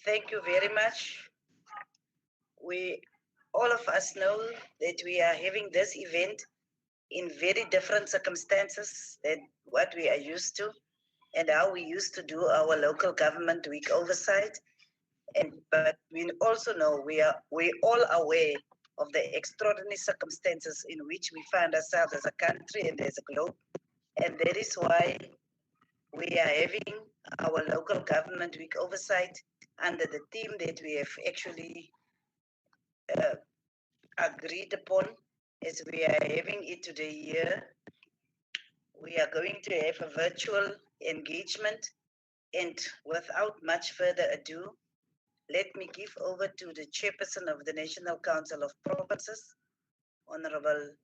Thank you very much. All of us know that we are having this event in very different circumstances than what we are used to and how we used to do our local government week oversight. But we also know we all aware of the extraordinary circumstances in which we find ourselves as a country and as a globe. And that is why we are having our local government week oversight under the theme that we have actually agreed upon as we are having it today here. We are going to have a virtual engagement, and without much further ado, let me give over to the chairperson of the National Council of Provinces, Honorable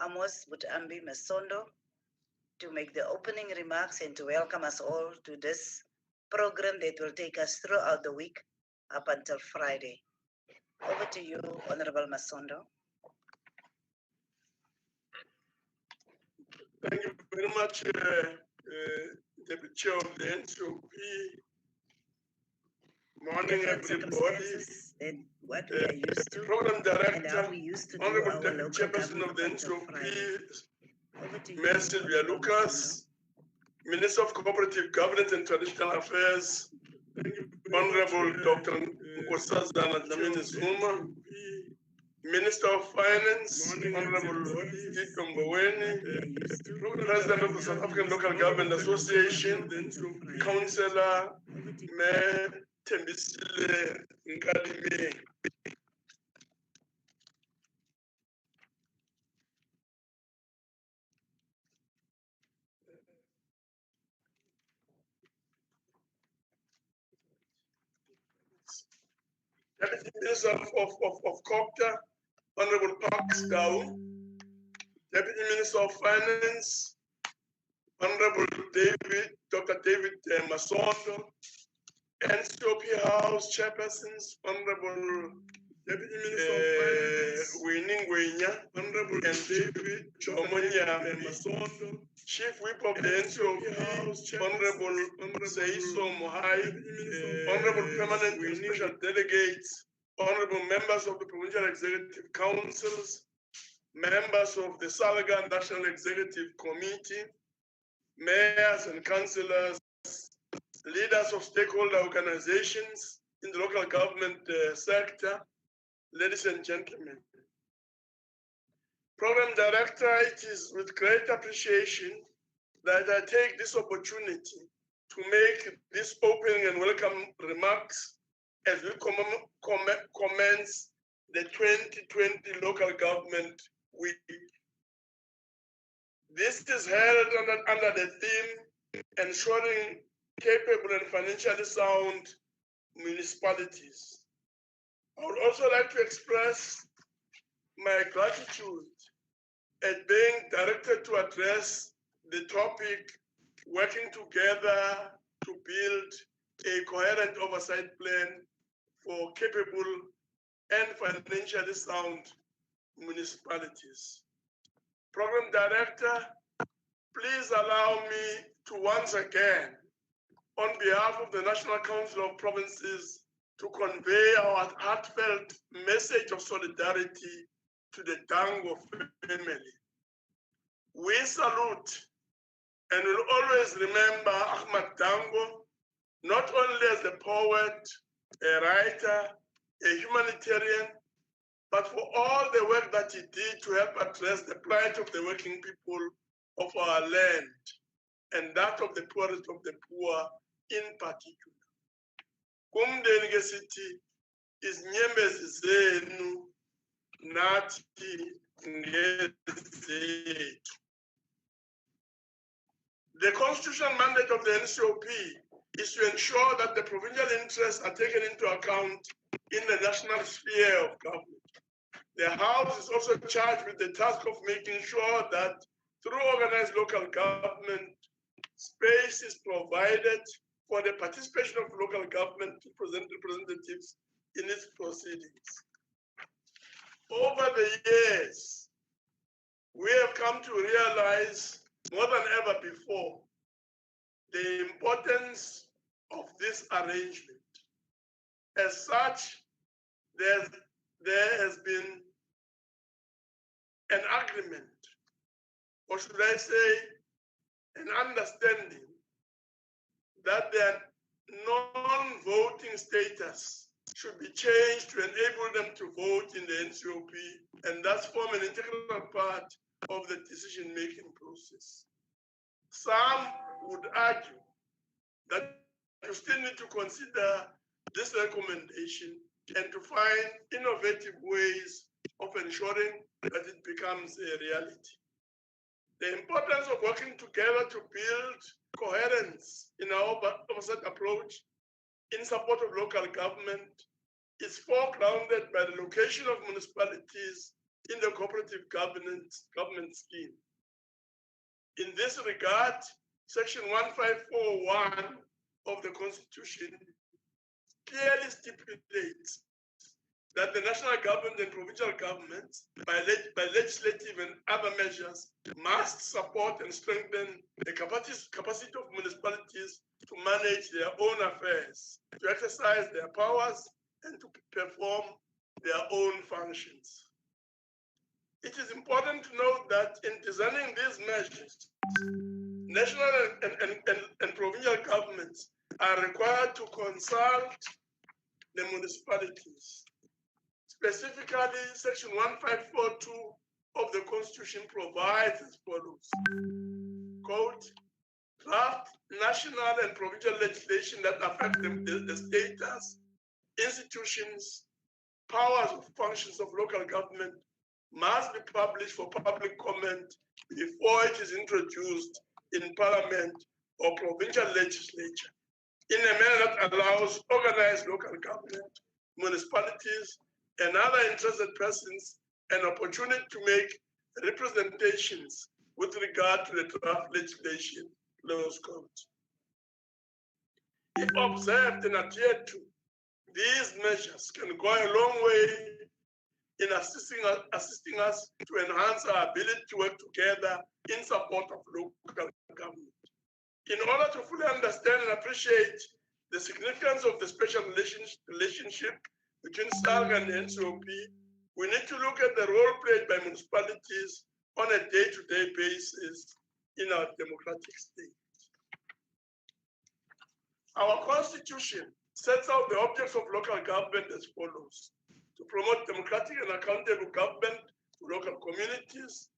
Amos Butambi Masondo, to make the opening remarks and to welcome us all to this program that will take us throughout the week up until Friday. Over to you, Honorable Masondo. Thank you very much, Deputy Chair of the NCOP. Morning, everybody. Than what we are used to, Program Director, and how we used to do Honorable our Deputy local Chairperson of the government NCOP, Mayor Sylvia Lucas, Minister of Cooperative Governance and Traditional Affairs, Honorable Dr. Nkosazana Dlamini Zuma, Minister of Finance, Honorable Tito Mboweni, President of the South African Local Government Association, Councillor Mayor Tembisile Nkadime. Deputy Minister of COPTA, Honorable Parks Gao, Deputy Minister of Finance, Honorable Dr. David Masondo, NCOP House Chairpersons, Honorable Deputy Minister of Finance, Winning Wenya, Honorable and David Chomonya Masondo, Chief Whip of the NCOP House, Honorable Seiso Mohai, Honorable Permanent and Special Delegates, Honorable Members of the Provincial Executive Councils, members of the SALGA National Executive Committee, mayors and councillors, leaders of stakeholder organizations in the local government sector, ladies and gentlemen. Program Director, it is with great appreciation that I take this opportunity to make this opening and welcome remarks as we commence the 2020 local government week. This is held under the theme ensuring capable and financially sound municipalities. I would also like to express my gratitude at being directed to address the topic, working together to build a coherent oversight plan for capable and financially sound municipalities. Program Director, please allow me to once again, on behalf of the National Council of Provinces, to convey our heartfelt message of solidarity to the Dango family. We salute and will always remember Ahmad Dango, not only as a poet, a writer, a humanitarian, but for all the work that he did to help address the plight of the working people of our land and that of the poorest of the poor in particular. Kumdeni ngesithi izinyembezi zenu nathi ngezethu. The constitutional mandate of the NCOP is to ensure that the provincial interests are taken into account in the national sphere of government. The House is also charged with the task of making sure that through organized local government, space is provided for the participation of local government representatives in its proceedings. Over the years, we have come to realize more than ever before the importance of this arrangement. As such, there has been an agreement, or should I say, an understanding that their non-voting status should be changed to enable them to vote in the NCOP and thus form an integral part of the decision-making process. Some would argue that you still need to consider this recommendation and to find innovative ways of ensuring that it becomes a reality. The importance of working together to build coherence in our oversight approach in support of local government is foregrounded by the location of municipalities in the cooperative government scheme. In this regard, Section 1541 of the Constitution clearly stipulates that the national government and provincial governments, by legislative and other measures, must support and strengthen the capacity of municipalities to manage their own affairs, to exercise their powers, and to perform their own functions. It is important to note that in designing these measures, national and provincial governments are required to consult the municipalities. Specifically, Section 1542 of the Constitution provides as follows: quote, draft national and provincial legislation that affect the status, institutions, powers or functions of local government must be published for public comment before it is introduced in Parliament or provincial legislature in a manner that allows organized local government, municipalities, and other interested persons an opportunity to make representations with regard to the draft legislation, close quote. If observed and adhered to, these measures can go a long way in assisting us to enhance our ability to work together in support of local government. In order to fully understand and appreciate the significance of the special relationship between SALGA and the NCOP, we need to look at the role played by municipalities on a day-to-day basis in our democratic state. Our Constitution sets out the objects of local government as follows: to promote democratic and accountable government to local communities,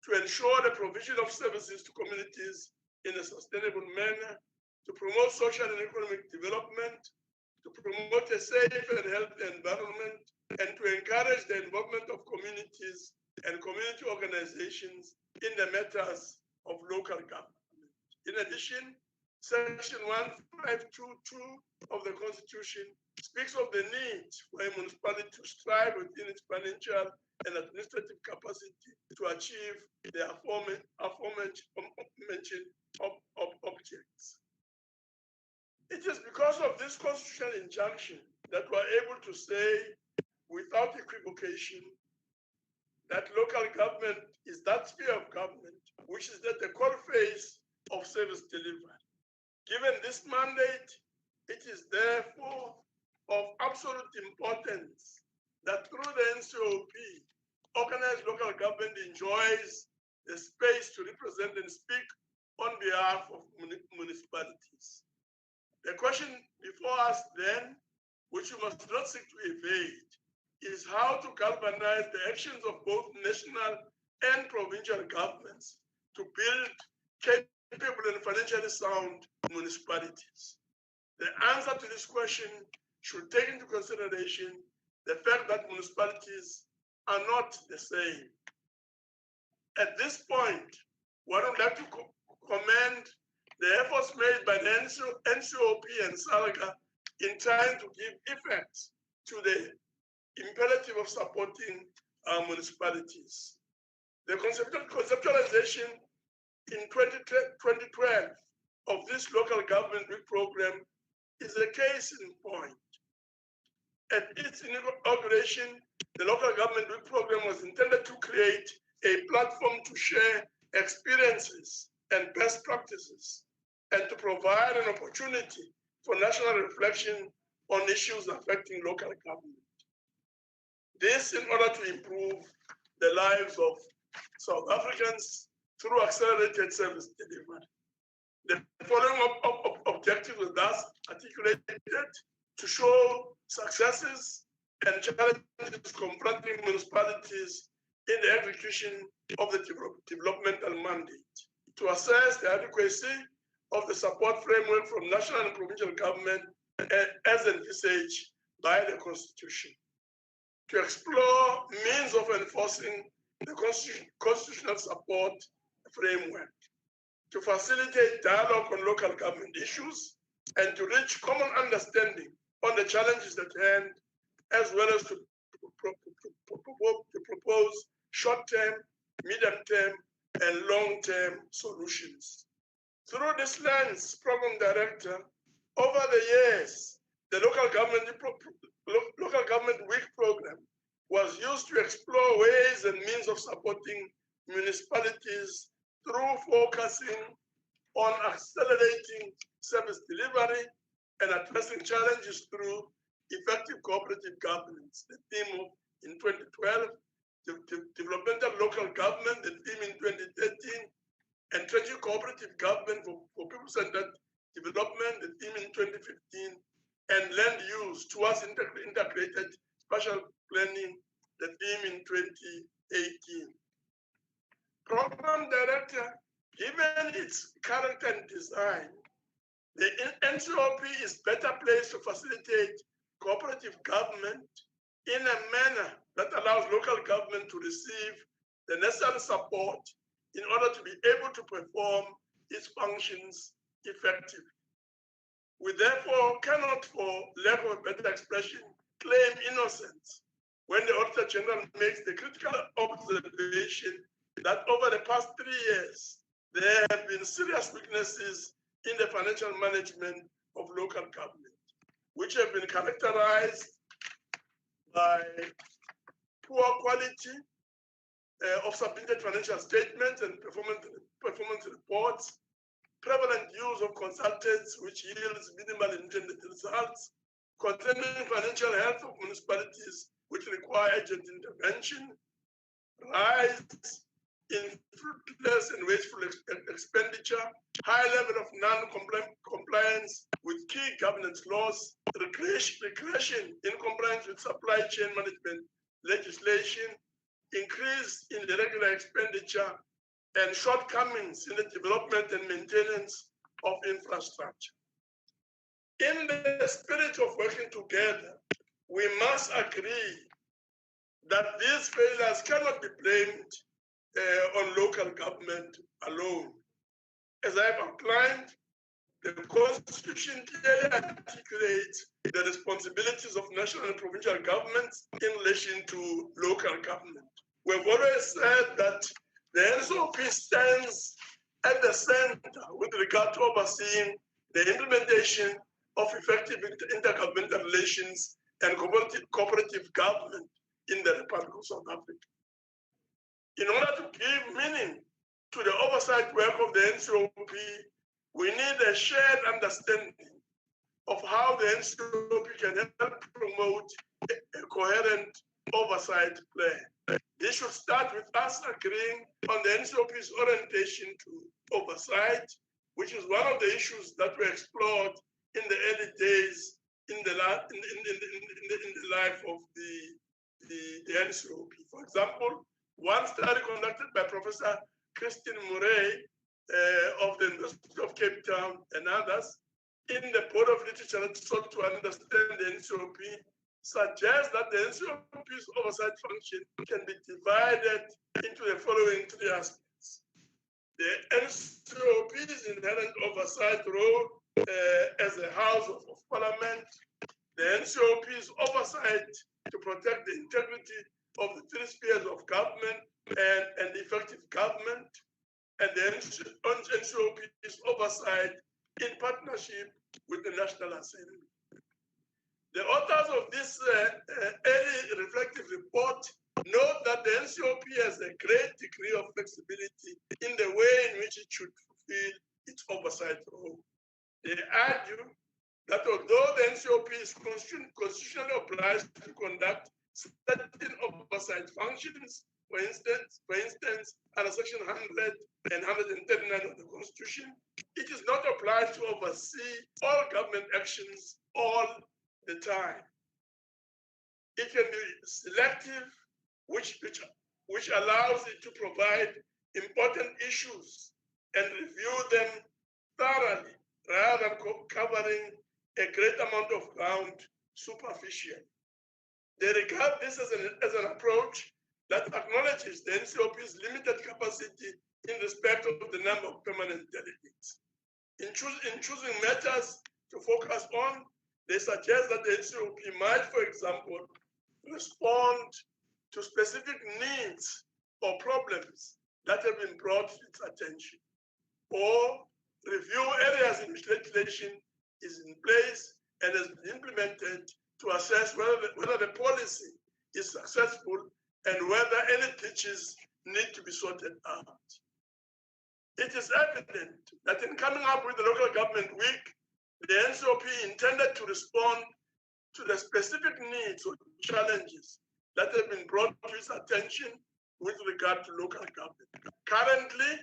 to ensure the provision of services to communities in a sustainable manner, to promote social and economic development, to promote a safe and healthy environment, and to encourage the involvement of communities and community organizations in the matters of local government. In addition, Section 1522 of the Constitution speaks of the need for a municipality to strive within its financial and administrative capacity to achieve the aforementioned objects. It is because of this constitutional injunction that we are able to say without equivocation that local government is that sphere of government which is at the core phase of service delivery. Given this mandate, it is therefore of absolute importance that through the NCOP, organized local government enjoys the space to represent and speak on behalf of municipalities. The question before us then, which we must not seek to evade, is how to galvanize the actions of both national and provincial governments to build capable and financially sound municipalities. The answer to this question should take into consideration the fact that municipalities are not the same. At this point, one would like to commend the efforts made by the NCOP and SALGA in trying to give effect to the imperative of supporting our municipalities. The conceptualization in 2012 of this local government week program is a case in point. At its inauguration, the local government week program was intended to create a platform to share experiences and best practices and to provide an opportunity for national reflection on issues affecting local government. This in order to improve the lives of South Africans through accelerated service delivery. The following objectives were thus articulated to show successes and challenges confronting municipalities in the execution of the developmental mandate, to assess the adequacy of the support framework from national and provincial government as envisaged by the Constitution, to explore means of enforcing the constitutional support framework, to facilitate dialogue on local government issues, and to reach common understanding on the challenges at hand, as well as to propose short-term, medium-term, and long-term solutions. Through this lens, Program Director, over the years, the Local Government Week program was used to explore ways and means of supporting municipalities through focusing on accelerating service delivery and addressing challenges through effective cooperative governance, the theme of in 2012, developmental local government, the theme in 2013, and treasury cooperative government for people-centered development, the theme in 2015, and land use towards integrated spatial planning, the theme in 2018. Program Director, given its character and design, the NCOP is better placed to facilitate cooperative government in a manner that allows local government to receive the necessary support in order to be able to perform its functions effectively. We therefore cannot, for lack of a better expression, claim innocence when the Auditor General makes the critical observation that over the past 3 years, there have been serious weaknesses in the financial management of local government, which have been characterized by poor quality of submitted financial statements and performance reports, prevalent use of consultants which yields minimal intended results, concerning financial health of municipalities which require urgent intervention, rise in fruitless and wasteful expenditure, high level of non-compliance with key governance laws, regression in compliance with supply chain management legislation, increase in irregular expenditure, and shortcomings in the development and maintenance of infrastructure. In the spirit of working together, we must agree that these failures cannot be blamed on local government alone. As I've outlined, the Constitution clearly articulates the responsibilities of national and provincial governments in relation to local government. We've always said that the NCOP stands at the center with regard to overseeing the implementation of effective intergovernmental relations and cooperative government in the Republic of South Africa. In order to give meaning to the oversight work of the NCOP, we need a shared understanding of how the NCOP can help promote a coherent oversight plan. This should start with us agreeing on the NCOP's orientation to oversight, which is one of the issues that were explored in the early days in the life of the NCOP. For example, one study conducted by Professor Christine Murray of the University of Cape Town and others in the Board of Literature that sought to understand the NCOP suggests that the NCOP's oversight function can be divided into the following 3 aspects. The NCOP's inherent oversight role as a House of Parliament, the NCOP's oversight to protect the integrity of the 3 spheres of government and effective government, and the NCOP's oversight in partnership with the National Assembly. The authors of this early reflective report note that the NCOP has a great degree of flexibility in the way in which it should fulfill its oversight role. They argue that although the NCOP is constitutionally obliged to conduct certain oversight functions, for instance, under Section 100 and 139 of the Constitution, it is not obliged to oversee all government actions all the time. It can be selective, which allows it to provide important issues and review them thoroughly, rather than covering a great amount of ground superficially. They regard this as an approach that acknowledges the NCOP's limited capacity in respect of the number of permanent delegates. In choosing matters to focus on, they suggest that the NCOP might, for example, respond to specific needs or problems that have been brought to its attention, or review areas in which legislation is in place and has been implemented to assess whether the policy is successful and whether any glitches need to be sorted out. It is evident that in coming up with the Local Government Week, the NCOP intended to respond to the specific needs or challenges that have been brought to its attention with regard to local government. Currently,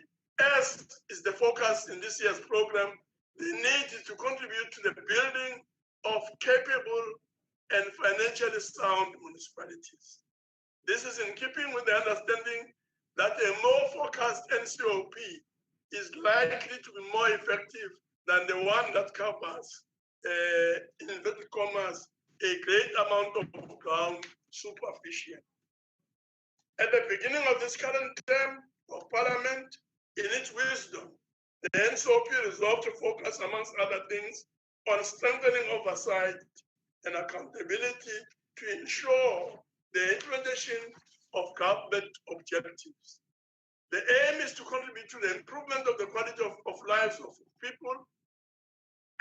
as is the focus in this year's program, the need is to contribute to the building of capable and financially sound municipalities. This is in keeping with the understanding that a more focused NCOP is likely to be more effective than the one that covers, in inverted commas, a great amount of ground superficially. At the beginning of this current term of Parliament, in its wisdom, the NCOP resolved to focus, amongst other things, on strengthening oversight and accountability to ensure the implementation of government objectives. The aim is to contribute to the improvement of the quality of lives of people.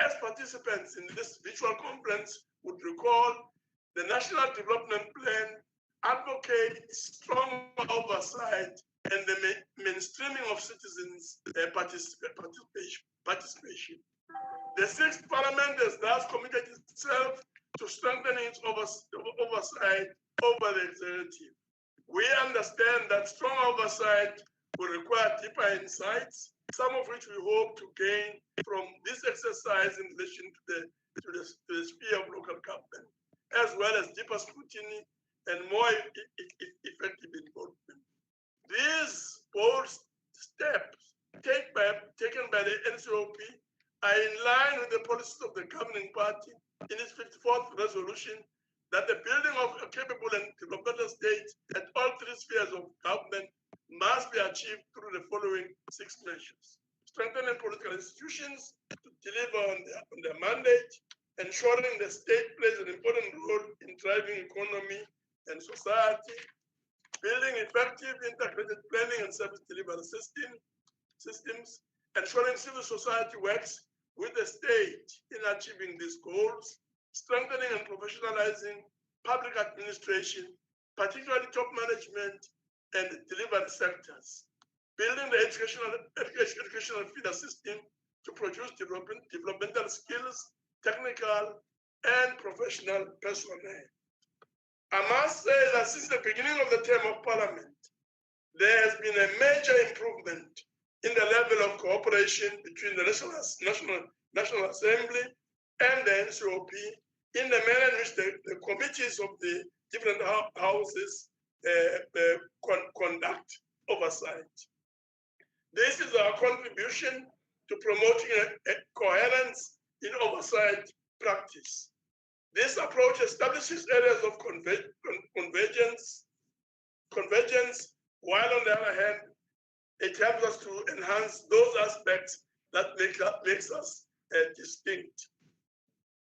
As participants in this virtual conference would recall, the National Development Plan advocates strong oversight and the mainstreaming of citizens' participation. The Sixth Parliament has thus committed itself to strengthening its oversight over the executive. We understand that strong oversight will require deeper insights, some of which we hope to gain from this exercise in relation to the sphere of local government, as well as deeper scrutiny and more effective involvement. These bold steps taken by the NCOP are in line with the policies of the governing party in its 54th resolution that the building of a capable and developmental state at all three spheres of government must be achieved through the following 6 measures: strengthening political institutions to deliver on their mandate, ensuring the state plays an important role in driving economy and society, building effective integrated planning and service delivery systems, ensuring civil society works with the state in achieving these goals, strengthening and professionalizing public administration, particularly top management and delivery sectors, building the educational feeder system to produce developmental skills, technical and professional personnel. I must say that since the beginning of the term of Parliament, there has been a major improvement in the level of cooperation between the National Assembly and the NCOP in the manner in which the committees of the different houses conduct oversight. This is our contribution to promoting a coherence in oversight practice. This approach establishes areas of convergence, while on the other hand, it helps us to enhance those aspects that makes us distinct.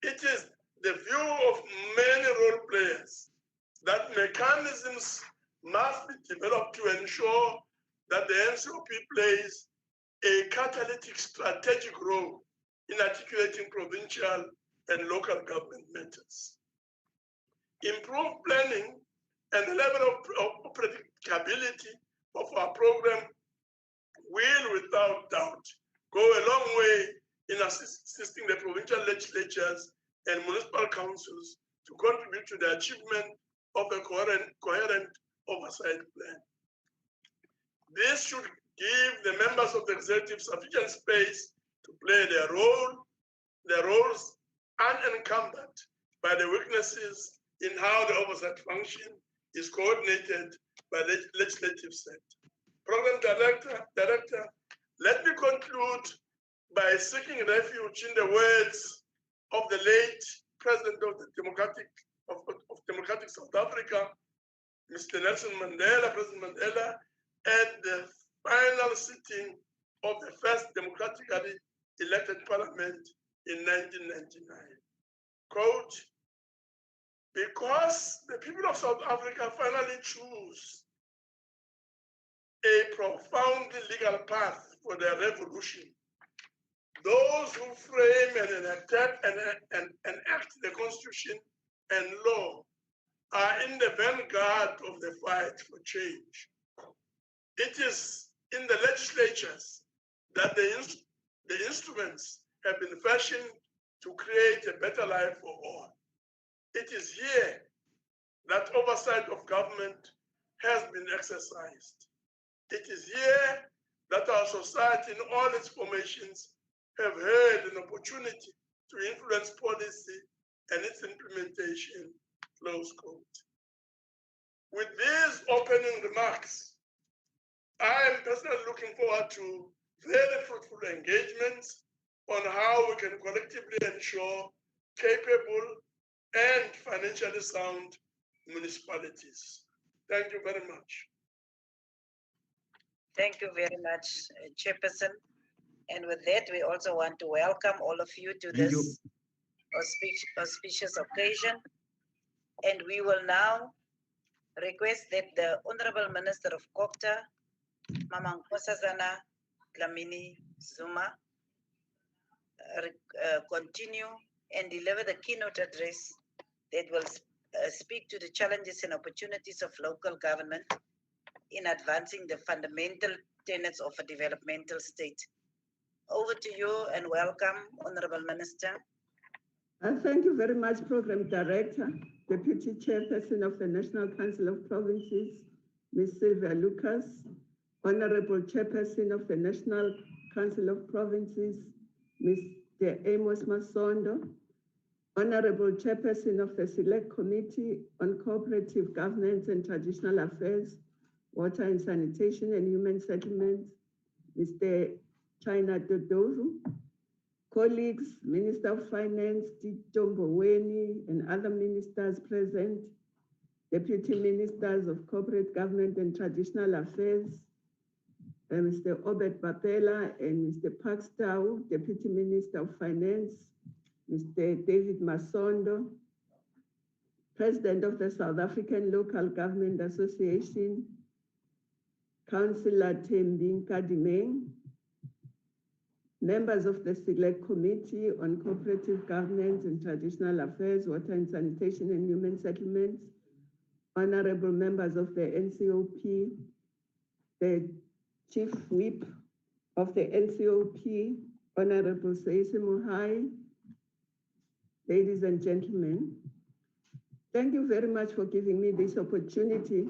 It is the view of many role players that mechanisms must be developed to ensure that the NCOP plays a catalytic strategic role in articulating provincial and local government matters. Improved planning and the level of predictability of our program will, without doubt, go a long way in assisting the provincial legislatures and municipal councils to contribute to the achievement of a coherent oversight plan. This should give the members of the executive sufficient space to play their roles unencumbered by the weaknesses in how the oversight function is coordinated by the legislative sector. Program Director, let me conclude by seeking refuge in the words of the late President of the Democratic South Africa, Mr. Nelson Mandela, President Mandela, at the final sitting of the first democratically elected parliament in 1999. Quote, because the people of South Africa finally choose a profoundly legal path for their revolution, those who frame and enact the Constitution and law are in the vanguard of the fight for change. It is in the legislatures that the instruments have been fashioned to create a better life for all. It is here that oversight of government has been exercised. It is here that our society in all its formations have had an opportunity to influence policy and its implementation, close quote. With these opening remarks, I am personally looking forward to very fruitful engagements on how we can collectively ensure capable and financially sound municipalities. Thank you very much. Thank you very much, Chairperson. And with that, we also want to welcome all of you to this auspicious occasion. And we will now request that the Honorable Minister of COPTA, Mama Nkosazana Dlamini Zuma, continue and deliver the keynote address that will speak to the challenges and opportunities of local government in advancing the fundamental tenets of a developmental state. Over to you and welcome, Honorable Minister. Thank you very much, Program Director, Deputy Chairperson of the National Council of Provinces, Ms. Sylvia Lucas, Honorable Chairperson of the National Council of Provinces, Mr. Amos Masondo, Honorable Chairperson of the Select Committee on Cooperative Governance and Traditional Affairs, Water and Sanitation and Human Settlements, Mr. China Dodovu, colleagues, Minister of Finance, Tito Mboweni, and other ministers present, Deputy Ministers of Corporate Government and Traditional Affairs, Mr. Obert Bapela and Mr. Pakstow, Deputy Minister of Finance, Mr. David Masondo, President of the South African Local Government Association, Councillor Thembi Nkadimeng, members of the Select Committee on Cooperative Governance and Traditional Affairs, Water and Sanitation and Human Settlements, honorable members of the NCOP, the Chief Whip of the NCOP, Honorable Seisi Muhai, ladies and gentlemen, thank you very much for giving me this opportunity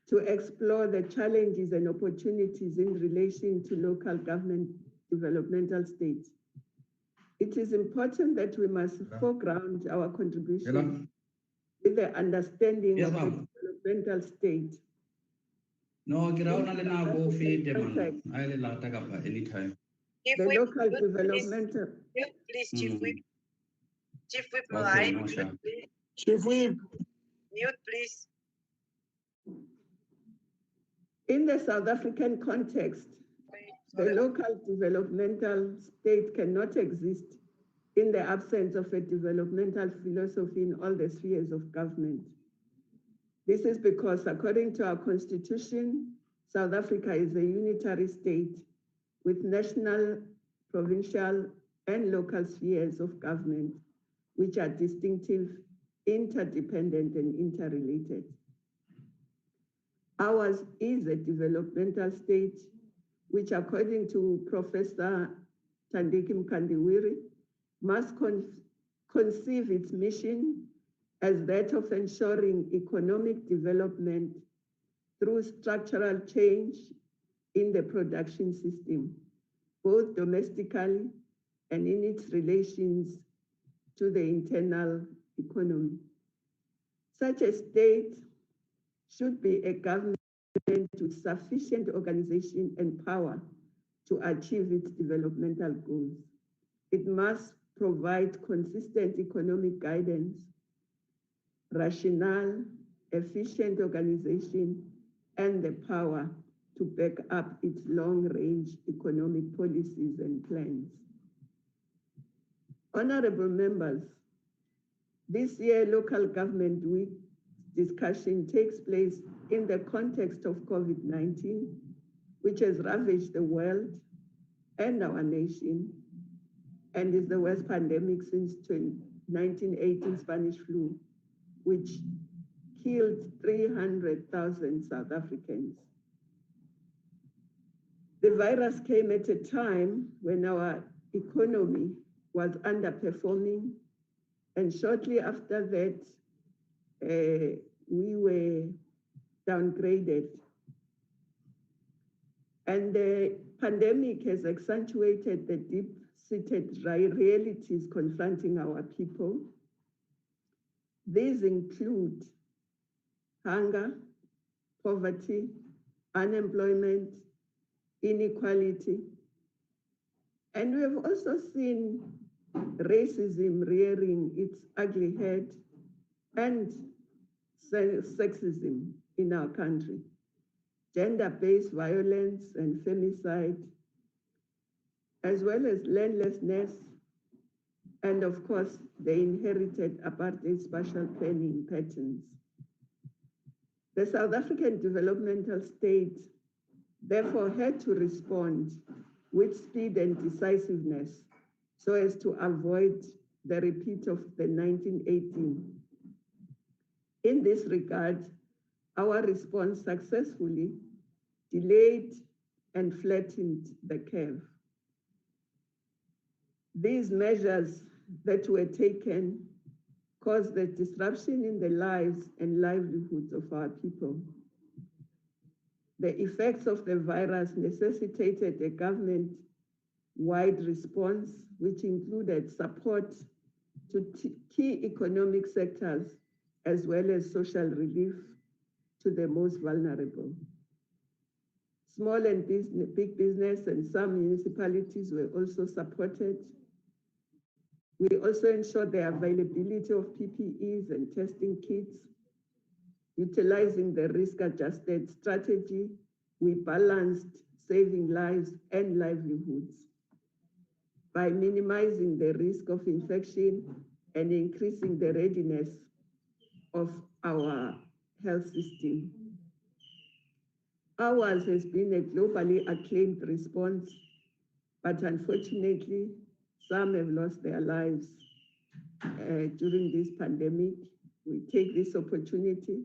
to explore the challenges and opportunities in relation to local government developmental states. It is important that we must foreground our contribution with the understanding of the developmental state. No, get out and now go feed them. I will take up anytime. The local developmental. Please, Chief Whip. Chief Whip, Chief Whip. Mute, please. In the South African context, the local developmental state cannot exist in the absence of a developmental philosophy in all the spheres of government. This is because, according to our constitution, South Africa is a unitary state with national, provincial, and local spheres of government, which are distinctive, interdependent, and interrelated. Ours is a developmental state, which, according to Professor Thandiki Mkandiwiri, must conceive its mission as that of ensuring economic development through structural change in the production system, both domestically and in its relations to the internal economy. Such a state should be a government with sufficient organization and power to achieve its developmental goals. It must provide consistent economic guidance, rationale, efficient organization, and the power to back up its long-range economic policies and plans. Honorable members, this year Local Government Week discussion takes place in the context of COVID-19, which has ravaged the world and our nation, and is the worst pandemic since 1918 Spanish flu, which killed 300,000 South Africans. The virus came at a time when our economy was underperforming, and shortly after that, we were downgraded. And the pandemic has accentuated the deep-seated realities confronting our people. These include hunger, poverty, unemployment, inequality. And we have also seen racism rearing its ugly head and sexism in our country, gender-based violence and femicide, as well as landlessness, and of course, the inherited apartheid spatial planning patterns. The South African developmental state therefore had to respond with speed and decisiveness so as to avoid the repeat of the 1918. In this regard, our response successfully delayed and flattened the curve. These measures that were taken caused the disruption in the lives and livelihoods of our people. The effects of the virus necessitated a government-wide response, which included support to key economic sectors, as well as social relief to the most vulnerable. Small and big business and some municipalities were also supported. We also ensured the availability of PPEs and testing kits. Utilizing the risk-adjusted strategy, we balanced saving lives and livelihoods by minimizing the risk of infection and increasing the readiness of our health system. Ours has been a globally acclaimed response, but unfortunately, some have lost their lives during this pandemic. We take this opportunity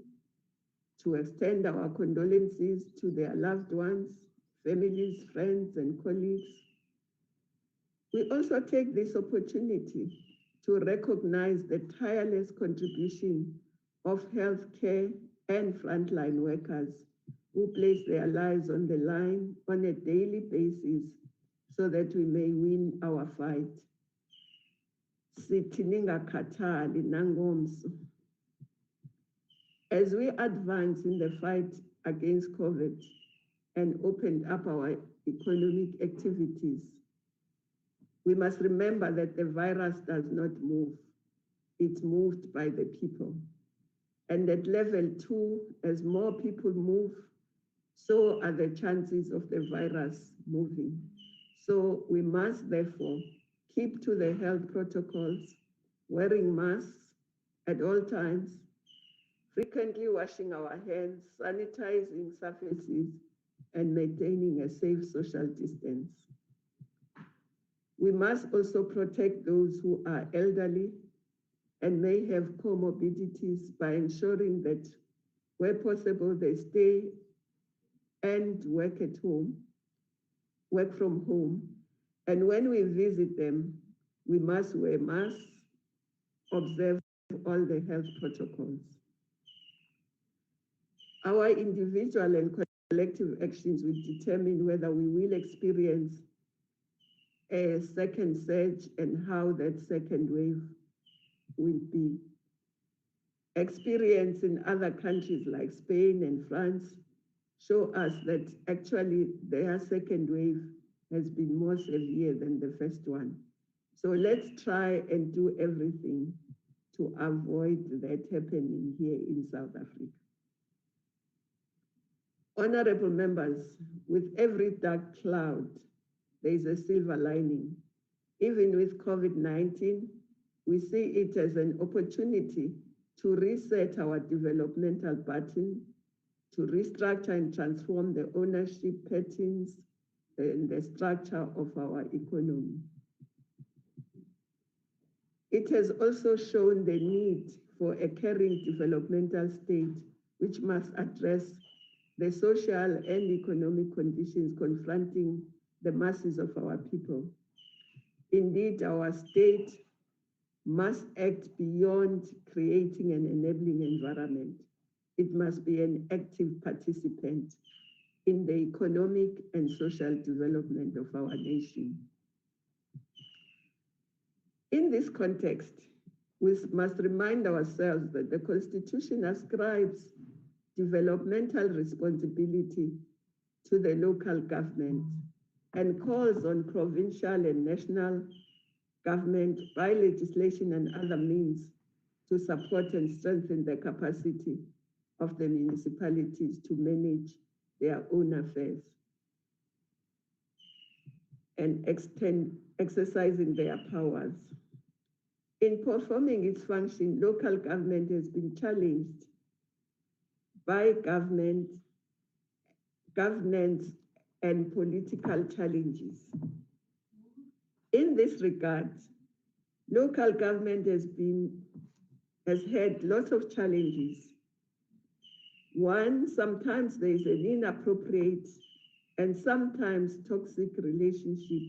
to extend our condolences to their loved ones, families, friends, and colleagues. We also take this opportunity to recognize the tireless contribution of healthcare and frontline workers who place their lives on the line on a daily basis so that we may win our fight. As we advance in the fight against COVID and opened up our economic activities, we must remember that the virus does not move. It's moved by the people. And at level 2, as more people move, so are the chances of the virus moving. So we must therefore keep to the health protocols, wearing masks at all times, frequently washing our hands, sanitizing surfaces, and maintaining a safe social distance. We must also protect those who are elderly and may have comorbidities by ensuring that where possible they stay and work from home, And when we visit them, we must wear masks, observe all the health protocols. Our individual and collective actions will determine whether we will experience a second surge and how that second wave will be. Experience in other countries like Spain and France show us that actually their second wave has been more severe than the first one. So let's try and do everything to avoid that happening here in South Africa. Honorable members, with every dark cloud, there is a silver lining. Even with COVID-19, we see it as an opportunity to reset our developmental pattern, to restructure and transform the ownership patterns and the structure of our economy. It has also shown the need for a caring developmental state, which must address the social and economic conditions confronting the masses of our people. Indeed, our state must act beyond creating an enabling environment. It must be an active participant in the economic and social development of our nation. In this context, we must remind ourselves that the Constitution ascribes developmental responsibility to the local government and calls on provincial and national government by legislation and other means to support and strengthen the capacity of the municipalities to manage their own affairs and exercising their powers. In performing its function, local government has been challenged by governance and political challenges. In this regard, local government has had lots of challenges. One, sometimes there is an inappropriate and sometimes toxic relationship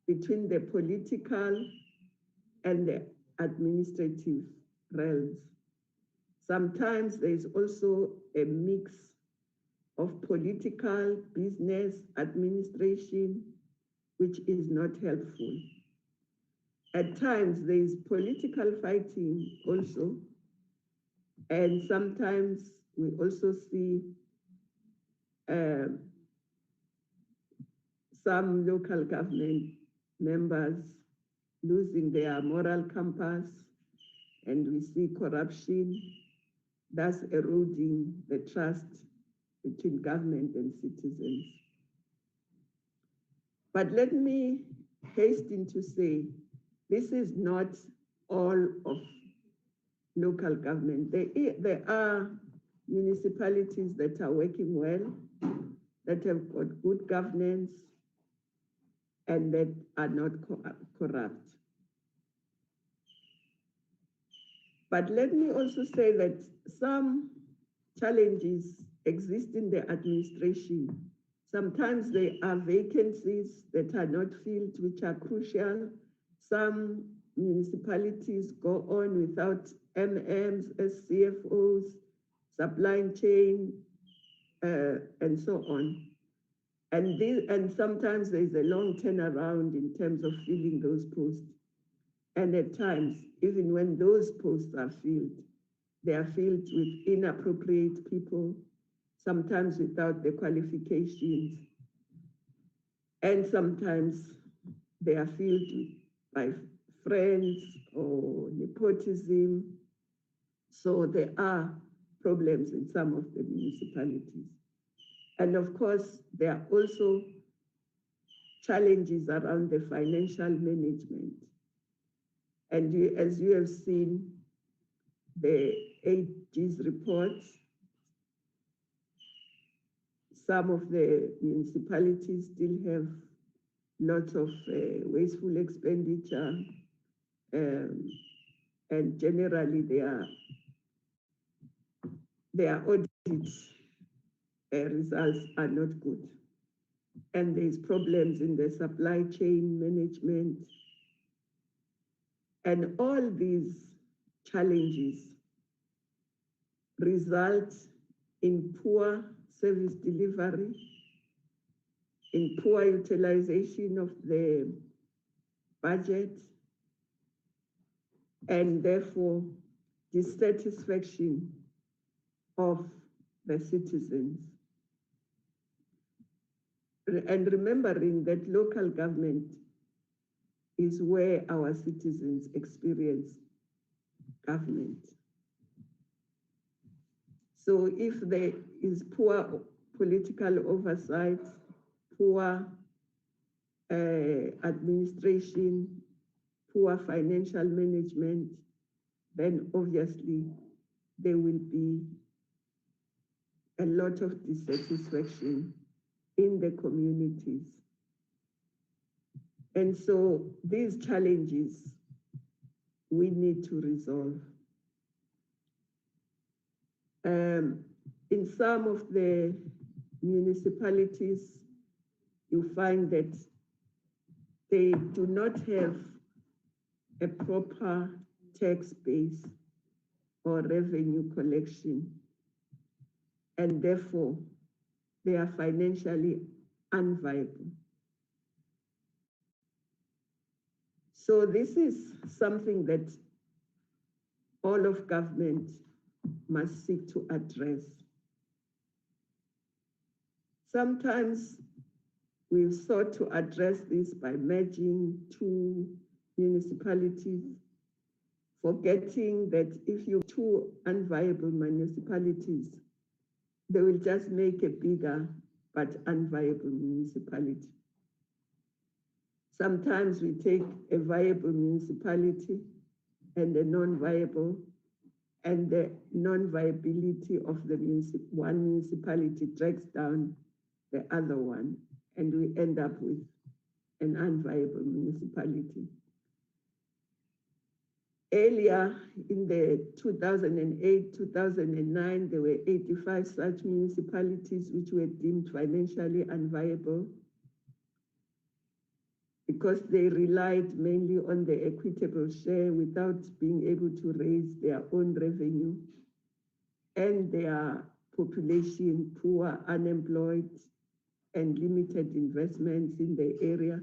between the political and the administrative realms. Sometimes there is also a mix of political, business, administration, which is not helpful. At times there is political fighting also, and sometimes we also see some local government members losing their moral compass, and we see corruption, thus eroding the trust between government and citizens. But let me hasten to say, this is not all of local government. There are municipalities that are working well, that have got good governance, and that are not corrupt. But let me also say that some challenges exist in the administration. Sometimes there are vacancies that are not filled, which are crucial. Some municipalities go on without MMs, as CFOs, supply chain, and so on. And sometimes there's a long turnaround in terms of filling those posts. And at times, even when those posts are filled, they are filled with inappropriate people, sometimes without the qualifications. And sometimes they are filled by friends or nepotism. So there are problems in some of the municipalities. And of course, there are also challenges around the financial management. And as you have seen, the 8Gs report, some of the municipalities still have lots of wasteful expenditure, and generally their audit results are not good. and there's problems in the supply chain management. And all these challenges result in poor service delivery, in poor utilization of the budget, and therefore dissatisfaction of the citizens. And remembering that local government is where our citizens experience government. So if there is poor political oversight, poor administration, poor financial management, then obviously there will be a lot of dissatisfaction in the communities. And so these challenges we need to resolve. In some of the municipalities, you find that they do not have a proper tax base or revenue collection, and therefore they are financially unviable. So this is something that all of government must seek to address. Sometimes we've sought to address this by merging two municipalities, forgetting that if you have two unviable municipalities, they will just make a bigger but unviable municipality. Sometimes we take a viable municipality and a non-viable, and the non-viability of the one municipality drags down the other one, and we end up with an unviable municipality. Earlier in the 2008-2009, there were 85 such municipalities which were deemed financially unviable because they relied mainly on the equitable share without being able to raise their own revenue, and their population poor, unemployed, and limited investments in the area.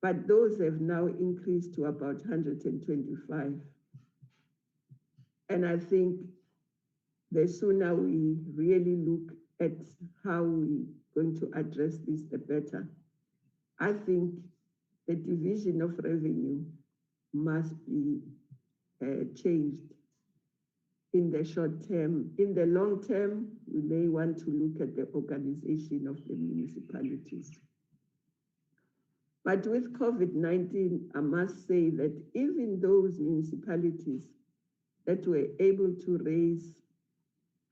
But those have now increased to about 125. And I think the sooner we really look at how we're going to address this, the better. I think the division of revenue must be changed in the short term. In the long term, we may want to look at the organization of the municipalities. But with COVID-19, I must say that even those municipalities that were able to raise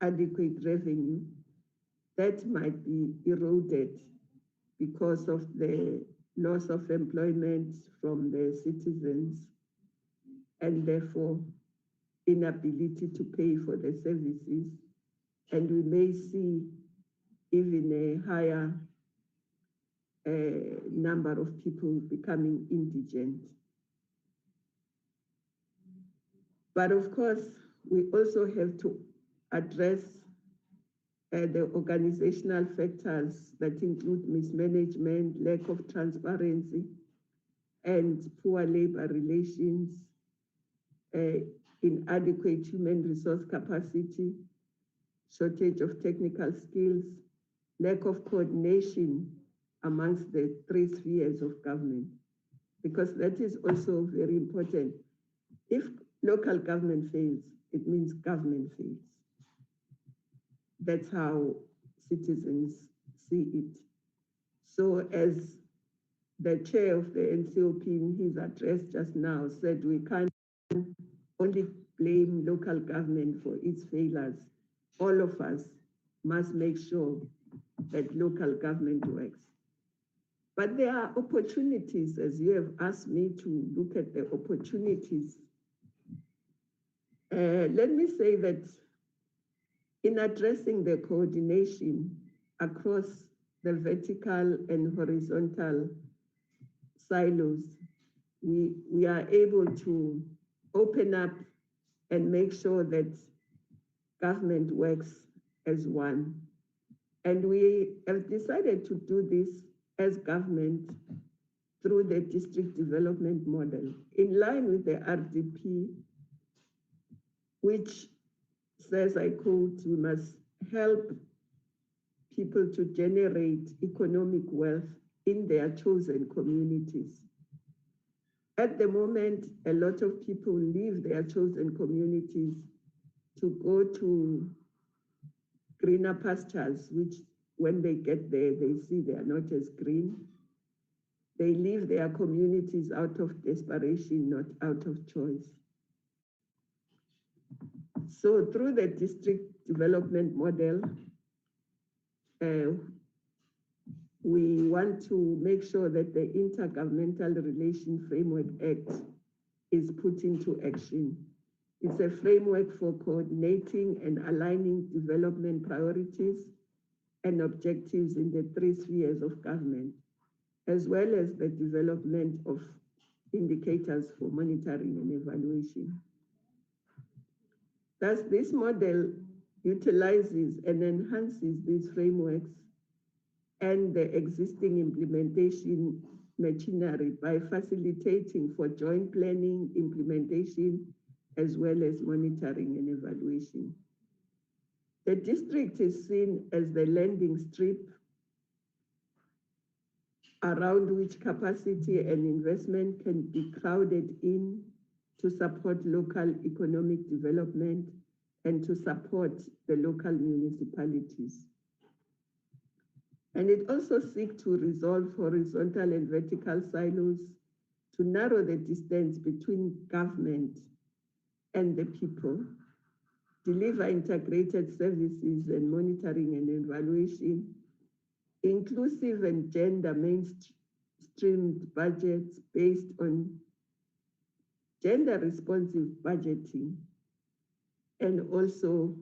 adequate revenue, that might be eroded because of the loss of employment from the citizens, and therefore inability to pay for the services. And we may see even a higher number of people becoming indigent. But of course, we also have to address the organizational factors that include mismanagement, lack of transparency, and poor labor relations, inadequate human resource capacity, shortage of technical skills, lack of coordination amongst the three spheres of government, because that is also very important. If local government fails, it means government fails. That's how citizens see it. So as the chair of the NCOP in his address just now said, we can't only blame local government for its failures. All of us must make sure that local government works. But there are opportunities, as you have asked me to look at the opportunities. Let me say that in addressing the coordination across the vertical and horizontal silos, we are able to open up and make sure that government works as one. And we have decided to do this as government through the district development model, in line with the RDP, which says, I quote, we must help people to generate economic wealth in their chosen communities. At the moment, a lot of people leave their chosen communities to go to greener pastures, which when they get there, they see they are not as green. They leave their communities out of desperation, not out of choice. So through the district development model, we want to make sure that the Intergovernmental Relation Framework Act is put into action. It's a framework for coordinating and aligning development priorities and objectives in the 3 spheres of government, as well as the development of indicators for monitoring and evaluation. Thus, this model utilizes and enhances these frameworks and the existing implementation machinery by facilitating for joint planning, implementation, as well as monitoring and evaluation. The district is seen as the landing strip around which capacity and investment can be crowded in to support local economic development and to support the local municipalities. And it also seeks to resolve horizontal and vertical silos to narrow the distance between government and the people, deliver integrated services and monitoring and evaluation, inclusive and gender mainstreamed budgets based on gender responsive budgeting, and also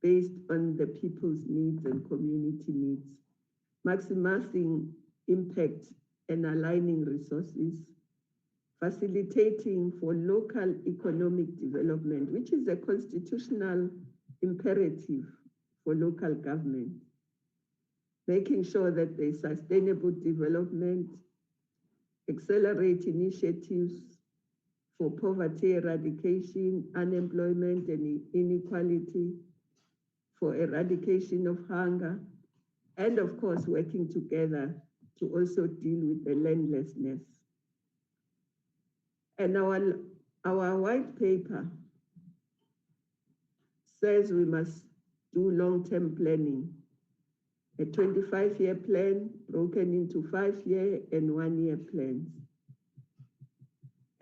based on the people's needs and community needs, maximizing impact and aligning resources, facilitating for local economic development, which is a constitutional imperative for local government, making sure that there's sustainable development, accelerate initiatives for poverty eradication, unemployment and inequality, for eradication of hunger, and of course, working together to also deal with the landlessness. And our white paper says we must do long-term planning, a 25-year plan broken into 5-year and 1-year plans.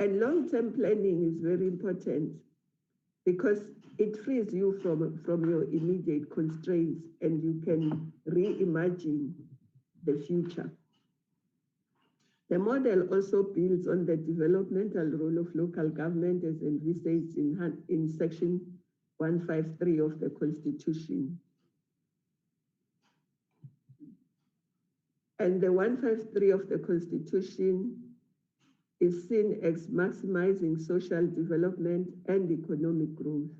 And long-term planning is very important because it frees you from your immediate constraints and you can reimagine the future. The model also builds on the developmental role of local government as envisaged in Section 153 of the Constitution. And the 153 of the Constitution is seen as maximizing social development and economic growth,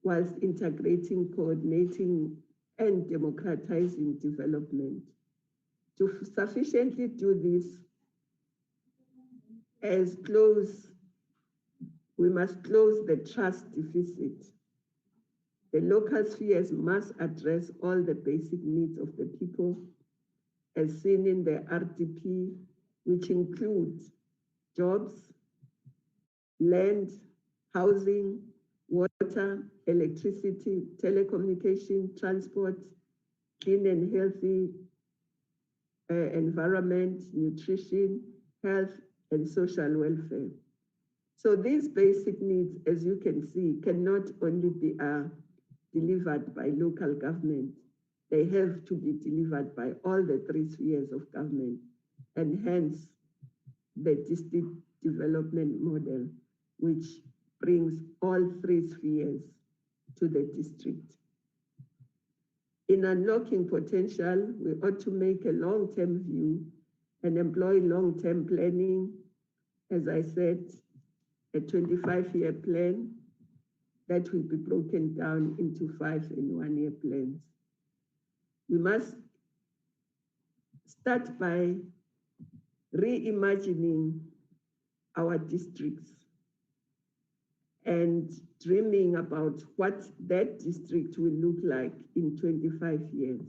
whilst integrating, coordinating, and democratizing development. To sufficiently do this, we must close the trust deficit. The local spheres must address all the basic needs of the people, as seen in the RDP, which includes jobs, land, housing, water, electricity, telecommunication, transport, clean and healthy environment, nutrition, health, and social welfare. So these basic needs, as you can see, cannot only be delivered by local government, they have to be delivered by all the 3 spheres of government, and hence the district development model, which brings all 3 spheres to the district. In unlocking potential, we ought to make a long-term view and employ long-term planning. As I said, a 25-year plan that will be broken down into 5 and 1-year plans. We must start by reimagining our districts and dreaming about what that district will look like in 25 years.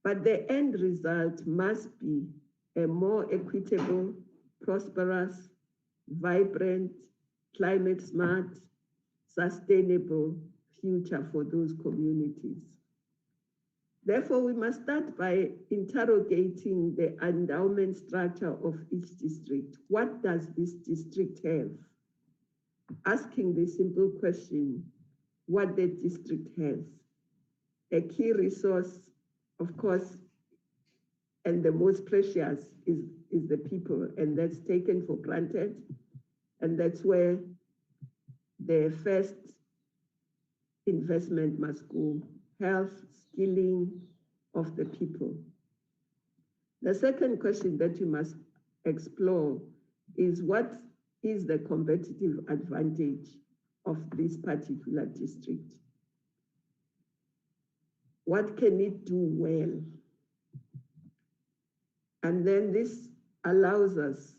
But the end result must be a more equitable, prosperous, vibrant, climate smart, sustainable future for those communities. Therefore, we must start by interrogating the endowment structure of each district. What does this district have? Asking the simple question, what the district has. A key resource, of course, and the most precious is the people, and that's taken for granted. And that's where the first investment must go, health, skilling of the people. The second question that you must explore is what is the competitive advantage of this particular district? What can it do well? And then this allows us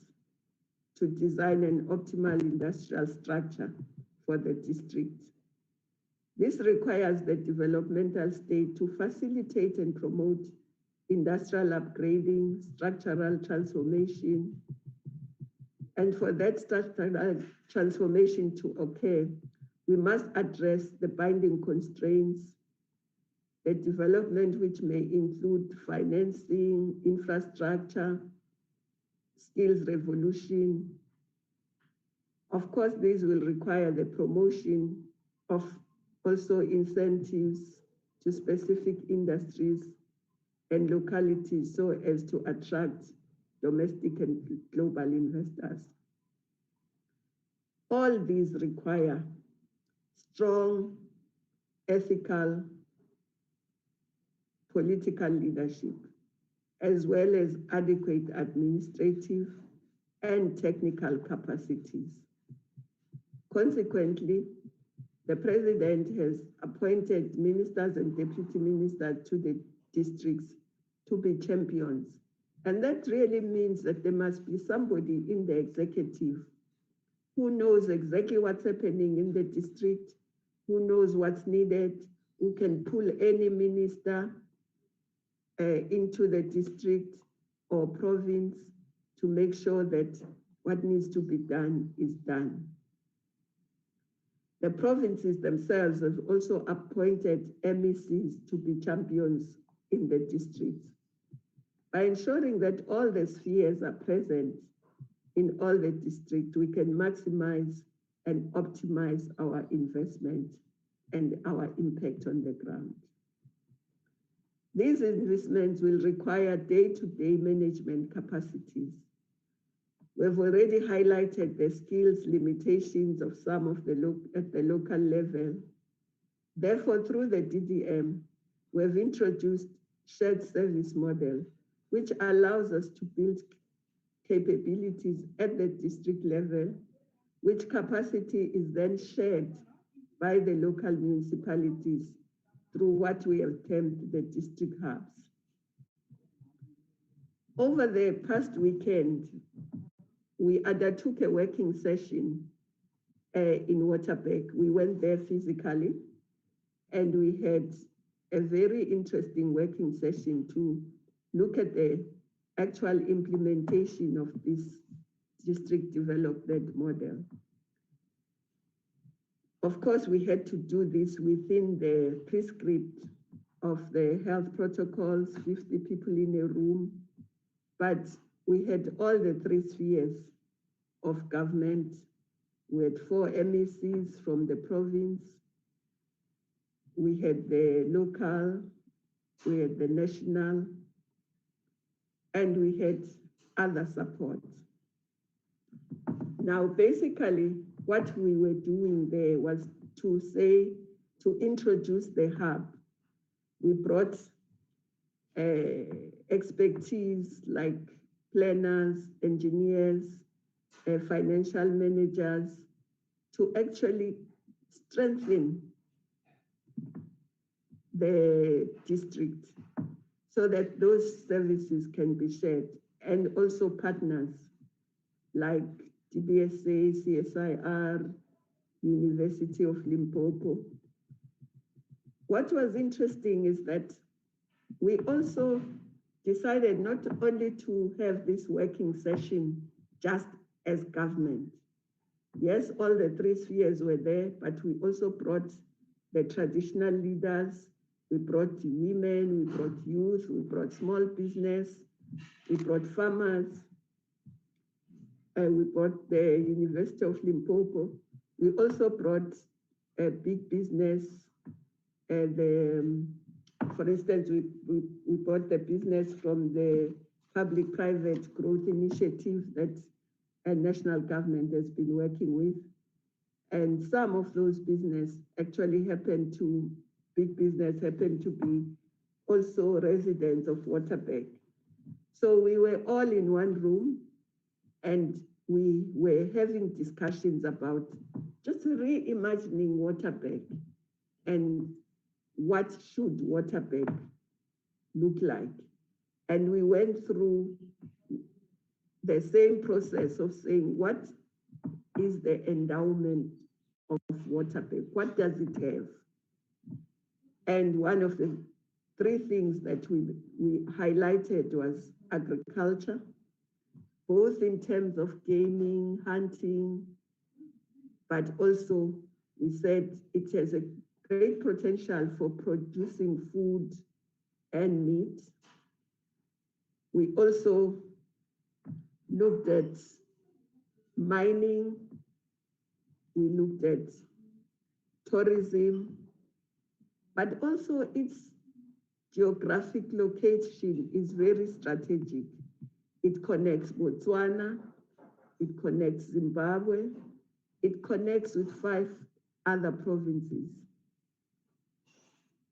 to design an optimal industrial structure for the district. This requires the developmental state to facilitate and promote industrial upgrading, structural transformation. And for that structural transformation to occur, we must address the binding constraints, the development which may include financing, infrastructure, skills revolution. Of course, these will require the promotion of also incentives to specific industries and localities so as to attract domestic and global investors. All these require strong, ethical, political leadership, as well as adequate administrative and technical capacities. Consequently, the president has appointed ministers and deputy ministers to the districts to be champions. And that really means that there must be somebody in the executive who knows exactly what's happening in the district, who knows what's needed, who can pull any minister into the district or province to make sure that what needs to be done is done. The provinces themselves have also appointed MECs to be champions in the districts. By ensuring that all the spheres are present in all the districts, we can maximize and optimize our investment and our impact on the ground. These investments will require day-to-day management capacities. We've already highlighted the skills limitations of some of at the local level. Therefore, through the DDM, we've introduced shared service model, which allows us to build capabilities at the district level, which capacity is then shared by the local municipalities through what we have termed the district hubs. Over the past weekend, we undertook a working session in Waterberg. We went there physically, and we had a very interesting working session to look at the actual implementation of this district development model. Of course, we had to do this within the prescript of the health protocols, 50 people in a room, but we had all the 3 spheres of government. We had 4 MECs from the province. We had the local, we had the national, and we had other support. Now, basically, what we were doing there was to introduce the hub, We brought expertise like planners, engineers, financial managers to actually strengthen the district so that those services can be shared, and also partners like DBSA, CSIR, University of Limpopo. What was interesting is that we also decided not only to have this working session just as government. Yes, all the three spheres were there, but we also brought the traditional leaders, we brought women, we brought youth, we brought small business, we brought farmers, we brought the University of Limpopo. We also brought a big business, for instance, we brought the business from the public-private growth initiative that a national government has been working with. And some of those business actually big business happened to be also residents of Waterberg. So we were all in one room and we were having discussions about just reimagining Waterberg and what should Waterberg look like. And we went through the same process of saying, what is the endowment of Waterberg? What does it have? And one of the three things that we highlighted was agriculture, both in terms of gaming, hunting, but also we said it has a great potential for producing food and meat. We also looked at mining, we looked at tourism, but also its geographic location is very strategic. It connects Botswana, it connects Zimbabwe, it connects with 5 other provinces.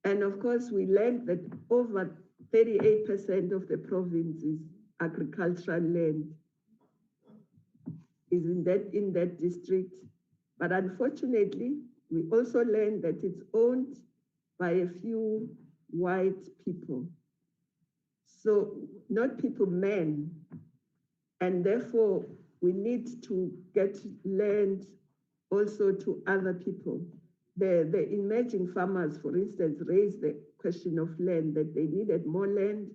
And of course, we learned that over 38% of the province's agricultural land is in that district. But unfortunately, we also learned that it's owned by a few white people. So not people, men. And therefore, we need to get land also to other people. The emerging farmers, for instance, raised the question of land, that they needed more land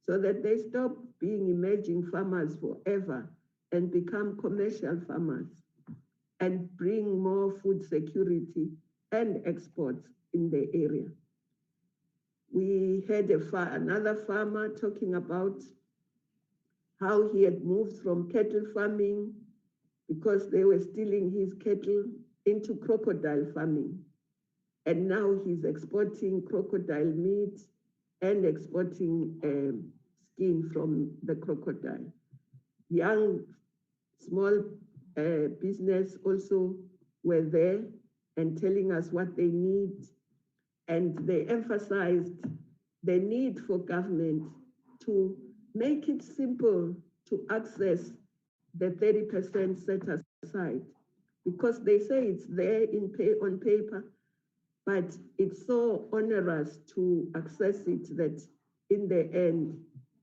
so that they stop being emerging farmers forever and become commercial farmers and bring more food security and exports in the area. We had another farmer talking about how he had moved from cattle farming because they were stealing his cattle into crocodile farming. And now he's exporting crocodile meat and exporting skin from the crocodile. Young, small business also were there and telling us what they need. And they emphasized the need for government to make it simple to access the 30% set aside, because they say it's there on paper, but it's so onerous to access it that in the end,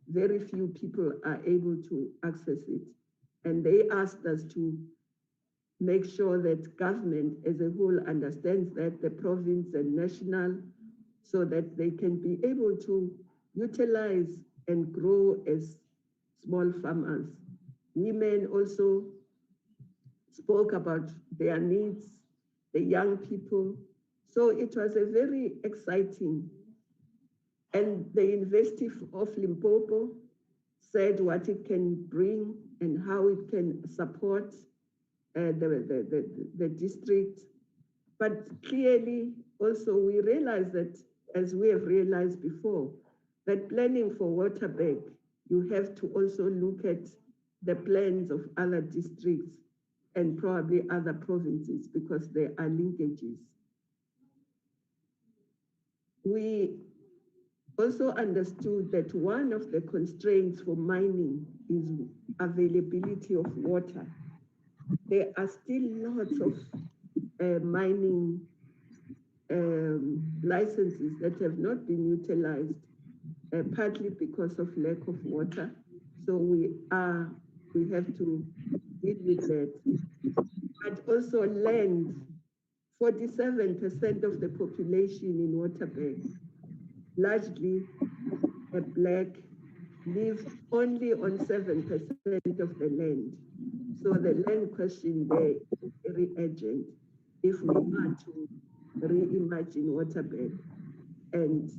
very few people are able to access it. And they asked us to make sure that government as a whole understands that, the province and national, so that they can be able to utilize and grow as small farmers. Women also spoke about their needs, the young people. So it was a very exciting. And the University of Limpopo said what it can bring and how it can support the district. But clearly, also we realized that, as we have realized before, that planning for Waterberg, you have to also look at the plans of other districts and probably other provinces, because there are linkages. We also understood that one of the constraints for mining is availability of water. There are still lots of mining licenses that have not been utilized, partly because of lack of water. So we have to deal with that. But also land, 47% of the population in Waterberg, largely black, live only on 7% of the land. So the land question there is very urgent if we are to reimagine Waterberg and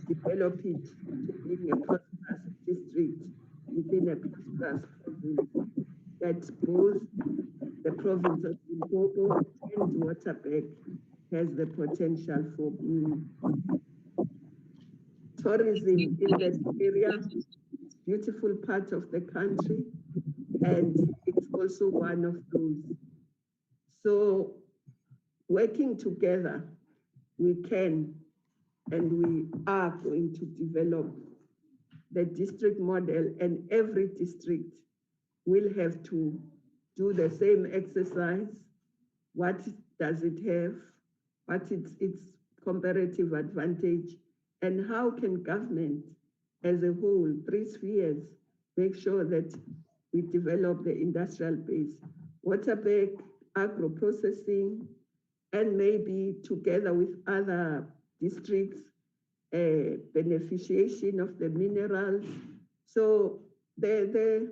develop it to being a prosperous district within a prosperous province that both the province of Limpopo and Waterberg has the potential for being. Tourism in that area, beautiful part of the country, and it's also one of those. So working together, we can and we are going to develop the district model, and every district will have to do the same exercise. What does it have? What is its comparative advantage? And how can government as a whole, 3 spheres, make sure that we develop the industrial base? Waterberg, agro-processing, and maybe together with other districts, beneficiation of the minerals. So the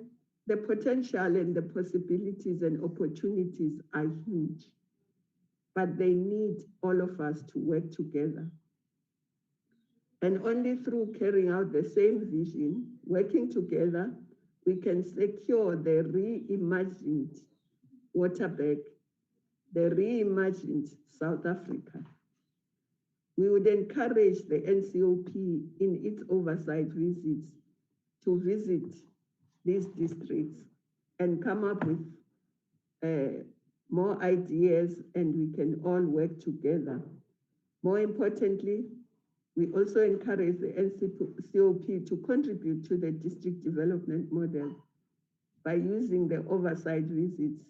potential and the possibilities and opportunities are huge, but they need all of us to work together. And only through carrying out the same vision, working together, we can secure the reimagined Waterberg, the reimagined South Africa. We would encourage the NCOP in its oversight visits to visit these districts and come up with more ideas, and we can all work together. More importantly, we also encourage the NCOP to contribute to the district development model by using the oversight visits,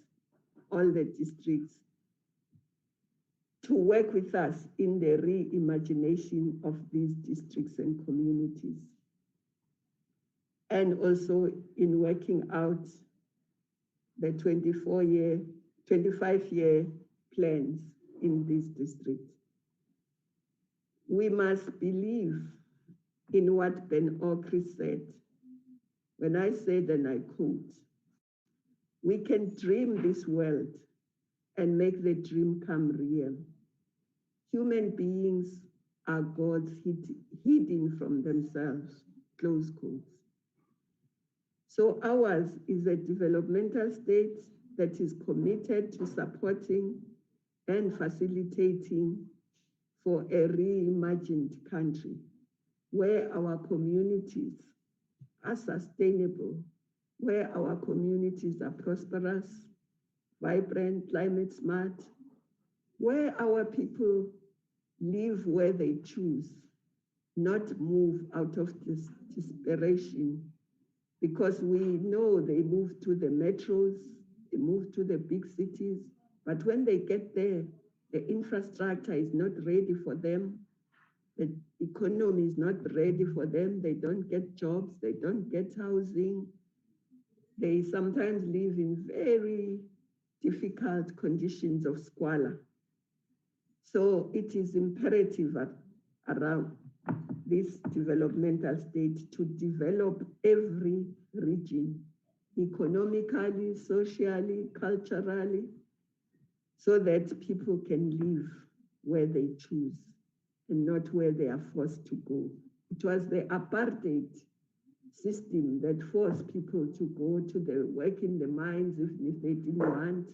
all the districts, to work with us in the reimagination of these districts and communities. And also in working out the 25-year plans in this district. We must believe in what Ben Okri said. When I said, and I quote, "We can dream this world and make the dream come real. Human beings are gods hidden from themselves," close quotes. So ours is a developmental state that is committed to supporting and facilitating for a reimagined country where our communities are sustainable, where our communities are prosperous, vibrant, climate smart, where our people live where they choose, not move out of this desperation, because we know they move to the metros, they move to the big cities, but when they get there, the infrastructure is not ready for them, the economy is not ready for them, they don't get jobs, they don't get housing, they sometimes live in very difficult conditions of squalor. So it is imperative around this developmental state to develop every region, economically, socially, culturally, so that people can live where they choose and not where they are forced to go. It was the apartheid system that forced people to go to the work in the mines even if they didn't want.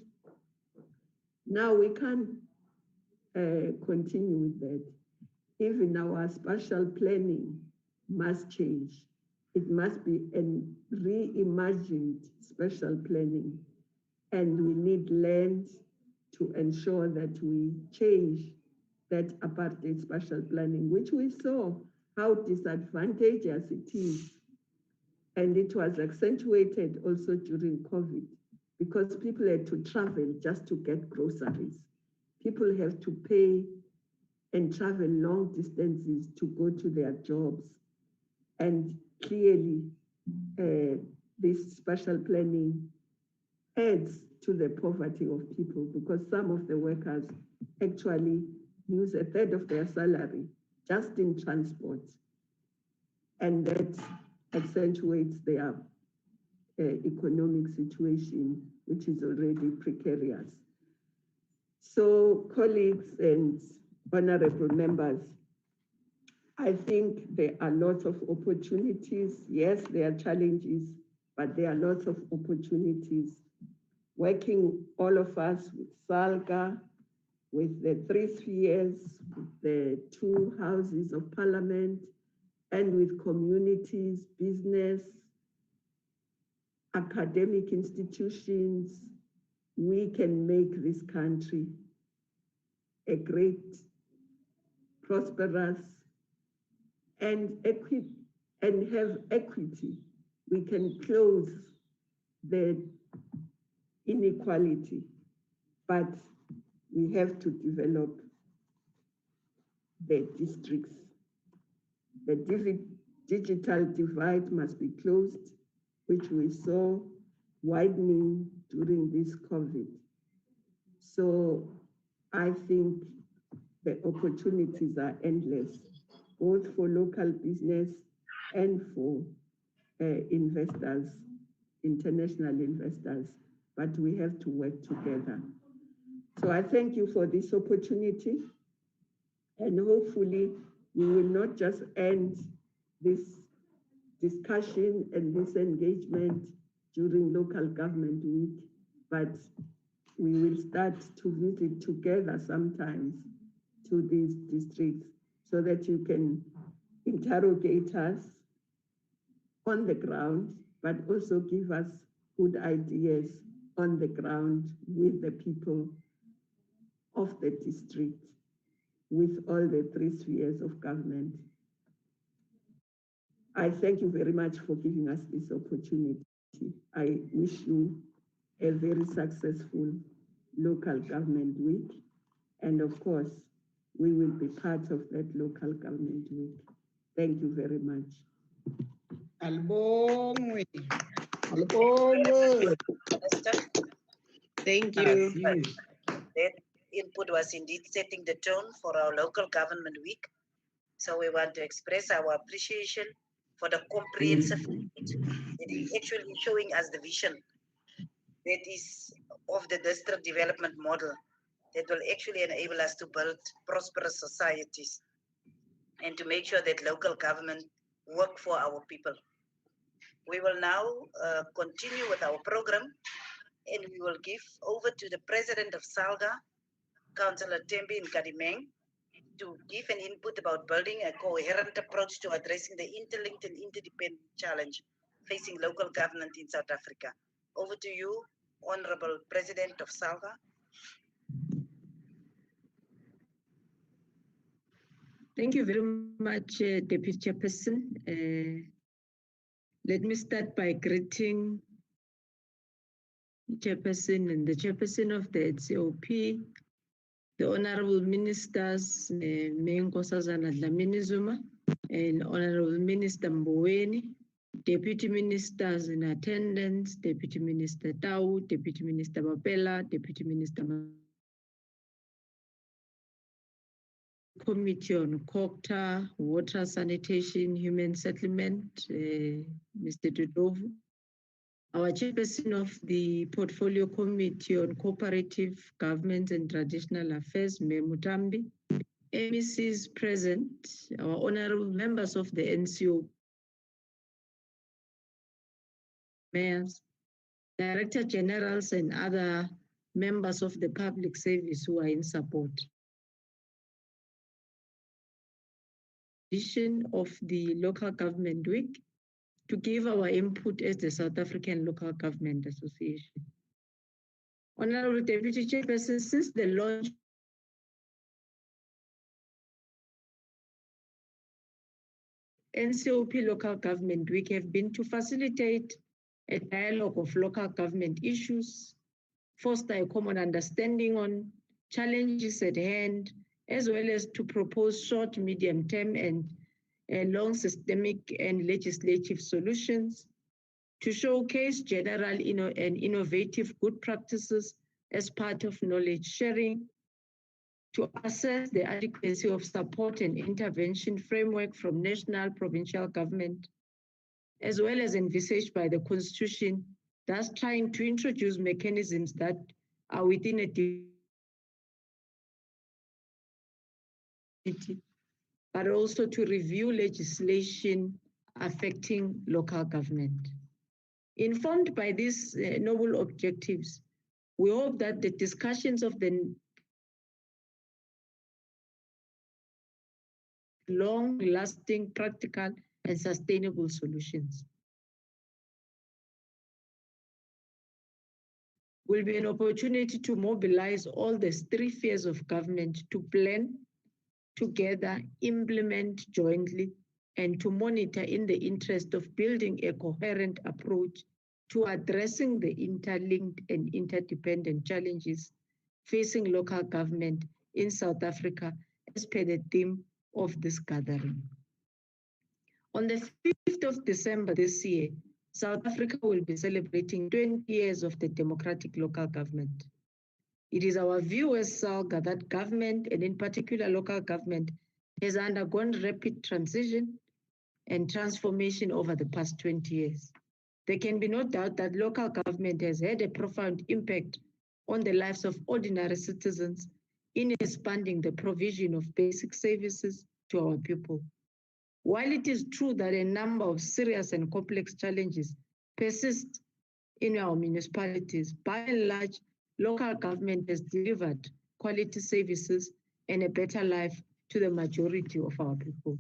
Now we can't continue with that. Even our spatial planning must change. It must be a reimagined spatial planning. And we need land to ensure that we change that apartheid spatial planning, which we saw how disadvantageous it is. And it was accentuated also during COVID because people had to travel just to get groceries. People have to pay and travel long distances to go to their jobs. And clearly, this spatial planning adds to the poverty of people because some of the workers actually use a third of their salary just in transport. And that accentuates their economic situation, which is already precarious. So colleagues and honorable members, I think there are lots of opportunities. Yes, there are challenges, but there are lots of opportunities. Working all of us with SALGA, with the 3 spheres, with the 2 houses of parliament, and with communities, business, academic institutions, we can make this country a great, prosperous, and have equity. We can close the inequality, but we have to develop the districts. The digital divide must be closed, which we saw widening during this COVID. So I think the opportunities are endless, both for local business and for investors, international investors, but we have to work together. So I thank you for this opportunity, and hopefully we will not just end this discussion and this engagement during local government week, but we will start to visit together sometimes to these districts so that you can interrogate us on the ground, but also give us good ideas on the ground with the people of the district, with all the 3 spheres of government. I thank you very much for giving us this opportunity. I wish you a very successful local government week. And of course, we will be part of that local government week. Thank you very much. Thank you. That input was indeed setting the tone for our local government week. So we want to express our appreciation for the comprehensive that is actually showing us the vision that is of the district development model that will actually enable us to build prosperous societies and to make sure that local government work for our people. We will now continue with our program, and we will give over to the president of SALGA, Councillor Tembi Nkadimeng, to give an input about building a coherent approach to addressing the interlinked and interdependent challenge facing local government in South Africa. Over to you, Honorable President of SALGA. Thank you very much, Deputy Chairperson. Let me start by greeting the Chairperson and the Chairperson of the NCOP, the Honorable Ministers, Nkosazana Dlamini Zuma, and Honorable Minister Mboweni, Deputy Ministers in attendance, Deputy Minister Tau, Deputy Minister Mapela, Deputy Minister Committee on COCTA, Water, Sanitation, Human Settlement, Mr. Dudovu, our Chairperson of the Portfolio Committee on Cooperative Government and Traditional Affairs, Mayor Mutambi, MECs present, our honorable members of the NCOP, mayors, director generals, and other members of the public service who are in support. Of the Local Government Week to give our input as the South African Local Government Association. Honorable Deputy Chairperson, since the launch NCOP Local Government Week have been to facilitate a dialogue of local government issues, foster a common understanding on challenges at hand, as well as to propose short, medium-term, and long systemic and legislative solutions, to showcase general and innovative good practices as part of knowledge sharing, to assess the adequacy of support and intervention framework from national, provincial government, as well as envisaged by the Constitution, thus trying to introduce mechanisms that are within a but also to review legislation affecting local government. Informed by these noble objectives, we hope that the discussions of the long-lasting, practical, and sustainable solutions will be an opportunity to mobilize all the three spheres of government to plan together, implement jointly, and to monitor in the interest of building a coherent approach to addressing the interlinked and interdependent challenges facing local government in South Africa as per the theme of this gathering. On the 5th of December this year, South Africa will be celebrating 20 years of the democratic local government. It is our view as SALGA that government, and in particular local government, has undergone rapid transition and transformation over the past 20 years. There can be no doubt that local government has had a profound impact on the lives of ordinary citizens in expanding the provision of basic services to our people. While it is true that a number of serious and complex challenges persist in our municipalities, by and large, local government has delivered quality services and a better life to the majority of our people.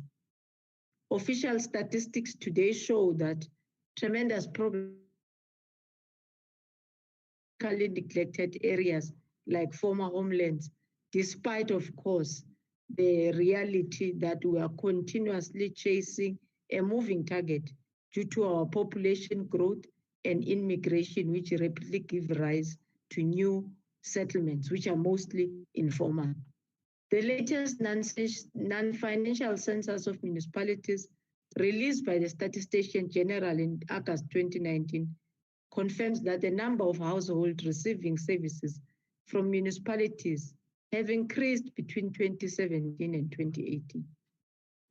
Official statistics today show that tremendous progress in neglected areas like former homelands, despite, of course, the reality that we are continuously chasing a moving target due to our population growth and immigration, which rapidly give rise to new settlements, which are mostly informal. The latest non-financial census of municipalities released by the Statistician General in August 2019 confirms that the number of households receiving services from municipalities have increased between 2017 and 2018.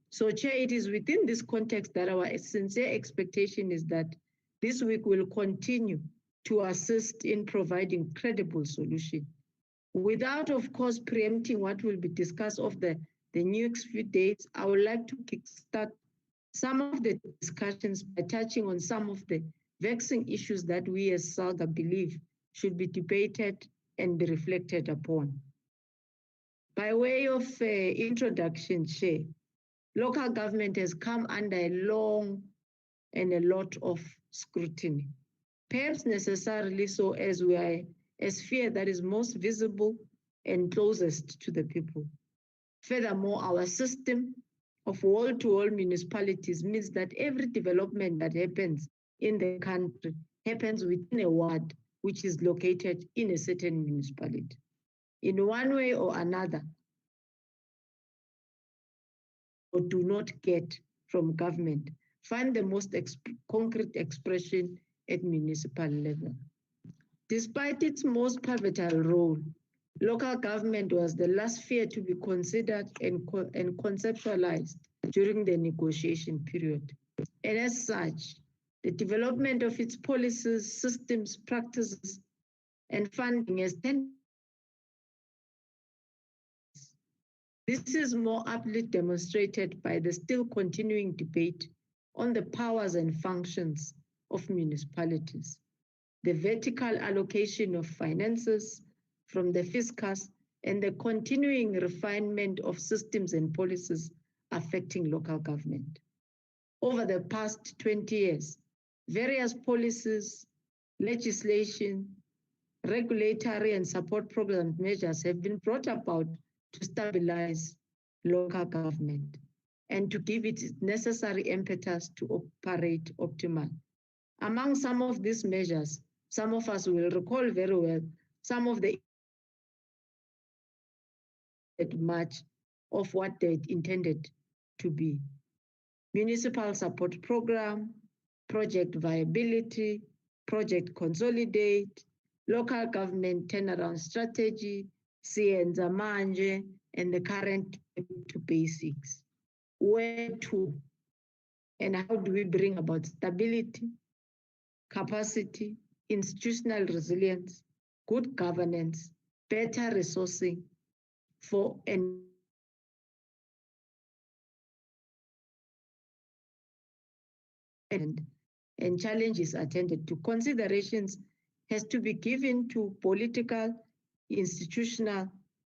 So, Chair, it is within this context that our sincere expectation is that this week will continue to assist in providing credible solutions. Without, of course, preempting what will be discussed of the next few days, I would like to kickstart some of the discussions by touching on some of the vexing issues that we as SALGA believe should be debated and be reflected upon. By way of introduction, Chair, local government has come under a long and a lot of scrutiny, perhaps necessarily so, as we are a sphere that is most visible and closest to the people. Furthermore, our system of wall-to-wall municipalities means that every development that happens in the country happens within a ward which is located in a certain municipality. In one way or another, or do not get from government, find the most concrete expression at municipal level. Despite its most pivotal role, local government was the last sphere to be considered and conceptualized during the negotiation period. And as such, the development of its policies, systems, practices, and funding has tended. This is more aptly demonstrated by the still continuing debate on the powers and functions of municipalities, the vertical allocation of finances from the fiscus, and the continuing refinement of systems and policies affecting local government. Over the past 20 years, various policies, legislation, regulatory and support program measures have been brought about to stabilize local government. and to give it necessary impetus to operate optimally. Among some of these measures, some of us will recall very well some of the much of what they intended to be. Municipal support program, project viability, project consolidate, local government turnaround strategy, Sienza Manje, and the current to basics. Where to and how do we bring about stability, capacity, institutional resilience, good governance, better resourcing for and challenges attended to. Considerations has to be given to political, institutional,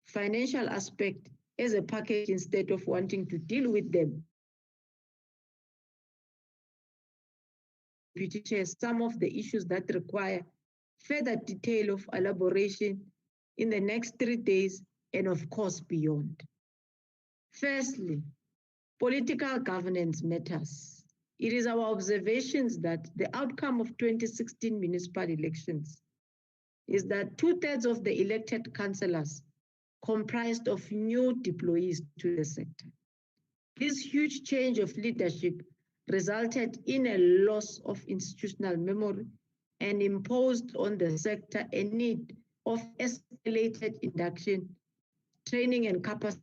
financial aspect as a package instead of wanting to deal with them. Some of the issues that require further detail of elaboration in the next 3 days and of course beyond. Firstly, political governance matters. It is our observations that the outcome of 2016 municipal elections is that 2/3 of the elected councillors comprised of new deployees to the sector. This huge change of leadership resulted in a loss of institutional memory and imposed on the sector a need of escalated induction, training and capacity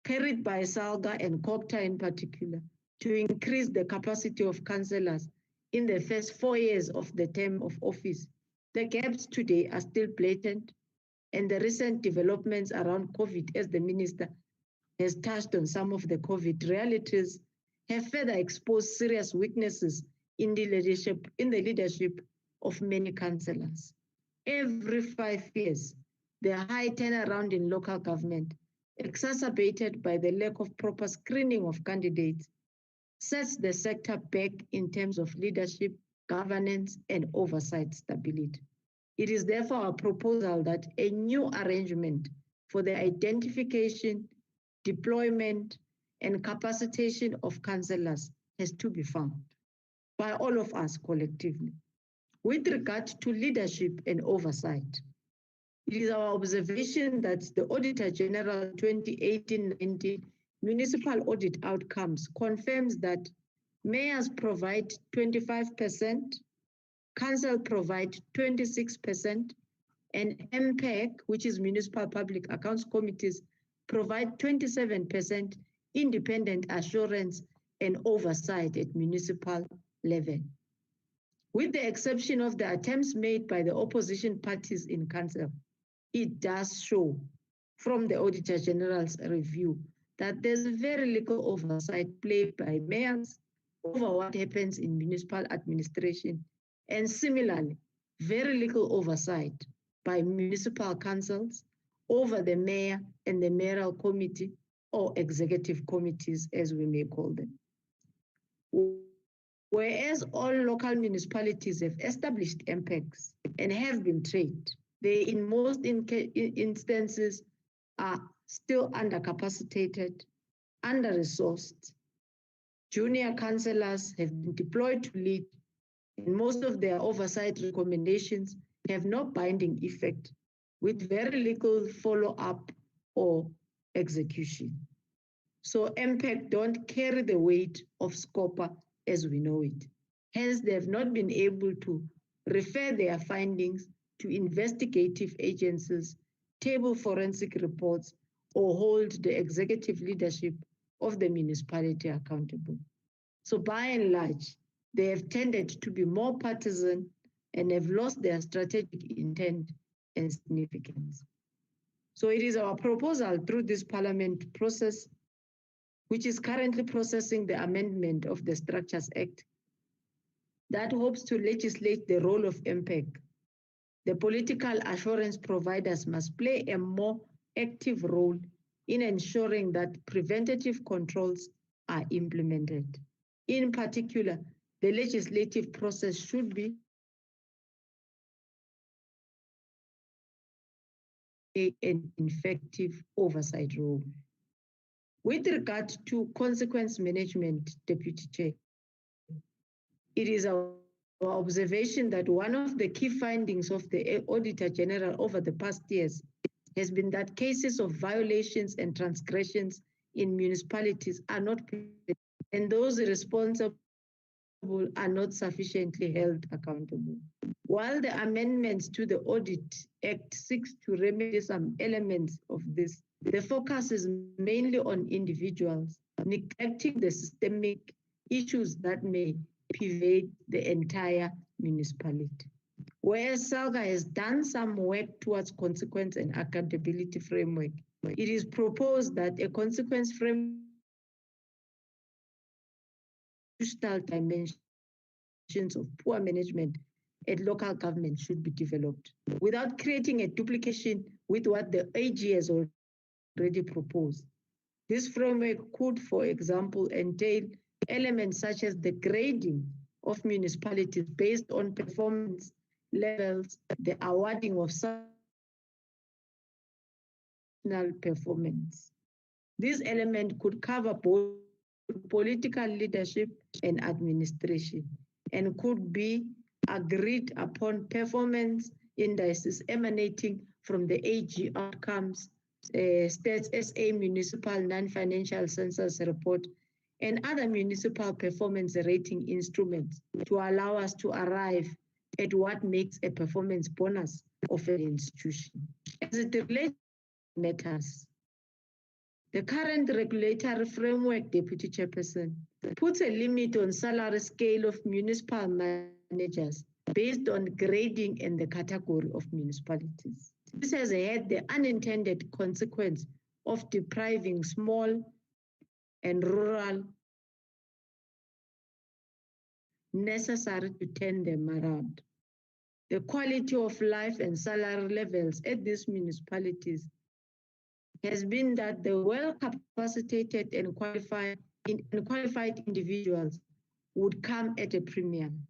carried by SALGA and COPTA in particular to increase the capacity of councillors in the first 4 years of the term of office. The gaps today are still blatant, and the recent developments around COVID, as the minister has touched on some of the COVID realities, have further exposed serious weaknesses in the leadership of many councillors. Every 5 years, the high turnaround in local government, exacerbated by the lack of proper screening of candidates, sets the sector back in terms of leadership, governance, and oversight stability. It is therefore a proposal that a new arrangement for the identification, deployment, and capacitation of councillors has to be found by all of us collectively. With regard to leadership and oversight, it is our observation that the Auditor General 2018-19 municipal audit outcomes confirms that mayors provide 25%, council provide 26%, and MPAC, which is Municipal Public Accounts Committees, provide 27% independent assurance and oversight at municipal level. With the exception of the attempts made by the opposition parties in council, it does show from the Auditor General's review that there's very little oversight played by mayors over what happens in municipal administration, and similarly, very little oversight by municipal councils over the mayor and the mayoral committee or executive committees, as we may call them. Whereas all local municipalities have established MPACs and have been trained, they in most instances are still undercapacitated, under-resourced. Junior councillors have been deployed to lead, and most of their oversight recommendations have no binding effect, with very little follow-up or execution. So MPAC don't carry the weight of SCOPA as we know it. Hence, they have not been able to refer their findings to investigative agencies, table forensic reports, or hold the executive leadership of the municipality accountable. So by and large, they have tended to be more partisan and have lost their strategic intent and significance. So it is our proposal through this parliament process, which is currently processing the amendment of the Structures Act, that hopes to legislate the role of MPAC. The political assurance providers must play a more active role in ensuring that preventative controls are implemented. In particular, the legislative process should be an effective oversight role. With regard to consequence management, Deputy Chair, it is our observation that one of the key findings of the Auditor General over the past years has been that cases of violations and transgressions in municipalities are not prevented, and those responsible are not sufficiently held accountable. While the amendments to the Audit Act seeks to remedy some elements of this, the focus is mainly on individuals, neglecting the systemic issues that may pervade the entire municipality. Whereas SALGA has done some work towards consequence and accountability framework, it is proposed that a consequence framework dimensions of poor management at local government should be developed without creating a duplication with what the AG has already proposed. This framework could, for example, entail elements such as the grading of municipalities based on performance levels, the awarding of performance. This element could cover both political leadership and administration, and could be agreed upon performance indices emanating from the AG outcomes, States SA Municipal Non-Financial Census Report, and other municipal performance rating instruments to allow us to arrive at what makes a performance bonus of an institution. As it relates to matters, the current regulatory framework, Deputy Chairperson, puts a limit on salary scale of municipal managers based on grading and the category of municipalities. This has had the unintended consequence of depriving small and rural necessary to turn them around. The quality of life and salary levels at these municipalities has been that the well-capacitated and qualified individuals would come at a premium.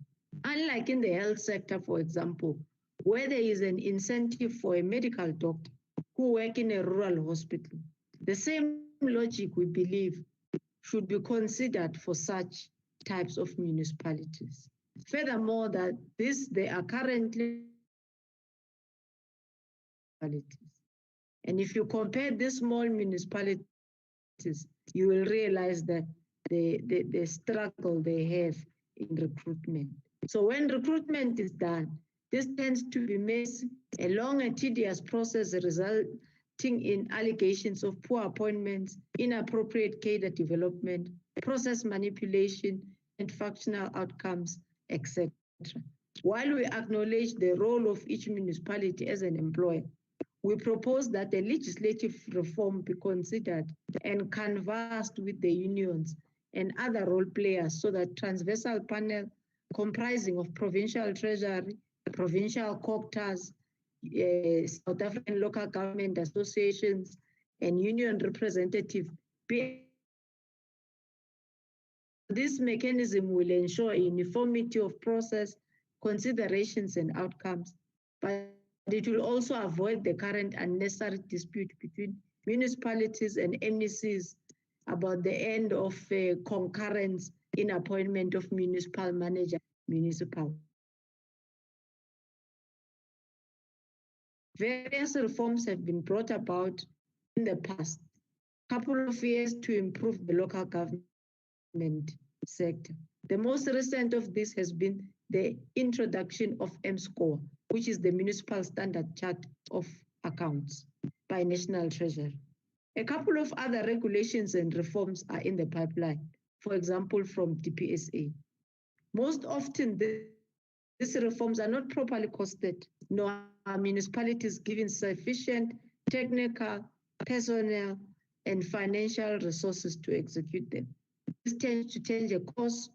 Unlike in the health sector, for example, where there is an incentive for a medical doctor who work in a rural hospital, the same logic, we believe, should be considered for such types of municipalities. Furthermore, that they are currently municipalities. And if you compare these small municipalities, you will realize that the struggle they have in recruitment. So when recruitment is done, this tends to be messy, a long and tedious process resulting in allegations of poor appointments, inappropriate cadre development, process manipulation, and functional outcomes, etc. While we acknowledge the role of each municipality as an employer, we propose that a legislative reform be considered and canvassed with the unions and other role players so that transversal panel comprising of provincial treasury, provincial caucus, South African local government associations, and union representatives be. This mechanism will ensure uniformity of process, considerations, and outcomes, but it will also avoid the current unnecessary dispute between municipalities and MECs about the end of concurrence in appointment of municipal manager, municipal. Various reforms have been brought about in the past couple of years to improve the local government sector. The most recent of this has been the introduction of MSCORE, which is the Municipal Standard Chart of Accounts by National Treasury. A couple of other regulations and reforms are in the pipeline, for example, from DPSA. Most often, these reforms are not properly costed, nor are municipalities given sufficient technical, personnel, and financial resources to execute them. This tends to change a cost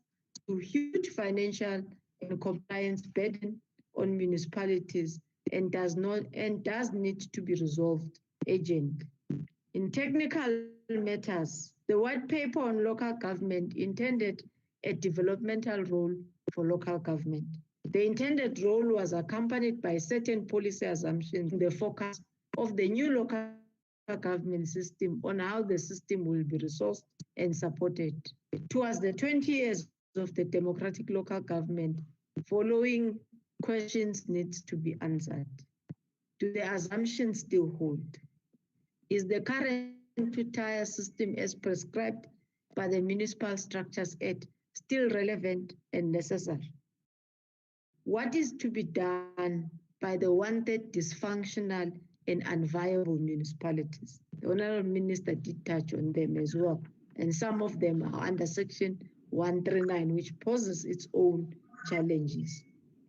to huge financial and compliance burden on municipalities and does need to be resolved urgently. In technical matters, the white paper on local government intended a developmental role for local government. The intended role was accompanied by certain policy assumptions in the focus of the new local government system on how the system will be resourced and supported. Towards the 20 years of the democratic local government, following questions needs to be answered. Do the assumptions still hold? Is the current two-tier system as prescribed by the Municipal Structures Act still relevant and necessary? What is to be done by the wanted dysfunctional and unviable municipalities? The Honourable Minister did touch on them as well, and some of them are under Section 139, which poses its own challenges.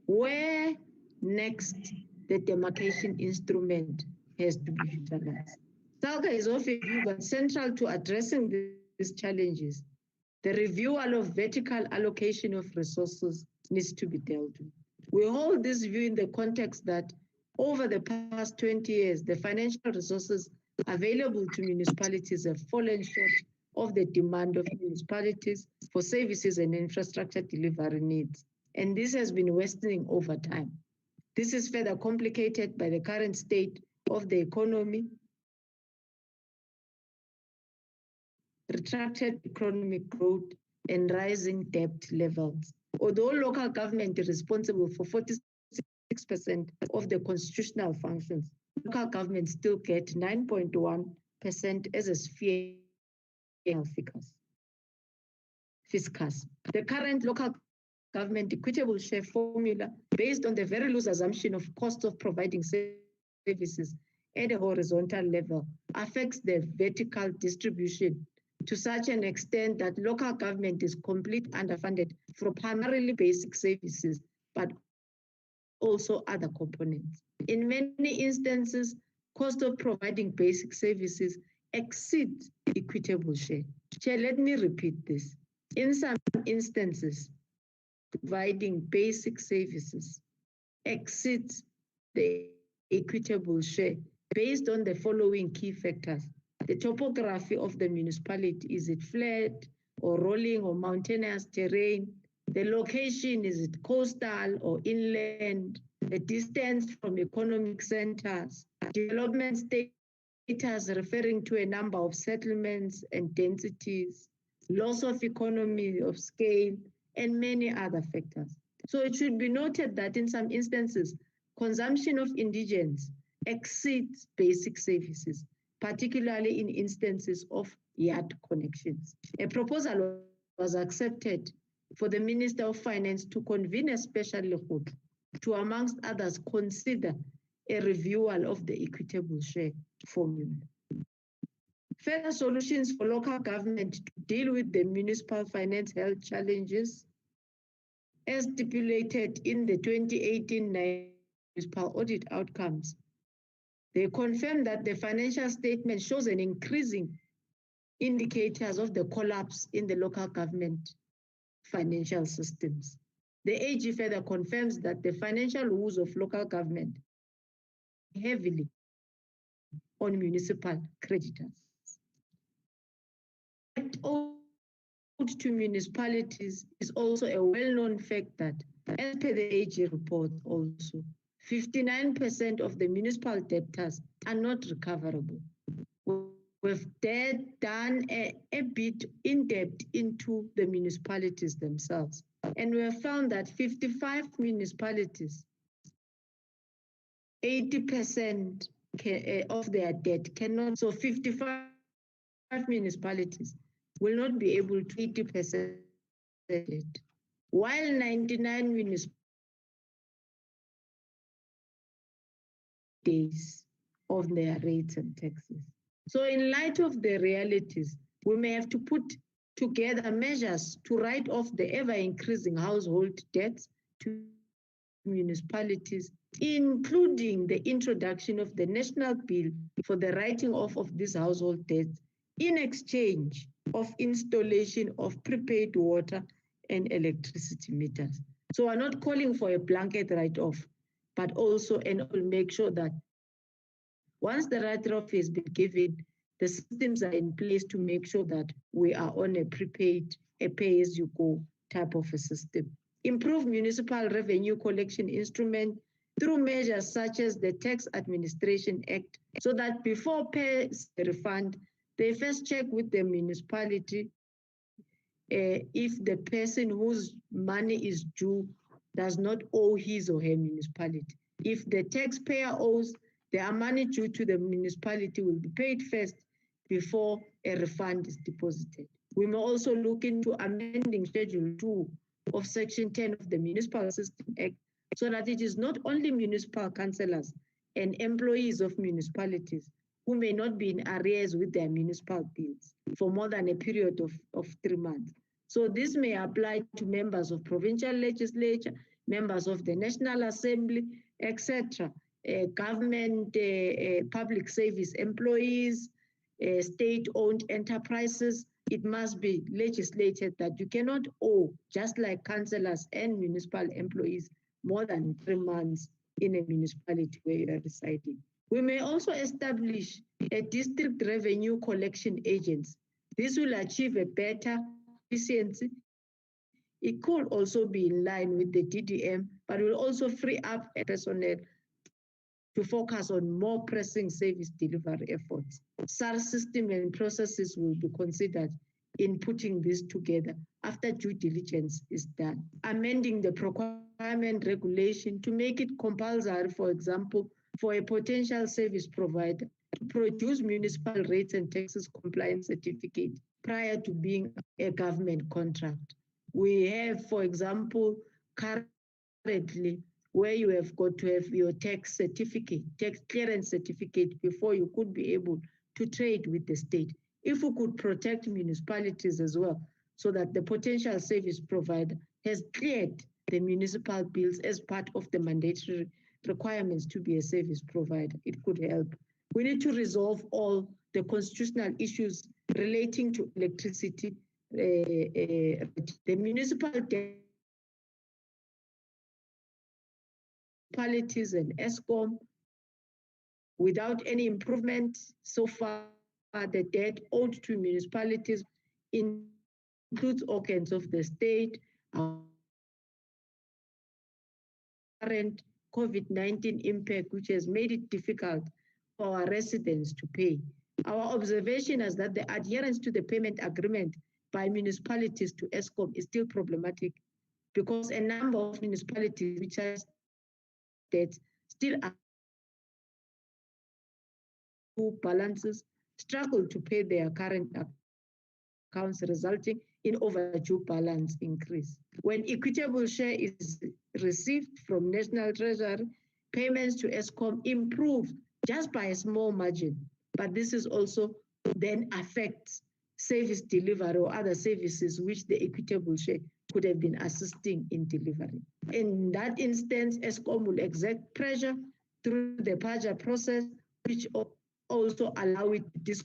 Where next the demarcation instrument has to be utilized. SALGA is often viewed as central to addressing these challenges. The reviewal of vertical allocation of resources needs to be dealt with. We hold this view in the context that over the past 20 years, the financial resources available to municipalities have fallen short of the demand of municipalities for services and infrastructure delivery needs. And this has been worsening over time. This is further complicated by the current state of the economy, retracted economic growth, and rising debt levels. Although local government is responsible for 46% of the constitutional functions, local government still get 9.1% as a sphere fiscus. The current local government equitable share formula, based on the very loose assumption of cost of providing services at a horizontal level, affects the vertical distribution to such an extent that local government is completely underfunded for primarily basic services, but also other components. In many instances, cost of providing basic services exceeds equitable share. Chair, let me repeat this. In some instances, providing basic services exceeds the equitable share based on the following key factors. The topography of the municipality, is it flat or rolling or mountainous terrain? The location, is it coastal or inland? The distance from economic centers, development status referring to a number of settlements and densities, loss of economy of scale, and many other factors. So it should be noted that in some instances, consumption of indigents exceeds basic services, particularly in instances of yard connections. A proposal was accepted for the Minister of Finance to convene a special report to, amongst others, consider a reviewal of the equitable share formula. Further solutions for local government to deal with the municipal finance health challenges, as stipulated in the 2018 municipal audit outcomes. They confirm that the financial statement shows an increasing indicators of the collapse in the local government financial systems. The AG further confirms that the financial woes of local government heavily on municipal creditors. Owed to municipalities is also a well-known fact that, as per the AG report also, 59% of the municipal debtors are not recoverable. We've done a bit in depth into the municipalities themselves, and we have found that 55 municipalities, 80% of their debt cannot, so 55 municipalities will not be able to 80% debt, while 99 municipalities days of their rates and taxes. So in light of the realities, we may have to put together measures to write off the ever-increasing household debts to municipalities, including the introduction of the national bill for the writing off of these household debts in exchange of installation of prepaid water and electricity meters. So we're not calling for a blanket write-off, but also and will make sure that once the write-off has been given, the systems are in place to make sure that we are on a prepaid, a pay-as-you-go type of a system. Improve municipal revenue collection instrument through measures such as the Tax Administration Act, so that before paying the refund, they first check with the municipality if the person whose money is due does not owe his or her municipality. If the taxpayer owes, their money due to the municipality will be paid first before a refund is deposited. We may also look into amending Schedule 2 of Section 10 of the Municipal System Act so that it is not only municipal councillors and employees of municipalities who may not be in arrears with their municipal bills for more than a period of 3 months. So this may apply to members of provincial legislature, members of the National Assembly, etc., government, public service employees, state-owned enterprises. It must be legislated that you cannot owe, just like councillors and municipal employees, more than 3 months in a municipality where you are residing. We may also establish a district revenue collection agency. This will achieve a better efficiency. It could also be in line with the DDM, but will also free up personnel to focus on more pressing service delivery efforts. SARS system and processes will be considered in putting this together after due diligence is done. Amending the procurement regulation to make it compulsory, for example, for a potential service provider to produce municipal rates and taxes compliance certificate prior to being a government contract. We have, for example, currently where you have got to have your tax certificate, tax clearance certificate before you could be able to trade with the state. If we could protect municipalities as well, so that the potential service provider has cleared the municipal bills as part of the mandatory requirements to be a service provider, it could help. We need to resolve all the constitutional issues relating to electricity. The municipalities and ESCOM, without any improvement so far, the debt owed to municipalities includes organs of the state, current COVID-19 impact, which has made it difficult for our residents to pay. Our observation is that the adherence to the payment agreement by municipalities to ESCOM is still problematic because a number of municipalities which have debts still are balances struggle to pay their current accounts, resulting in overdue balance increase. When equitable share is received from National Treasury, payments to ESCOM improve just by a small margin, but this is also then affects service delivery or other services which the equitable share could have been assisting in delivering. In that instance, ESCOM will exert pressure through the PAJA process, which also allow it to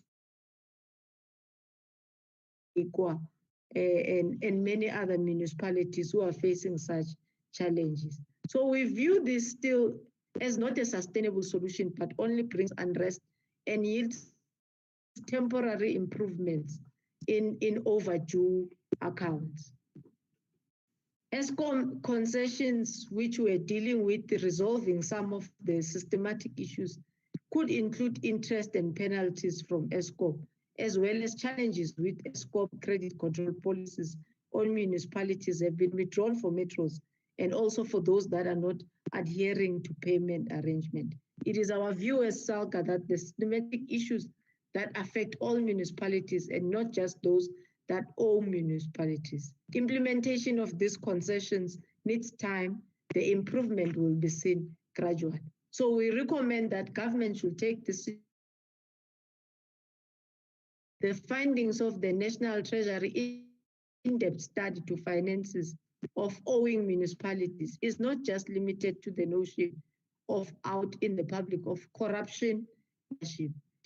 and many other municipalities who are facing such challenges. So we view this still as not a sustainable solution, but only brings unrest and yields temporary improvements in overdue accounts. ESCOM concessions, which we're dealing with resolving some of the systematic issues, could include interest and penalties from ESCOM, as well as challenges with ESCOM credit control policies on municipalities have been withdrawn for metros and also for those that are not adhering to payment arrangement. It is our view as SALGA that the systematic issues that affect all municipalities and not just those that owe municipalities. Implementation of these concessions needs time. The improvement will be seen gradually. So we recommend that government should take this. The findings of the National Treasury in-depth study to finances of owing municipalities is not just limited to the notion of out in the public of corruption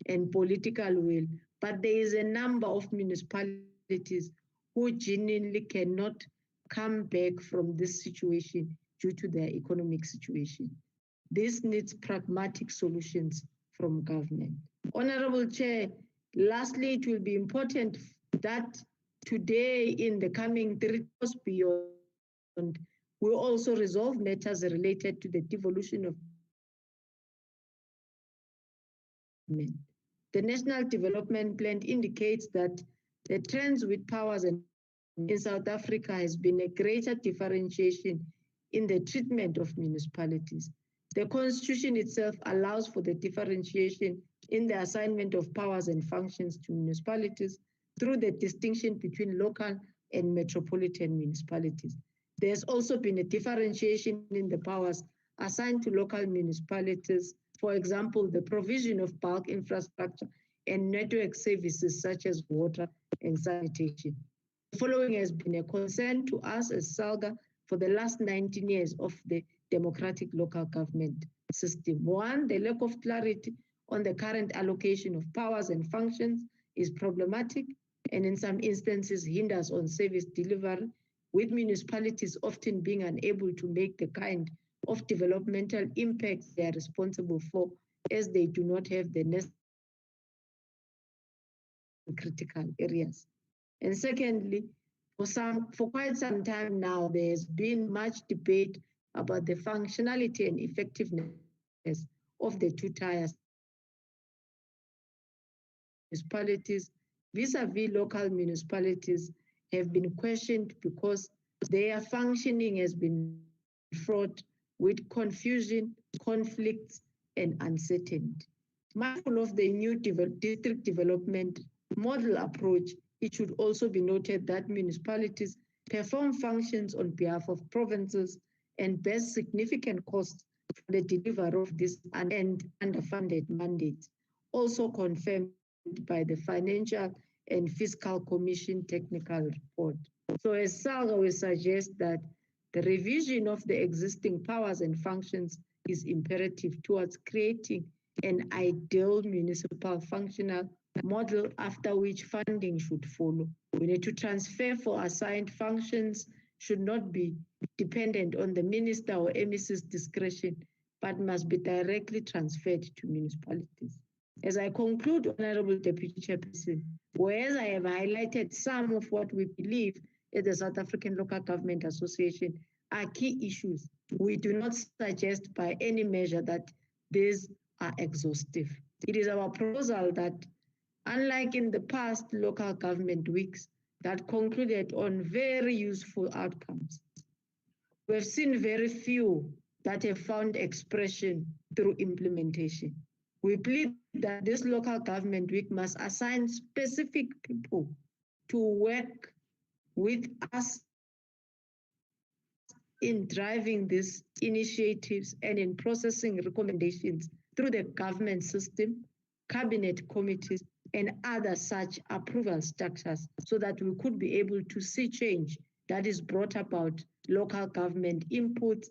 and political will, but there is a number of municipalities who genuinely cannot come back from this situation due to their economic situation. This needs pragmatic solutions from government. Honorable Chair, lastly, it will be important that today in the coming 3 years beyond, will also resolve matters related to the devolution of government. The National Development Plan indicates that the trends with powers and in South Africa has been a greater differentiation in the treatment of municipalities. The Constitution itself allows for the differentiation in the assignment of powers and functions to municipalities through the distinction between local and metropolitan municipalities. There's also been a differentiation in the powers assigned to local municipalities. For example, the provision of bulk infrastructure and network services such as water and sanitation. The following has been a concern to us as SALGA for the last 19 years of the democratic local government system. One, the lack of clarity on the current allocation of powers and functions is problematic and in some instances hinders on service delivery, with municipalities often being unable to make the kind of developmental impacts they are responsible for, as they do not have the necessary critical areas. And secondly, for quite some time now, there's been much debate about the functionality and effectiveness of the two tiers municipalities vis-a-vis local municipalities have been questioned because their functioning has been fraught with confusion, conflicts, and uncertainty. Mindful of the new district development model approach, it should also be noted that municipalities perform functions on behalf of provinces and bear significant costs for the delivery of this and underfunded mandates, also confirmed by the Financial and Fiscal Commission technical report. So as SALGA, we suggest that the revision of the existing powers and functions is imperative towards creating an ideal municipal functional model after which funding should follow. We need to transfer for assigned functions should not be dependent on the minister or MEC's discretion, but must be directly transferred to municipalities. As I conclude, Honorable Deputy Chairperson, whereas I have highlighted some of what we believe at the South African Local Government Association are key issues, we do not suggest by any measure that these are exhaustive. It is our proposal that, unlike in the past local government weeks that concluded on very useful outcomes, we have seen very few that have found expression through implementation. We believe that this local government week must assign specific people to work with us in driving these initiatives and in processing recommendations through the government system, cabinet committees, and other such approval structures so that we could be able to see change that is brought about local government input.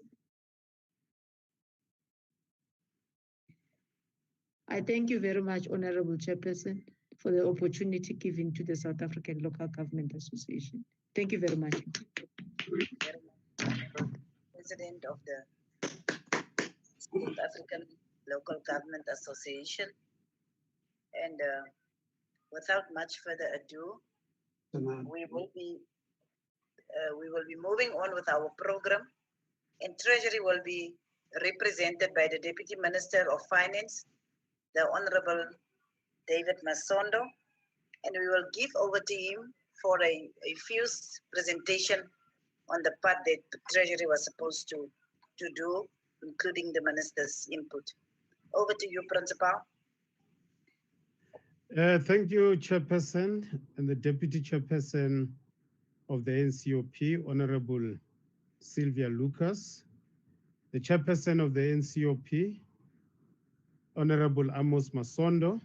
I thank you very much, Honorable Chairperson, for the opportunity given to the South African Local Government Association. Thank you very much. President of the South African Local Government Association. And without much further ado, we will be moving on with our program, and Treasury will be represented by the Deputy Minister of Finance, the Honorable David Masondo, and we will give over to him for a fused presentation on the part that the Treasury was supposed to do, including the Minister's input. Over to you, Principal. Thank you, Chairperson, and the Deputy Chairperson of the NCOP, Honorable Sylvia Lucas, the Chairperson of the NCOP, Honorable Amos Masondo,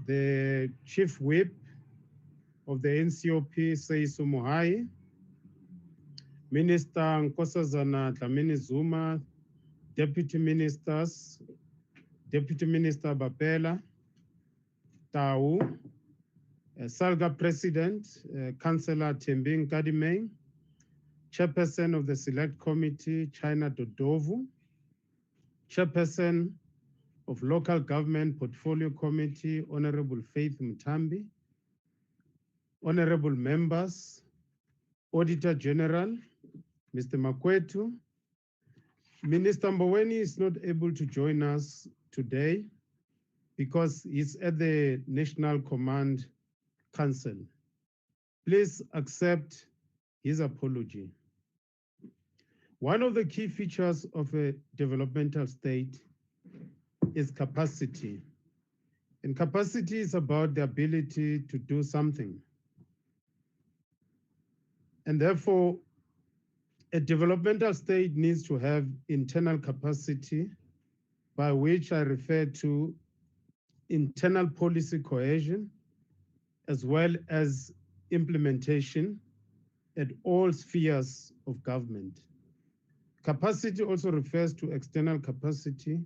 the Chief Whip of the NCOP, Seiso Mohai, Minister Nkosazana Dlamini Zuma, Deputy Ministers, Deputy Minister Bapela, Tau, SALGA President, Councillor Tembing Kadimeng, Chairperson of the Select Committee, China Dodovu, Chairperson of Local Government Portfolio Committee, Honorable Faith Mutambi, Honorable Members, Auditor General, Mr. Makwetu. Minister Mboweni is not able to join us today because he's at the National Command Council. Please accept his apology. One of the key features of a developmental state is capacity. And capacity is about the ability to do something. And therefore, a developmental state needs to have internal capacity, by which I refer to internal policy cohesion, as well as implementation at all spheres of government. Capacity also refers to external capacity,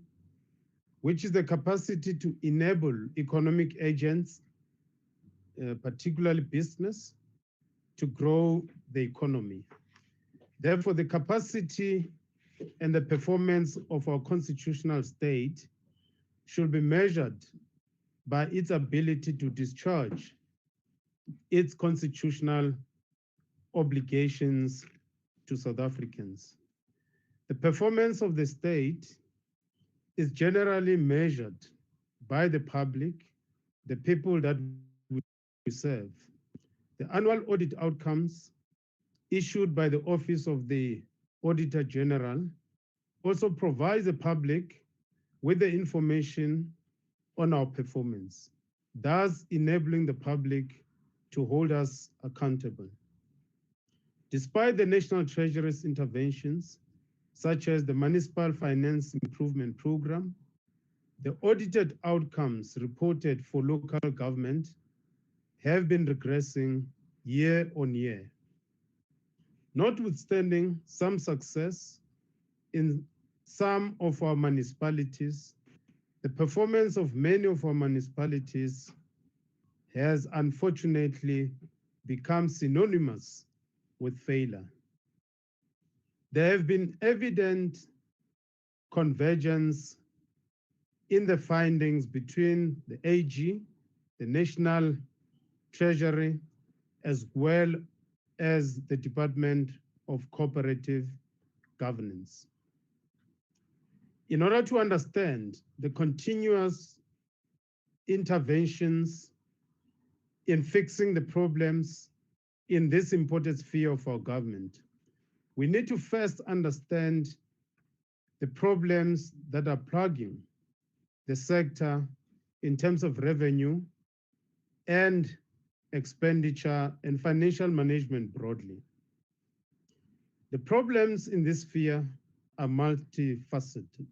which is the capacity to enable economic agents, particularly business, to grow the economy. Therefore, the capacity and the performance of our constitutional state should be measured by its ability to discharge its constitutional obligations to South Africans. The performance of the state is generally measured by the public, the people that we serve. The annual audit outcomes issued by the Office of the Auditor General also provides the public with the information on our performance, thus enabling the public to hold us accountable. Despite the National Treasury's interventions, such as the Municipal Finance Improvement Program, the audited outcomes reported for local government have been regressing year on year. Notwithstanding some success in some of our municipalities, the performance of many of our municipalities has unfortunately become synonymous with failure. There have been evident convergence in the findings between the AG, the National Treasury, as well as the Department of Cooperative Governance. In order to understand the continuous interventions in fixing the problems in this important sphere of our government, we need to first understand the problems that are plaguing the sector in terms of revenue and expenditure and financial management broadly. The problems in this sphere are multifaceted.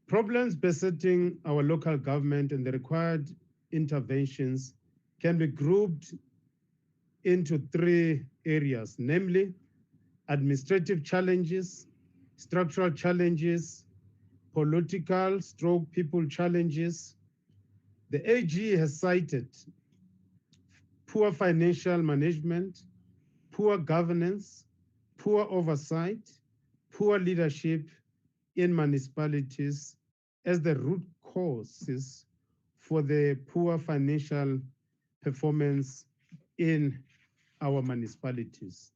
Problems besetting our local government and the required interventions can be grouped into three areas, namely administrative challenges, structural challenges, political/people challenges. The AG has cited poor financial management, poor governance, poor oversight, poor leadership in municipalities as the root causes for the poor financial performance in our municipalities.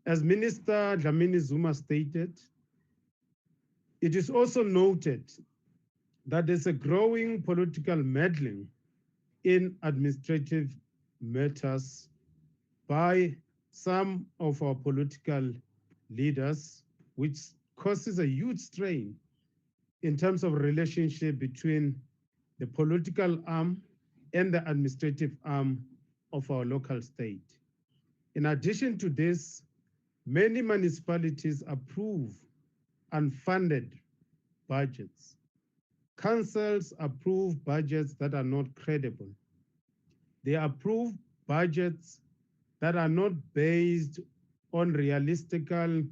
As Minister Dlamini Zuma stated, it is also noted that there's a growing political meddling in administrative matters by some of our political leaders, which causes a huge strain in terms of relationship between the political arm and the administrative arm of our local state. In addition to this, many municipalities approve unfunded budgets. Councils approve budgets that are not credible. They approve budgets that are not based on realistical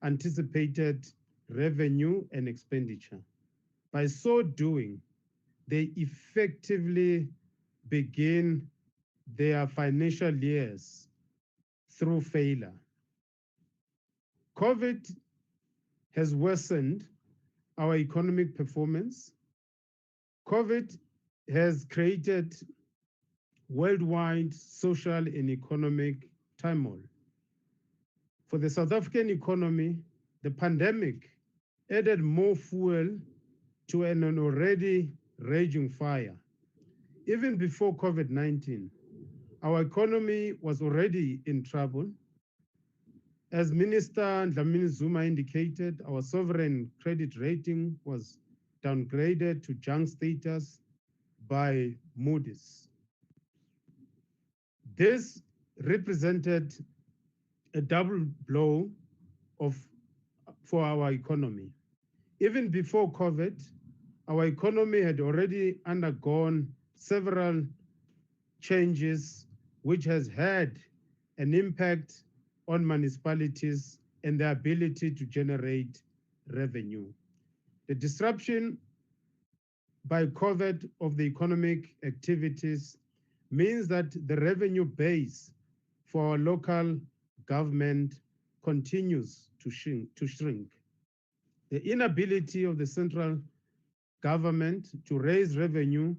anticipated revenue and expenditure. By so doing, they effectively begin their financial years through failure. COVID has worsened our economic performance. COVID has created worldwide social and economic turmoil. For the South African economy, the pandemic added more fuel to an already raging fire. Even before COVID-19, our economy was already in trouble. As Minister Dlamini Zuma indicated, our sovereign credit rating was downgraded to junk status by Moody's. This represented a double blow for our economy. Even before COVID, our economy had already undergone several changes, which has had an impact on municipalities and their ability to generate revenue. The disruption by COVID of the economic activities means that the revenue base for our local government continues to shrink. The inability of the central government to raise revenue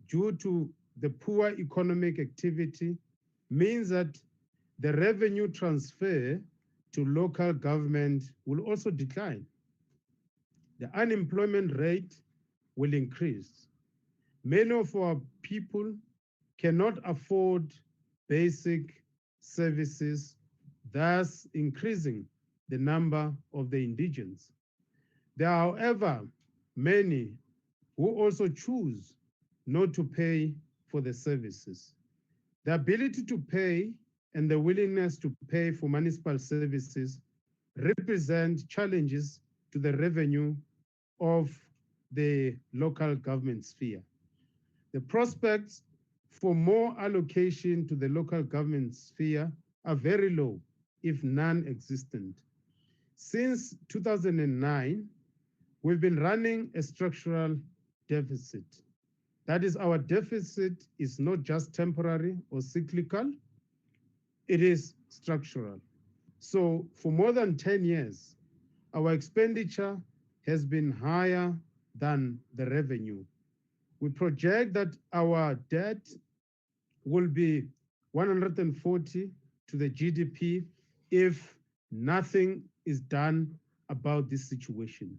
due to the poor economic activity means that the revenue transfer to local government will also decline. The unemployment rate will increase. Many of our people cannot afford basic services, thus increasing the number of the indigents. There are, however, many who also choose not to pay for the services. The ability to pay and the willingness to pay for municipal services represent challenges to the revenue of the local government sphere. The prospects for more allocation to the local government sphere are very low, if non-existent. Since 2009, we've been running a structural deficit. That is, our deficit is not just temporary or cyclical, it is structural. So for more than 10 years, our expenditure has been higher than the revenue. We project that our debt will be 140 to the GDP if nothing is done about this situation.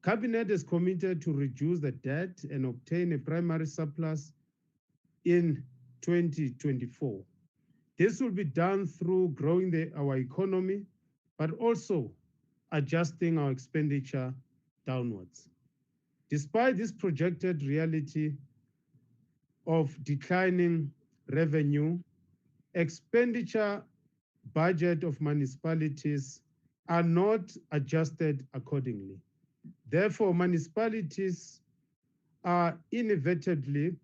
Cabinet is committed to reduce the debt and obtain a primary surplus in 2024. This will be done through growing our economy, but also adjusting our expenditure downwards. Despite this projected reality of declining revenue, expenditure budget of municipalities are not adjusted accordingly. Therefore, municipalities are inevitably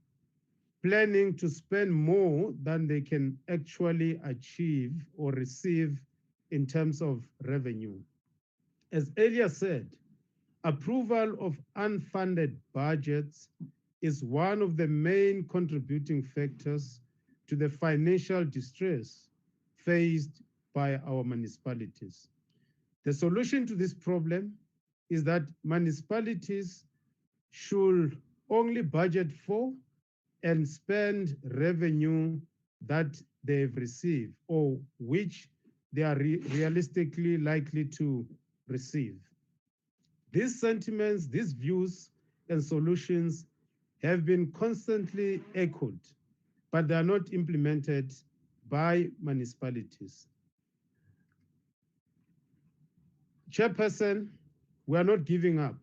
planning to spend more than they can actually achieve or receive in terms of revenue. As earlier said, approval of unfunded budgets is one of the main contributing factors to the financial distress faced by our municipalities. The solution to this problem is that municipalities should only budget for and spend revenue that they've received or which they are realistically likely to receive. These sentiments, these views and solutions have been constantly echoed, but they are not implemented by municipalities. Chairperson, we are not giving up.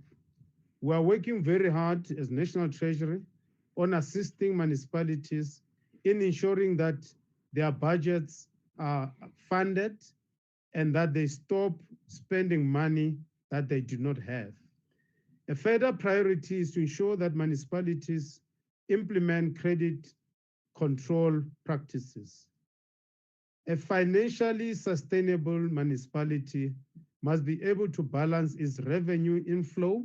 We are working very hard as National Treasury on assisting municipalities in ensuring that their budgets are funded and that they stop spending money that they do not have. A further priority is to ensure that municipalities implement credit control practices. A financially sustainable municipality must be able to balance its revenue inflow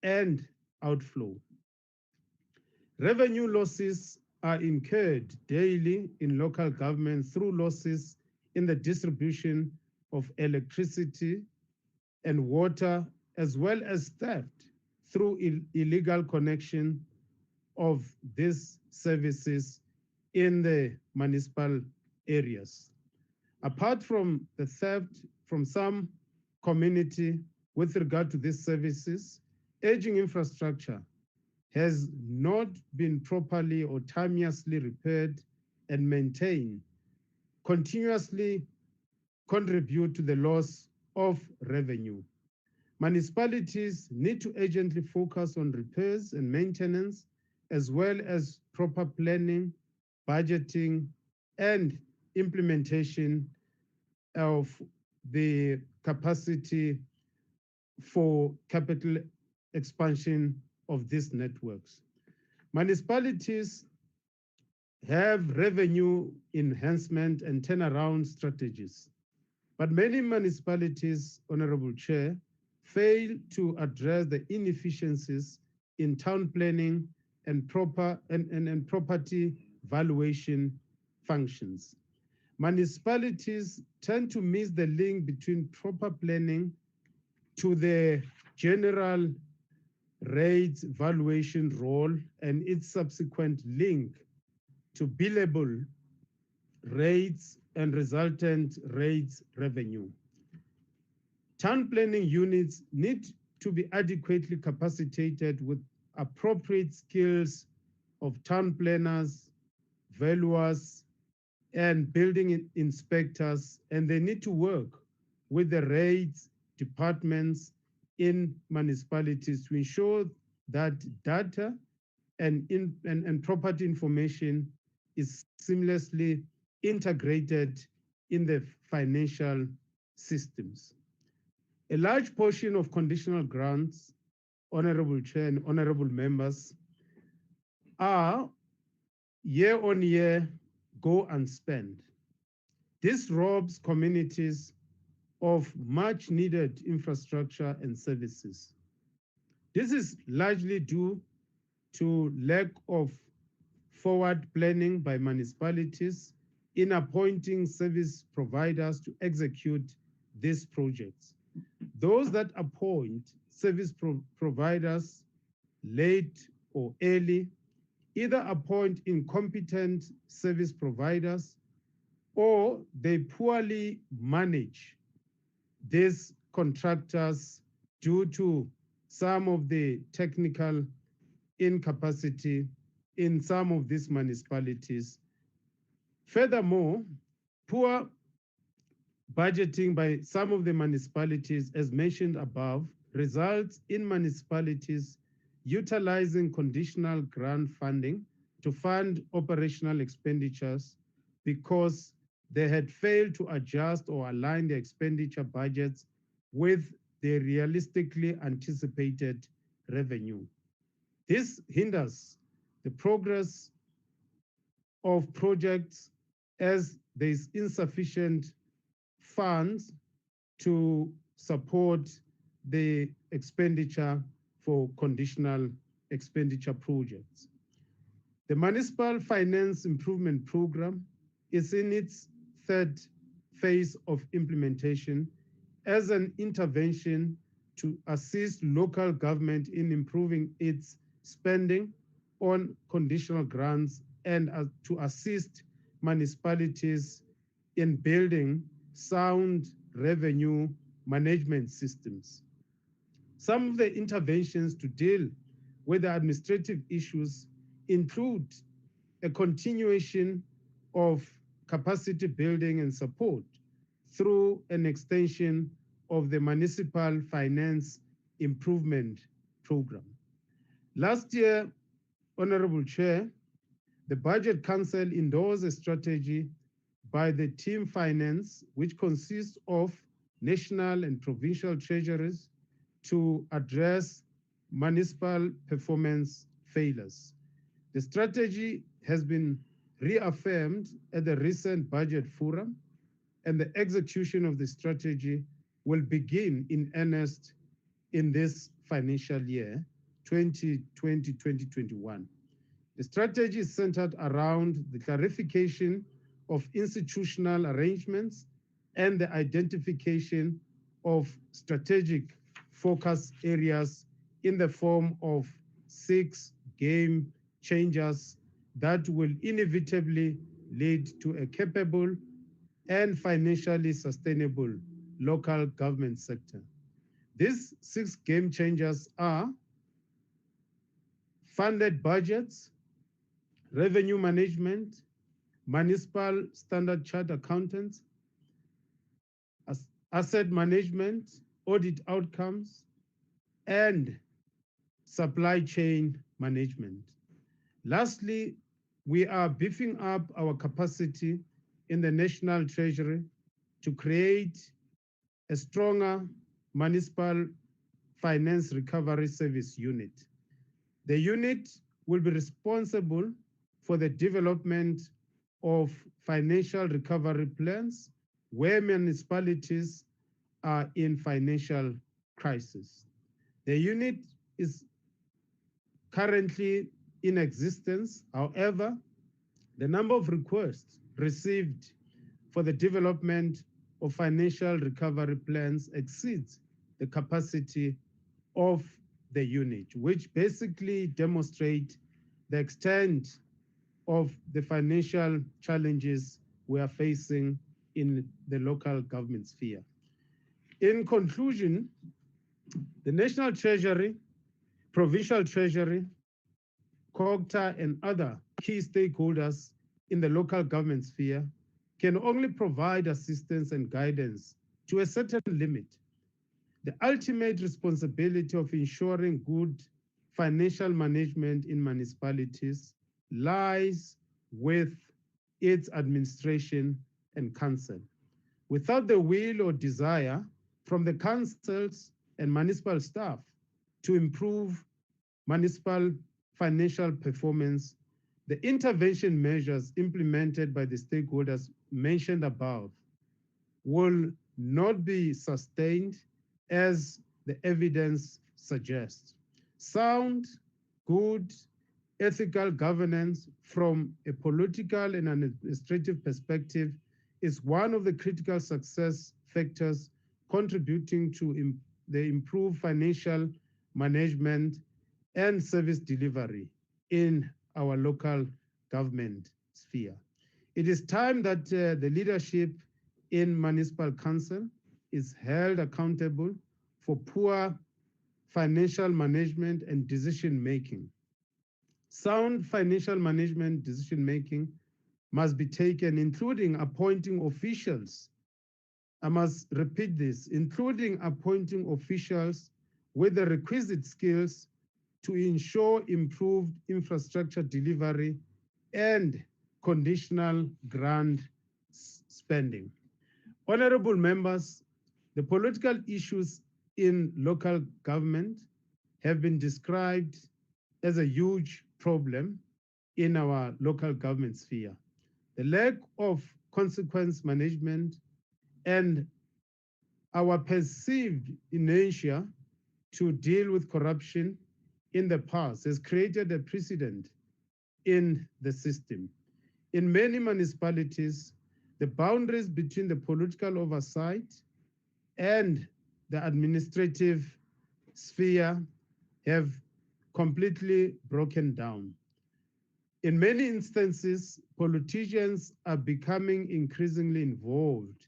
and outflow. Revenue losses are incurred daily in local government through losses in the distribution of electricity and water, as well as theft through illegal connection of these services in the municipal areas. Apart from the theft from some community with regard to these services. Aging infrastructure has not been properly or timeously repaired and maintained, continuously contribute to the loss of revenue. Municipalities need to urgently focus on repairs and maintenance, as well as proper planning, budgeting, and implementation of the capacity for capital expansion of these networks. Municipalities have revenue enhancement and turnaround strategies, but many municipalities, Honorable Chair, fail to address the inefficiencies in town planning and property valuation functions. Municipalities tend to miss the link between proper planning to the general rates valuation role and its subsequent link to billable rates and resultant rates revenue. Town planning units need to be adequately capacitated with appropriate skills of town planners, valuers, and building inspectors, and they need to work with the rates departments in municipalities to ensure that data and property information is seamlessly integrated in the financial systems. A large portion of conditional grants, Honorable Chair and honorable members, are year on year go unspent. This robs communities of much needed infrastructure and services. This is largely due to lack of forward planning by municipalities in appointing service providers to execute these projects. Those that appoint service providers late or early either appoint incompetent service providers or they poorly manage these contractors due to some of the technical incapacity in some of these municipalities. Furthermore, poor budgeting by some of the municipalities, as mentioned above, results in municipalities utilizing conditional grant funding to fund operational expenditures because they had failed to adjust or align their expenditure budgets with the realistically anticipated revenue. This hinders the progress of projects as there is insufficient funds to support the expenditure for conditional expenditure projects. The Municipal Finance Improvement Program is in its third phase of implementation as an intervention to assist local government in improving its spending on conditional grants and to assist municipalities in building sound revenue management systems. Some of the interventions to deal with the administrative issues include a continuation of capacity building and support through an extension of the Municipal Finance Improvement Program. Last year, Honorable Chair, the Budget Council endorsed a strategy by the Team Finance, which consists of national and provincial treasuries, to address municipal performance failures. The strategy has been reaffirmed at the recent budget forum, and the execution of the strategy will begin in earnest in this financial year, 2020-2021. The strategy is centered around the clarification of institutional arrangements and the identification of strategic focus areas in the form of 6 game changers that will inevitably lead to a capable and financially sustainable local government sector. These 6 game changers are funded budgets, revenue management, municipal standard chart accountants, asset management, audit outcomes, and supply chain management. Lastly, we are beefing up our capacity in the national treasury to create a stronger municipal finance recovery service unit. The unit will be responsible for the development of financial recovery plans where municipalities are in financial crisis. The unit is currently in existence. However, the number of requests received for the development of financial recovery plans exceeds the capacity of the unit, which basically demonstrate the extent of the financial challenges we are facing in the local government sphere. In conclusion, the National Treasury, Provincial Treasury, COGTA, and other key stakeholders in the local government sphere can only provide assistance and guidance to a certain limit. The ultimate responsibility of ensuring good financial management in municipalities lies with its administration and council. Without the will or desire from the councils and municipal staff to improve municipal financial performance, the intervention measures implemented by the stakeholders mentioned above will not be sustained as the evidence suggests. Sound, good, ethical governance from a political and administrative perspective is one of the critical success factors contributing to the improved financial management and service delivery in our local government sphere. It is time that the leadership in municipal council is held accountable for poor financial management and decision making. Sound financial management decision making must be taken, including appointing officials. I must repeat this, including appointing officials with the requisite skills to ensure improved infrastructure delivery and conditional grant spending. Honorable members, the political issues in local government have been described as a huge problem in our local government sphere. The lack of consequence management and our perceived inertia to deal with corruption in the past has created a precedent in the system. In many municipalities, the boundaries between the political oversight and the administrative sphere have completely broken down. In many instances, politicians are becoming increasingly involved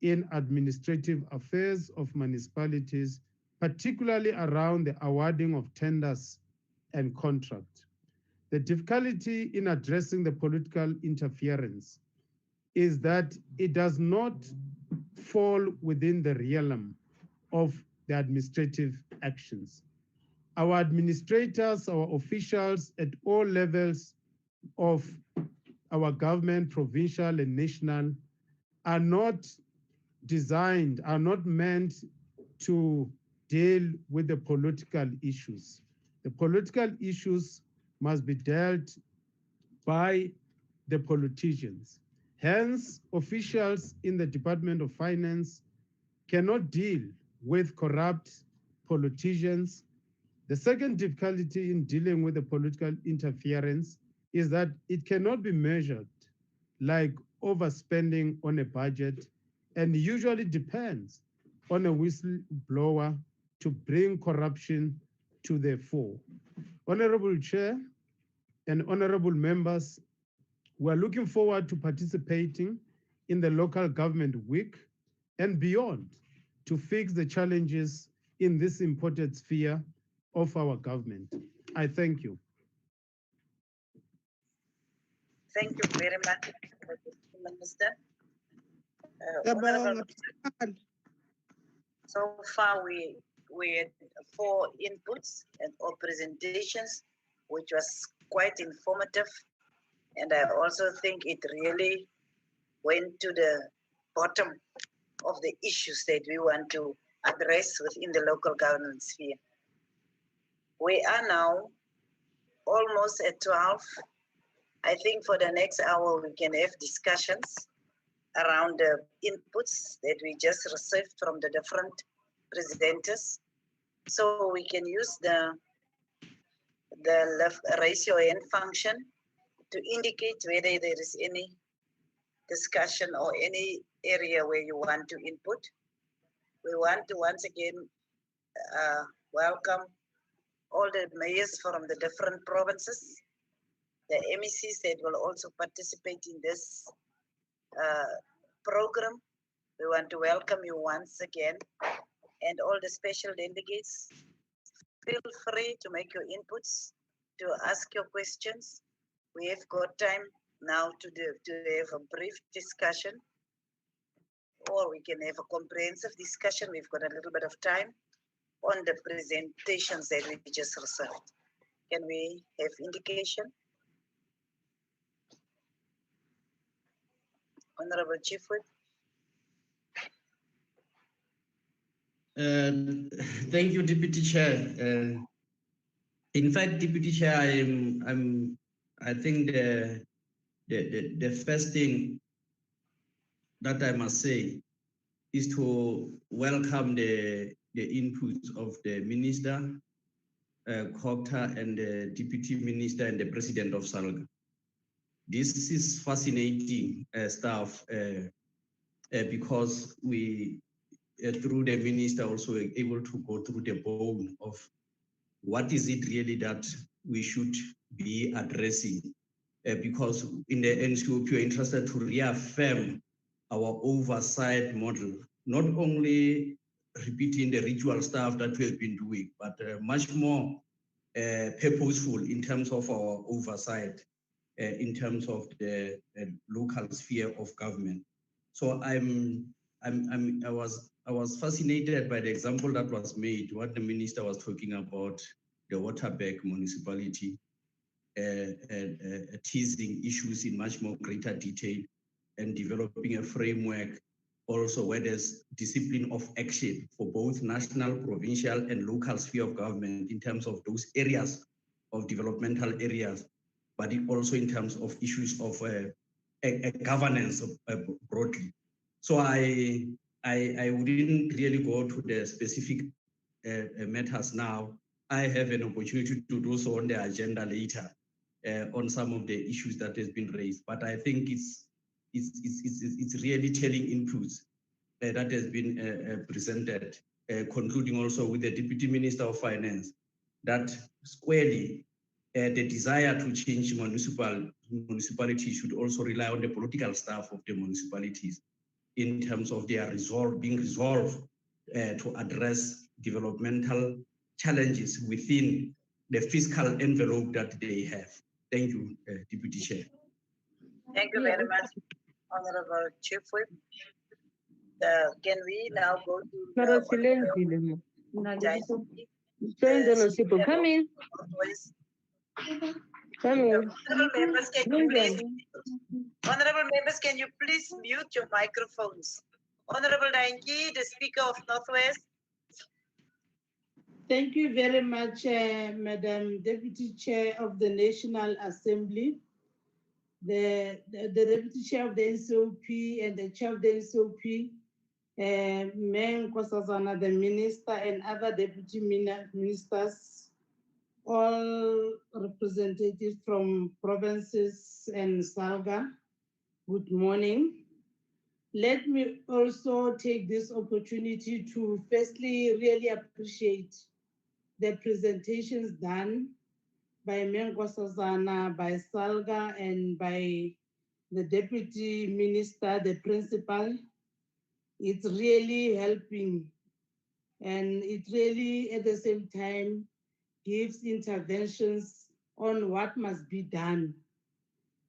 in administrative affairs of municipalities, particularly around the awarding of tenders and contracts. The difficulty in addressing the political interference is that it does not fall within the realm of the administrative actions. Our administrators, our officials at all levels of our government, provincial and national, are not designed, are not meant to deal with the political issues. The political issues must be dealt by the politicians. Hence, officials in the Department of Finance cannot deal with corrupt politicians. The second difficulty in dealing with the political interference is that it cannot be measured like overspending on a budget, and usually depends on a whistleblower to bring corruption to the fore. Honorable Chair and honorable members, we are looking forward to participating in the Local Government Week and beyond to fix the challenges in this important sphere of our government. I thank you. Thank you very much, Minister. Honorable, so far we had 4 inputs or presentations, which was quite informative. And I also think it really went to the bottom of the issues that we want to address within the local government sphere. We are now almost at 12. I think for the next hour, we can have discussions around the inputs that we just received from the different presenters. So we can use the raise your hand function to indicate whether there is any discussion or any area where you want to input. We want to once again welcome all the mayors from the different provinces, the MECs that will also participate in this program. We want to welcome you once again, and all the special delegates. Feel free to make your inputs, to ask your questions. We have got time now to have a brief discussion, or we can have a comprehensive discussion. We've got a little bit of time on the presentations that we just received. Can we have indication? Honorable Chief Whip. Thank you, Deputy Chair. In fact, Deputy Chair, I think the first thing that I must say is to welcome the inputs of the Minister, Copter, and the Deputy Minister and the President of SALGA. This is fascinating stuff because we, through the Minister, also were able to go through the bone of what is it really that we should be addressing. Because in the NCOP, we're interested to reaffirm our oversight model, not only repeating the ritual stuff that we have been doing, but much more purposeful in terms of our oversight, in terms of the local sphere of government. So I was fascinated by the example that was made, what the Minister was talking about, the Waterberg municipality, teasing issues in much more greater detail and developing a framework also where there's discipline of action for both national, provincial, and local sphere of government in terms of those areas of developmental areas, but also in terms of issues of governance broadly. So I wouldn't really go to the specific matters now. I have an opportunity to do so on the agenda later on some of the issues that has been raised. But I think it's really telling inputs that has been presented, concluding also with the Deputy Minister of Finance, that squarely the desire to change municipalities should also rely on the political staff of the municipalities in terms of their being resolved to address developmental challenges within the fiscal envelope that they have. Thank you, Deputy Chair. Thank you very much, Honorable Chief Whip. Can we now go to come in. Come in. Honorable members, can you please mute your microphones? Honorable Dainki, the Speaker of Northwest. Thank you very much, Madam Deputy Chair of the National Assembly, the Deputy Chair of the NCOP and the Chair of the NCOP, Mayor Nkosazana, the Minister, and other Deputy Ministers, all representatives from provinces and SALGA. Good morning. Let me also take this opportunity to firstly really appreciate the presentations done by Mayor Nkosazana, by SALGA, and by the Deputy Minister, the Principal. It's really helping And it really, at the same time, gives interventions on what must be done.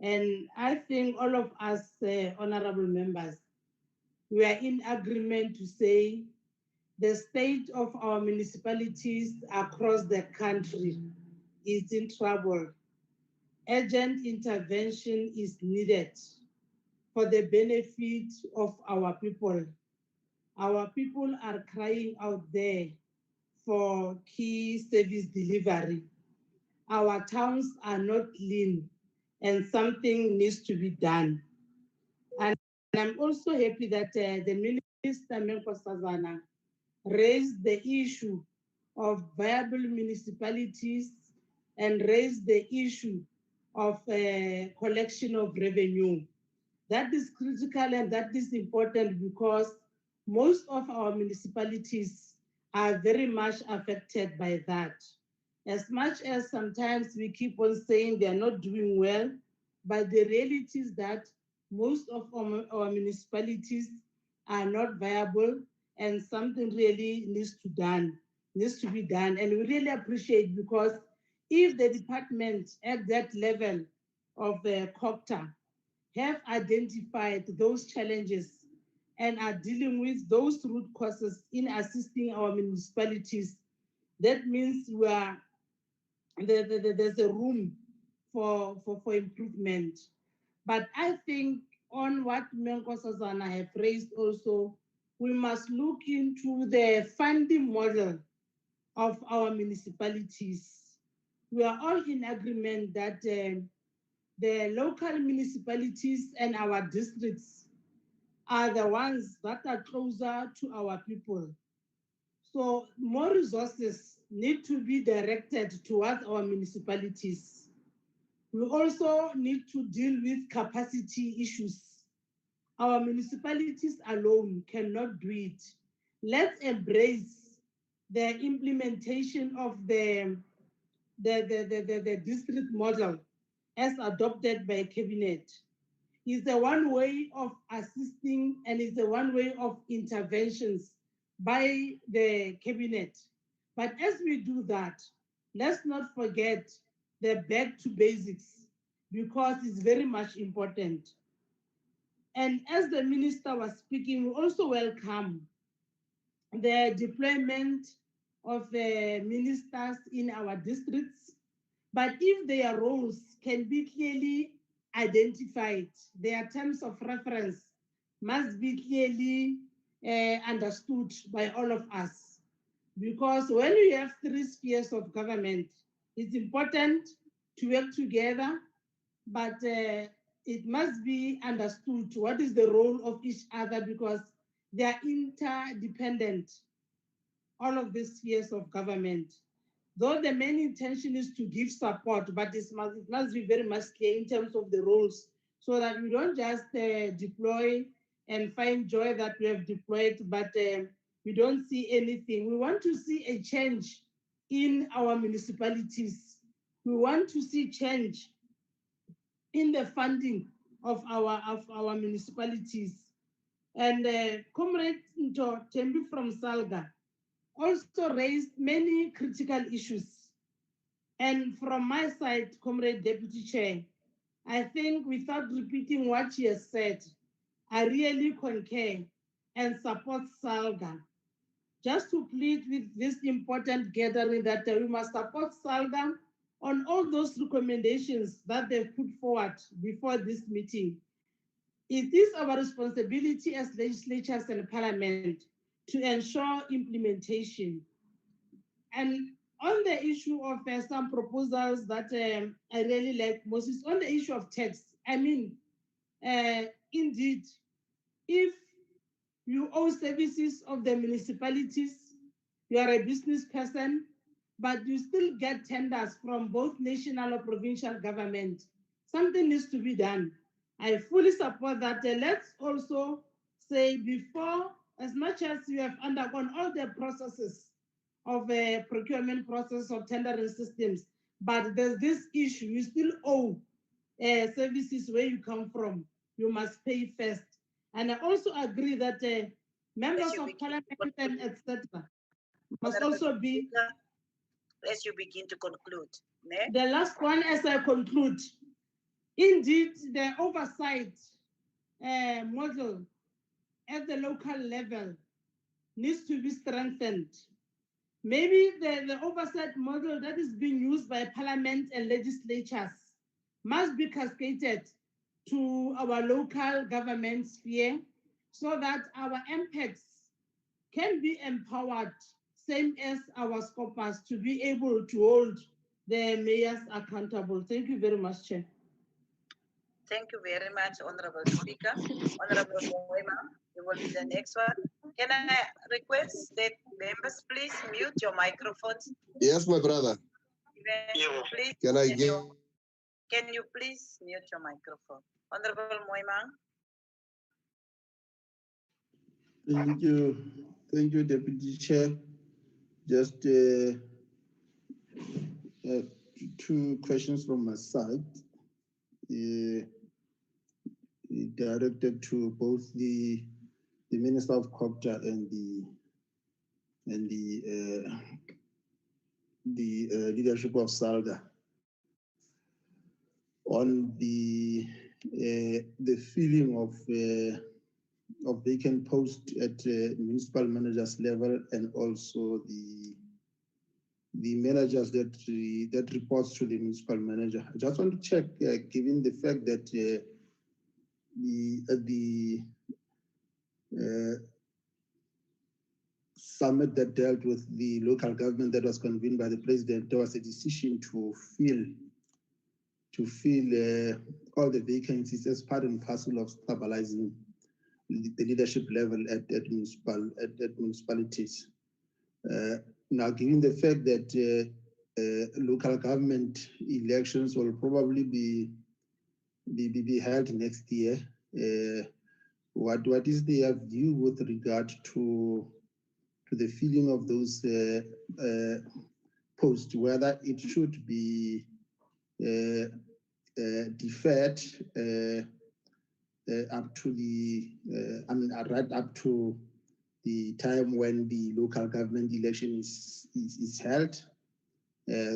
And I think all of us, honorable members, we are in agreement to say the state of our municipalities across the country is in trouble. Urgent intervention is needed for the benefit of our people. Our people are crying out there for key service delivery. Our towns are not clean and something needs to be done. And I'm also happy that the Minister Menkosazana raised the issue of viable municipalities and raised the issue of collection of revenue. That is critical and that is important because most of our municipalities are very much affected by that. As much as sometimes we keep on saying they are not doing well, but the reality is that most of our municipalities are not viable and something really needs to be done. And we really appreciate because if the department at that level of the COPTA have identified those challenges and are dealing with those root causes in assisting our municipalities, that means there's a room for improvement. But I think on what Menko Sazana have raised also, we must look into the funding model of our municipalities. We are all in agreement that the local municipalities and our districts are the ones that are closer to our people. So more resources need to be directed towards our municipalities. We also need to deal with capacity issues. Our municipalities alone cannot do it. Let's embrace the implementation of the district model as adopted by Cabinet. Is the one way of assisting and is the one way of interventions by the Cabinet. But as we do that, let's not forget the back to basics because it's very much important. And as the minister was speaking, we also welcome the deployment of the ministers in our districts. But if their roles can be clearly identified, their terms of reference must be clearly understood by all of us. Because when we have 3 spheres of government, it's important to work together, but it must be understood what is the role of each other because they are interdependent, all of these spheres of government. Though the main intention is to give support, but it must be very much clear in terms of the roles so that we don't just deploy and find joy that we have deployed, but we don't see anything. We want to see a change in our municipalities. We want to see change in the funding of our municipalities. And Comrade Tembi from SALGA also raised many critical issues. And from my side, Comrade Deputy Chair, I think without repeating what she has said, I really concur and support SALGA. Just to plead with this important gathering that we must support SALGA on all those recommendations that they've put forward before this meeting. It is our responsibility as legislatures and parliament to ensure implementation. And on the issue of some proposals that I really like most is on the issue of tax. I mean, indeed, if you owe services of the municipalities, you are a business person, but you still get tenders from both national or provincial government, something needs to be done. I fully support that. Let's also say before, as much as you have undergone all the processes of a procurement process of tendering systems, but there's this issue, you still owe services where you come from, you must pay first. And I also agree that members of parliament and etc. must also be. As you begin to conclude. Ne? The last one, as I conclude, indeed, the oversight model at the local level needs to be strengthened. Maybe the oversight model that is being used by parliament and legislatures must be cascaded to our local government sphere so that our MPECs can be empowered, same as our scopers, to be able to hold the mayors accountable. Thank you very much, Chair. Thank you very much, Honorable Speaker. Honorable Moema, you will be the next one. Can I request that members please mute your microphones? Yes, my brother. Please, can you please mute your microphone? Honorable Moema. Thank you, Deputy Chair. Just two questions from my side, directed to both the Minister of COPTA and the leadership of SALGA on the filling of vacant posts at municipal managers level, and also the managers that reports to the municipal manager. I just want to check, given the fact that the summit that dealt with the local government that was convened by the president, there was a decision to fill all the vacancies as part and parcel of stabilizing the leadership level at municipalities. Now, given the fact that local government elections will probably be held next year, what is their view with regard to the filling of those posts, whether it should be deferred up to right up to the time when the local government election is held,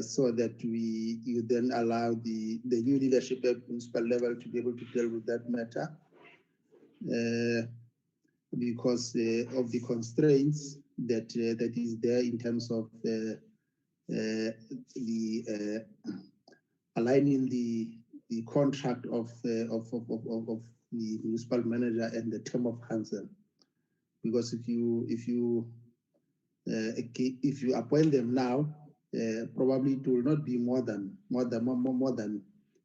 so that you then allow the new leadership at municipal level to be able to deal with that matter, because of the constraints that is there in terms of aligning the contract of the municipal manager and the term of council. Because if you appoint them now, probably it will not be more than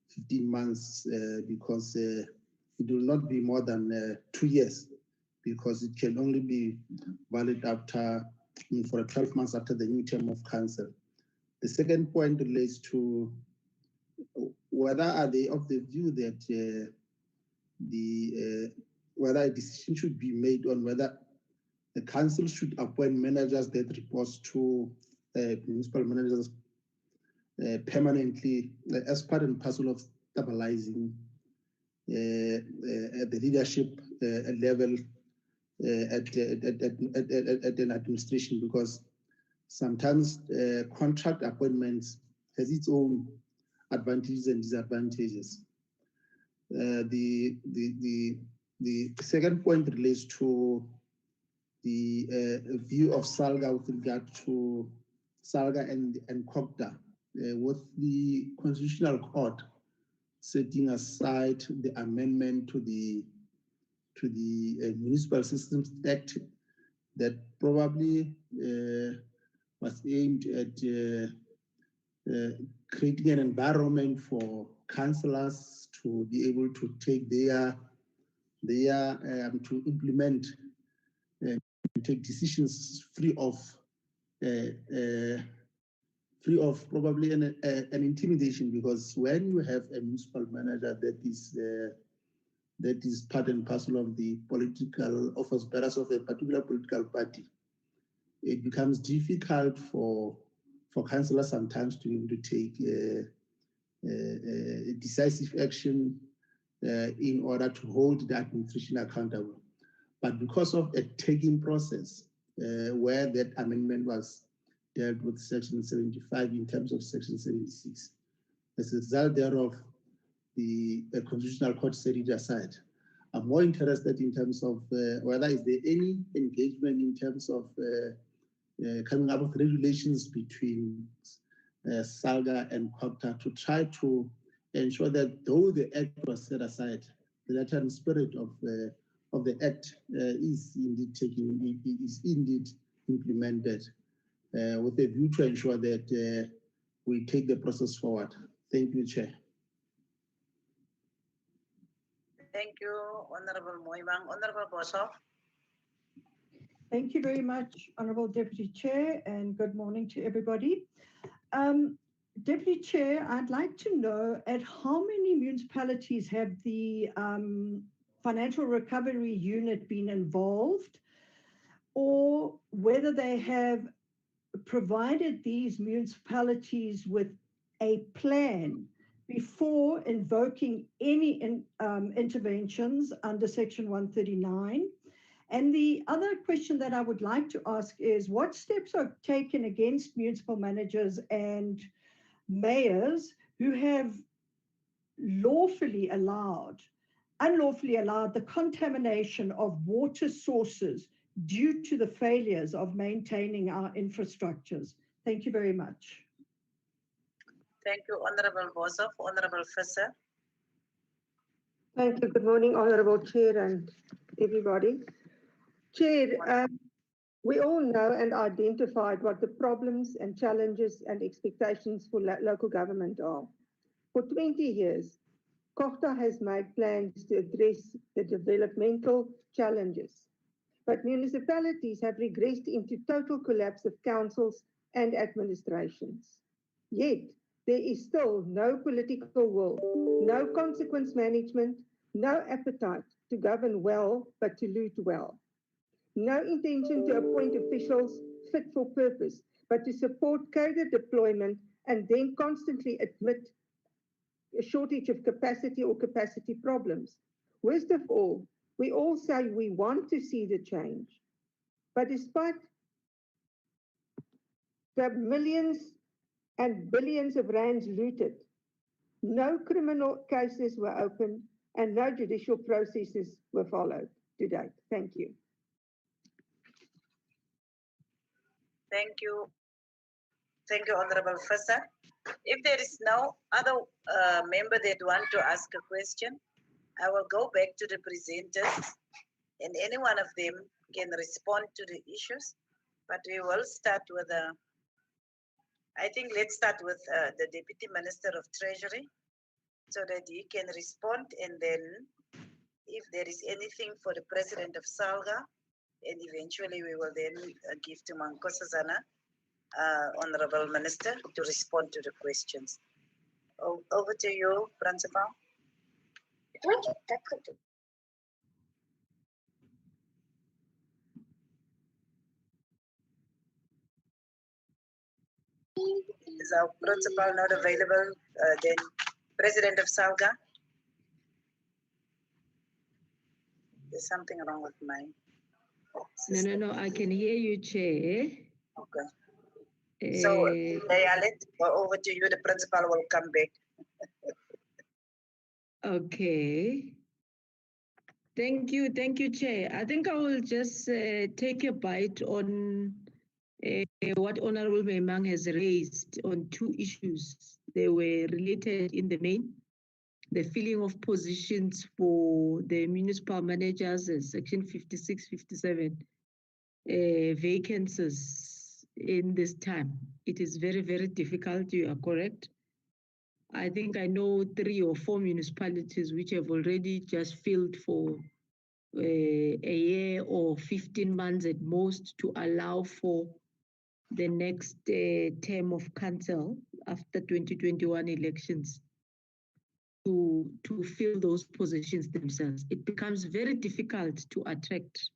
15 months, because it will not be more than 2 years, because it can only be valid for 12 months after the new term of council. The second point relates to whether are they of the view that whether a decision should be made on whether the council should appoint managers that reports to municipal managers permanently as part and parcel of stabilizing at the leadership level at an administration, because sometimes contract appointments has its own advantages and disadvantages. The second point relates to the view of SALGA with regard to SALGA and COPTA, with the Constitutional Court setting aside the amendment to the Municipal Systems Act that probably was aimed at creating an environment for councillors to be able to take their to implement and take decisions free of probably an intimidation, because when you have a municipal manager that is part and parcel of the political office bearers of a particular political party, it becomes difficult for councillors sometimes to be able to take decisive action in order to hold the administration accountable. But because of a taking process, where that amendment was dealt with Section 75 in terms of Section 76. As a result thereof, the Constitutional Court set it aside. I'm more interested in terms of whether is there any engagement in terms of coming up with regulations between SALGA and COPTA to try to ensure that though the act was set aside, the letter and spirit of the act is indeed implemented with a view to ensure that we take the process forward. Thank you, Chair. Thank you, Honorable Moimang. Honorable Boshoff. Thank you very much, Honorable Deputy Chair, and good morning to everybody. Deputy Chair, I'd like to know at how many municipalities have the Financial Recovery Unit been involved, or whether they have provided these municipalities with a plan before invoking any interventions under Section 139. And the other question that I would like to ask is, what steps are taken against municipal managers and mayors who have unlawfully allowed the contamination of water sources due to the failures of maintaining our infrastructures? Thank you very much. Thank you, Honorable Boshoff. Honorable Fisser. Thank you. Good morning, Honorable Chair and everybody. Chair, we all know and identified what the problems and challenges and expectations for local government are. For 20 years, COPTA has made plans to address the developmental challenges, but municipalities have regressed into total collapse of councils and administrations. Yet, there is still no political will, no consequence management, no appetite to govern well, but to loot well. No intention to appoint officials fit for purpose, but to support coded deployment and then constantly admit a shortage of capacity or capacity problems. Worst of all, we all say we want to see the change, but despite the millions and billions of rands looted, no criminal cases were opened and no judicial processes were followed to date. Thank you. Thank you. Thank you, Honorable Fisser. If there is no other member that want to ask a question, I will go back to the presenters and any one of them can respond to the issues. But we will start with I think let's start with the Deputy Minister of Treasury so that he can respond, and then if there is anything for the President of SALGA, and eventually we will then give to Mankosazana, Honorable Minister, to respond to the questions. Over to you, Principal. Is our Principal not available? Then President of SALGA? There's something wrong with my system. No, I can hear you, Chair. Okay. So, Dayalet, over to you. The Principal will come back. Okay. Thank you, Chair. I think I will just take a bite on what Honorable Memang has raised on two issues. They were related in the main. The filling of positions for the municipal managers, Section 56, 57, vacancies in this time. It is very, very difficult. You are correct. I think I know 3 or 4 municipalities which have already just filled for a year or 15 months at most to allow for the next term of council after 2021 elections to fill those positions themselves. It becomes very difficult to attract,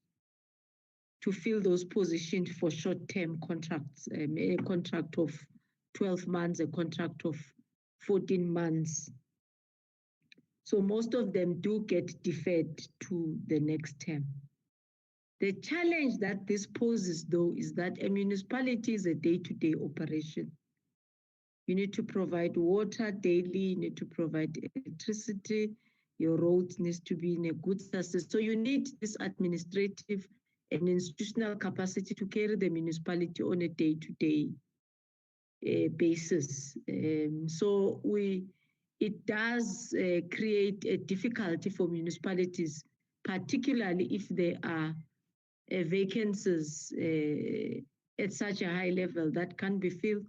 to fill those positions for short-term contracts, a contract of 12 months, a contract of 14 months. So most of them do get deferred to the next term. The challenge that this poses, though, is that a municipality is a day-to-day operation. You need to provide water daily, you need to provide electricity, your roads needs to be in a good status. So you need this administrative and institutional capacity to carry the municipality on a day-to-day basis. So it does create a difficulty for municipalities, particularly if there are vacancies at such a high level that can't be filled,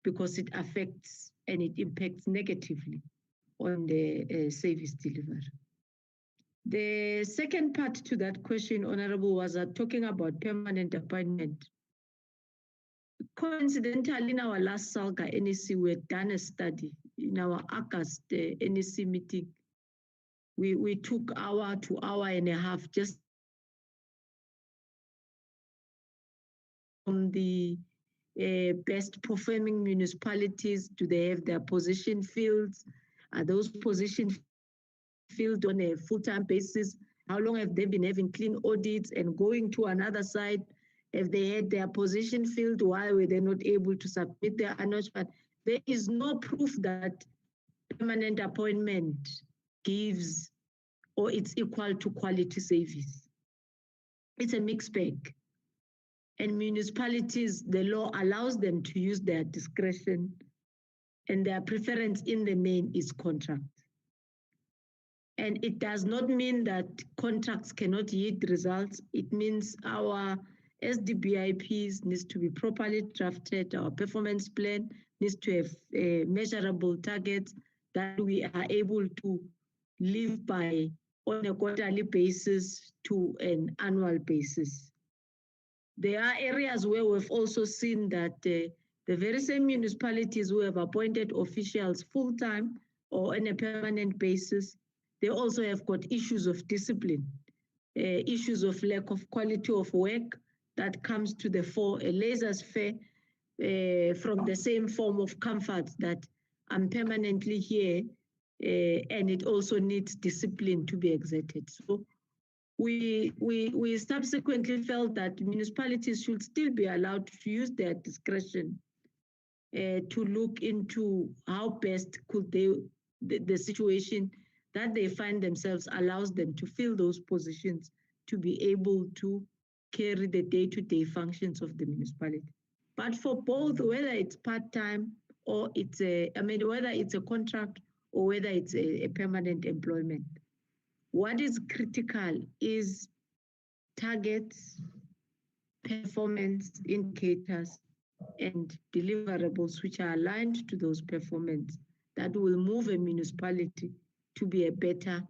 because it affects and it impacts negatively on the service delivery. The second part to that question, Honorable, was talking about permanent appointment. Coincidentally, in our last SALGA NEC, we had done a study in our August NEC meeting. We took hour to hour and a half just from the best performing municipalities. Do they have their position fields? Are those positions filled on a full-time basis? How long have they been having clean audits and going to another side? If they had their position filled, why were they not able to submit their annual? But there is no proof that permanent appointment gives or it's equal to quality service. It's a mixed bag. And municipalities, the law allows them to use their discretion, and their preference in the main is contract. And it does not mean that contracts cannot yield results. It means our SDBIPs needs to be properly drafted. Our performance plan needs to have measurable targets that we are able to live by on a quarterly basis to an annual basis. There are areas where we've also seen that the very same municipalities who have appointed officials full-time or on a permanent basis, they also have got issues of discipline, issues of lack of quality of work that comes to the fore, a laissez-faire from the same form of comfort that I'm permanently here, and it also needs discipline to be exerted. So we subsequently felt that municipalities should still be allowed to use their discretion to look into how best could they, the situation that they find themselves allows them to fill those positions to be able to carry the day-to-day functions of the municipality. But for both, whether it's part-time or it's whether it's a contract or whether it's a permanent employment, what is critical is targets, performance indicators, and deliverables which are aligned to those performance that will move a municipality to be a better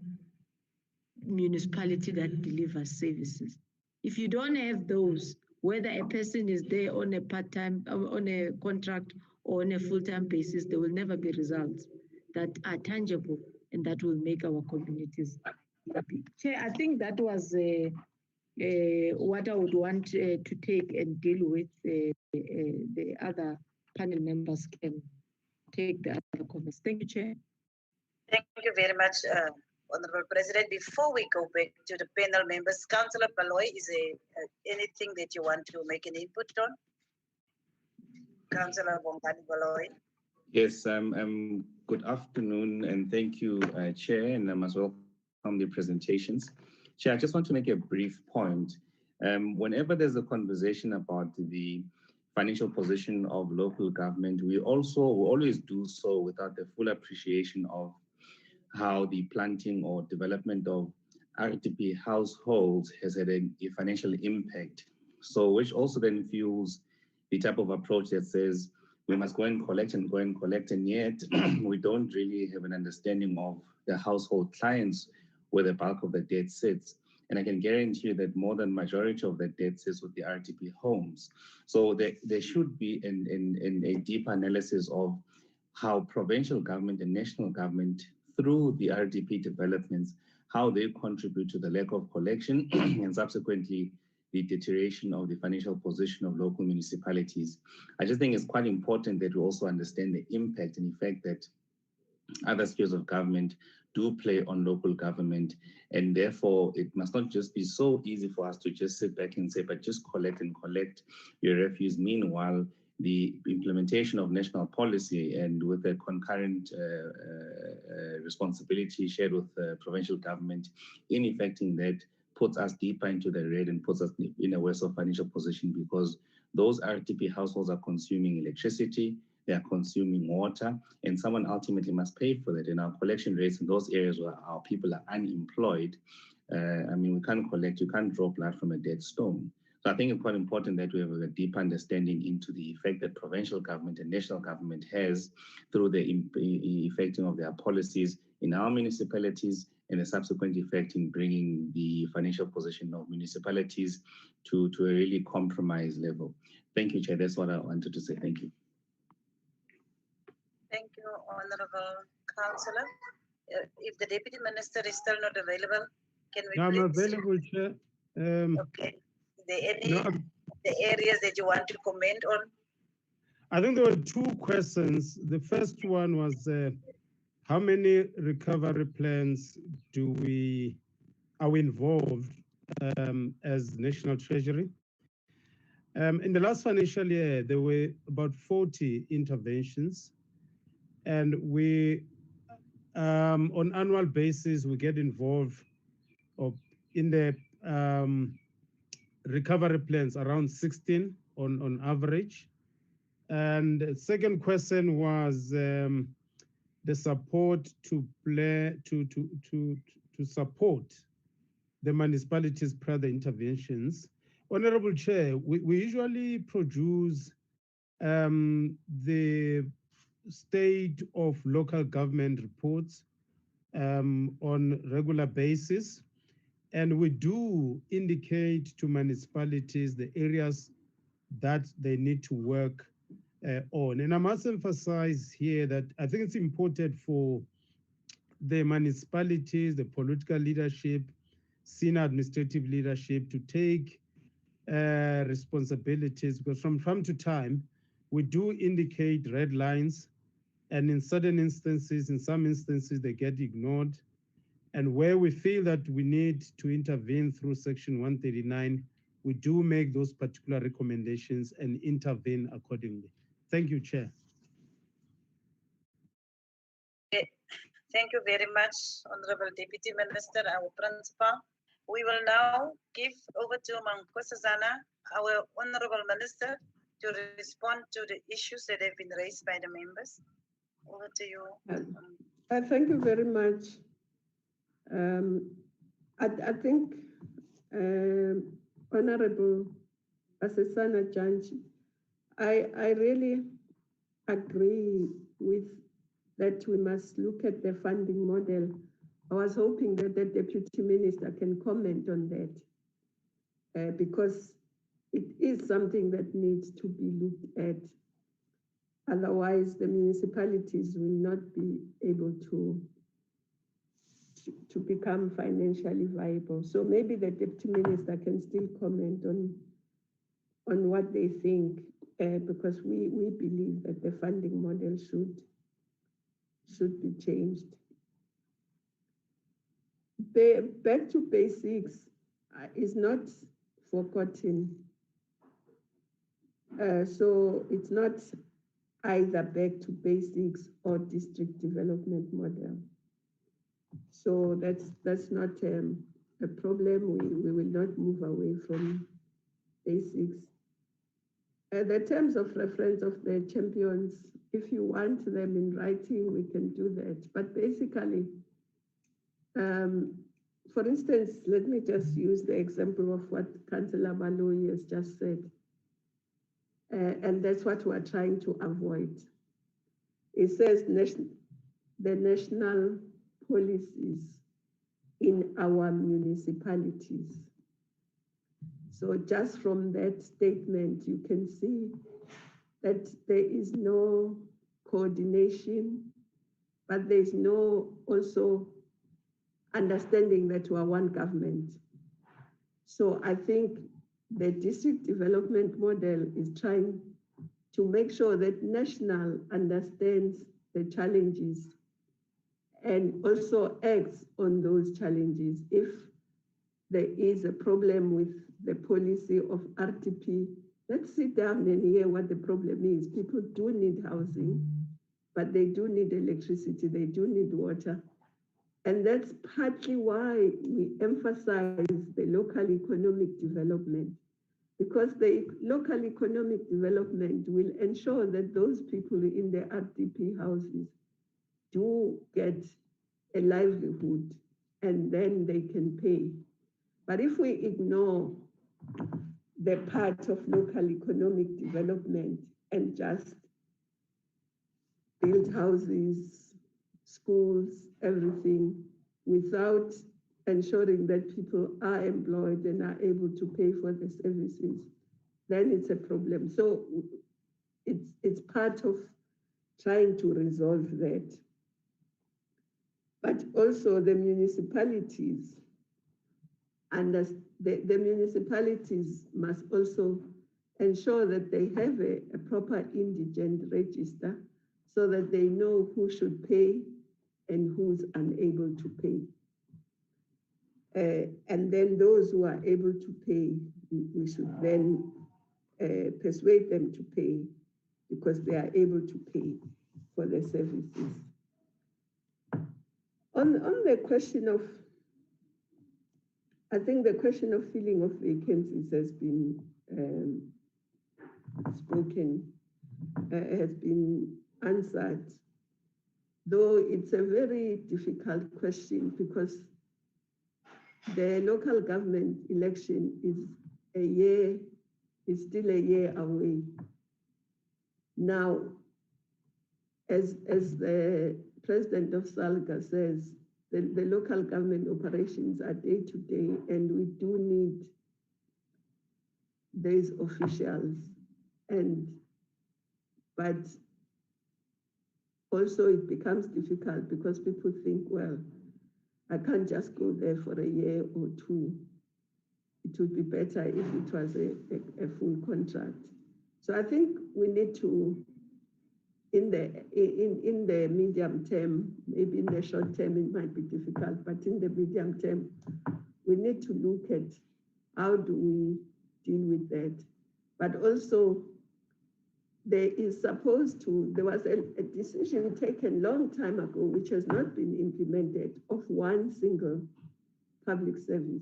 municipality that delivers services. If you don't have those, whether a person is there on a part-time, on a contract or on a full-time basis, there will never be results that are tangible and that will make our communities happy. Chair, I think that was what I would want to take and deal with. The other panel members can take the other comments. Thank you, Chair. Thank you very much, Honorable President. Before we go back to the panel members, Councillor Baloy, is there anything that you want to make an input on? Councillor Bongani Baloy. Yes, good afternoon and thank you, Chair, and I must welcome the presentations. Chair, I just want to make a brief point. Whenever there's a conversation about the financial position of local government, we always do so without the full appreciation of how the planting or development of RTP households has had a financial impact. So which also then fuels the type of approach that says we must go and collect, and yet we don't really have an understanding of the household clients where the bulk of the debt sits. And I can guarantee you that more than majority of the debt sits with the RTP homes. So there should be a deep analysis of how provincial government and national government, through the RTP developments, how they contribute to the lack of collection and subsequently the deterioration of the financial position of local municipalities. I just think it's quite important that we also understand the impact and effect that other spheres of government do play on local government. And therefore, it must not just be so easy for us to just sit back and say, but just collect your refuse. Meanwhile, the implementation of national policy and with the concurrent responsibility shared with the provincial government, in effecting that, puts us deeper into the red and puts us in a worse of financial position, because those RTP households are consuming electricity, they are consuming water, and someone ultimately must pay for that. And our collection rates in those areas where our people are unemployed, I mean, we can't collect, you can't draw blood from a dead stone. So I think it's quite important that we have a deep understanding into the effect that provincial government and national government has through the effecting of their policies in our municipalities, and the subsequent effect in bringing the financial position of municipalities to a really compromised level. Thank you, Chair. That's what I wanted to say. Thank you. Thank you, Honorable Councillor. If the Deputy Minister is still not available, can we I'm please... available, Chair. Okay. Is there any the areas that you want to comment on? I think there were two questions. The first one was how many recovery plans are we involved as National Treasury? In the last financial year, there were about 40 interventions, and we, on annual basis, we get involved in the recovery plans around 16 on average. And the second question was the support to support the municipalities prior to interventions. Honorable Chair, we usually produce the state of local government reports on regular basis, and we do indicate to municipalities the areas that they need to work on. And I must emphasize here that I think it's important for the municipalities, the political leadership, senior administrative leadership to take responsibilities, because from time to time, we do indicate red lines, and in certain instances, in some instances, they get ignored. And where we feel that we need to intervene through Section 139, we do make those particular recommendations and intervene accordingly. Thank you, Chair. Thank you very much, Honorable Deputy Minister, our Principal. We will now give over to Mankosazana, our Honorable Minister, to respond to the issues that have been raised by the members. Over to you. Thank you very much. I think Honorable Asesana Janji, I really agree with that we must look at the funding model. I was hoping that the Deputy Minister can comment on that because it is something that needs to be looked at. Otherwise, the municipalities will not be able to become financially viable. So maybe the Deputy Minister can still comment on what they think, because we believe that the funding model should be changed. The back to basics is not forgotten. So it's not either back to basics or district development model. So that's not a problem. We will not move away from basics. The terms of reference of the champions, if you want them in writing, we can do that. But basically, for instance, let me just use the example of what Councillor Baloyi has just said. And that's what we're trying to avoid. It says the national policies in our municipalities. So just from that statement, you can see that there is no coordination, but there's no also understanding that we are one government. So I think the district development model is trying to make sure that national understands the challenges and also acts on those challenges. If there is a problem with the policy of RTP, let's sit down and hear what the problem is. People do need housing, but they do need electricity, they do need water. And that's partly why we emphasize the local economic development, because the local economic development will ensure that those people in the RTP houses do get a livelihood and then they can pay. But if we ignore the part of local economic development and just build houses, schools, everything, without ensuring that people are employed and are able to pay for the services, then it's a problem. So it's part of trying to resolve that. But also the municipalities, and the municipalities must also ensure that they have a proper indigent register so that they know who should pay and who's unable to pay. And then those who are able to pay, we should then persuade them to pay because they are able to pay for the services. On the question of, I think the question of filling of vacancies has been has been answered, though it's a very difficult question because the local government election is still a year away. Now, as the president of SALGA says, the local government operations are day to day, and we do need these officials. But also it becomes difficult because people think, well, I can't just go there for a year or two. It would be better if it was a full contract. So I think we need to, in the medium term, maybe in the short term it might be difficult, but in the medium term, we need to look at how do we deal with that. But also, there was a decision taken long time ago, which has not been implemented, of one single public service.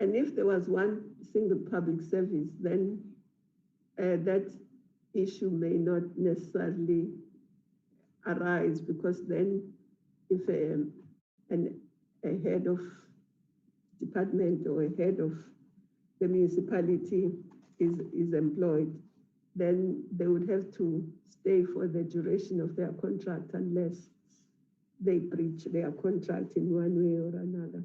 And if there was one single public service, then that issue may not necessarily arise, because then if a head of department or a head of the municipality is employed, then they would have to stay for the duration of their contract unless they breach their contract in one way or another.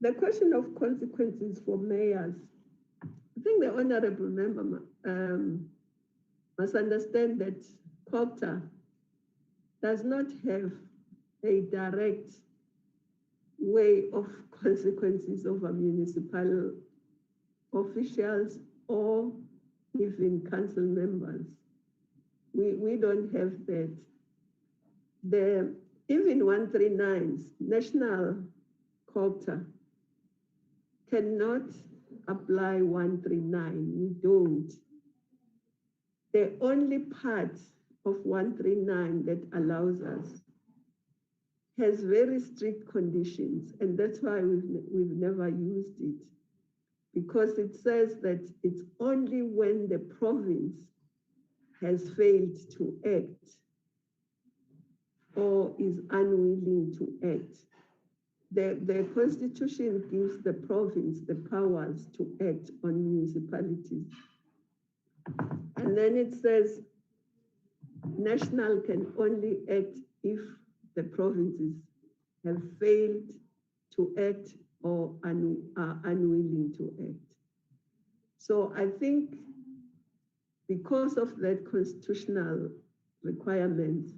The question of consequences for mayors, I think the honorable member must understand that COPTA does not have a direct way of consequences over municipal officials or even council members. We don't have that. Even 139s, national COPTA, cannot apply 139. We don't. The only part of 139 that allows us has very strict conditions, and that's why we've never used it, because it says that it's only when the province has failed to act or is unwilling to act. The Constitution gives the province the powers to act on municipalities. And then it says national can only act if the provinces have failed to act or are unwilling to act. So I think because of that constitutional requirement,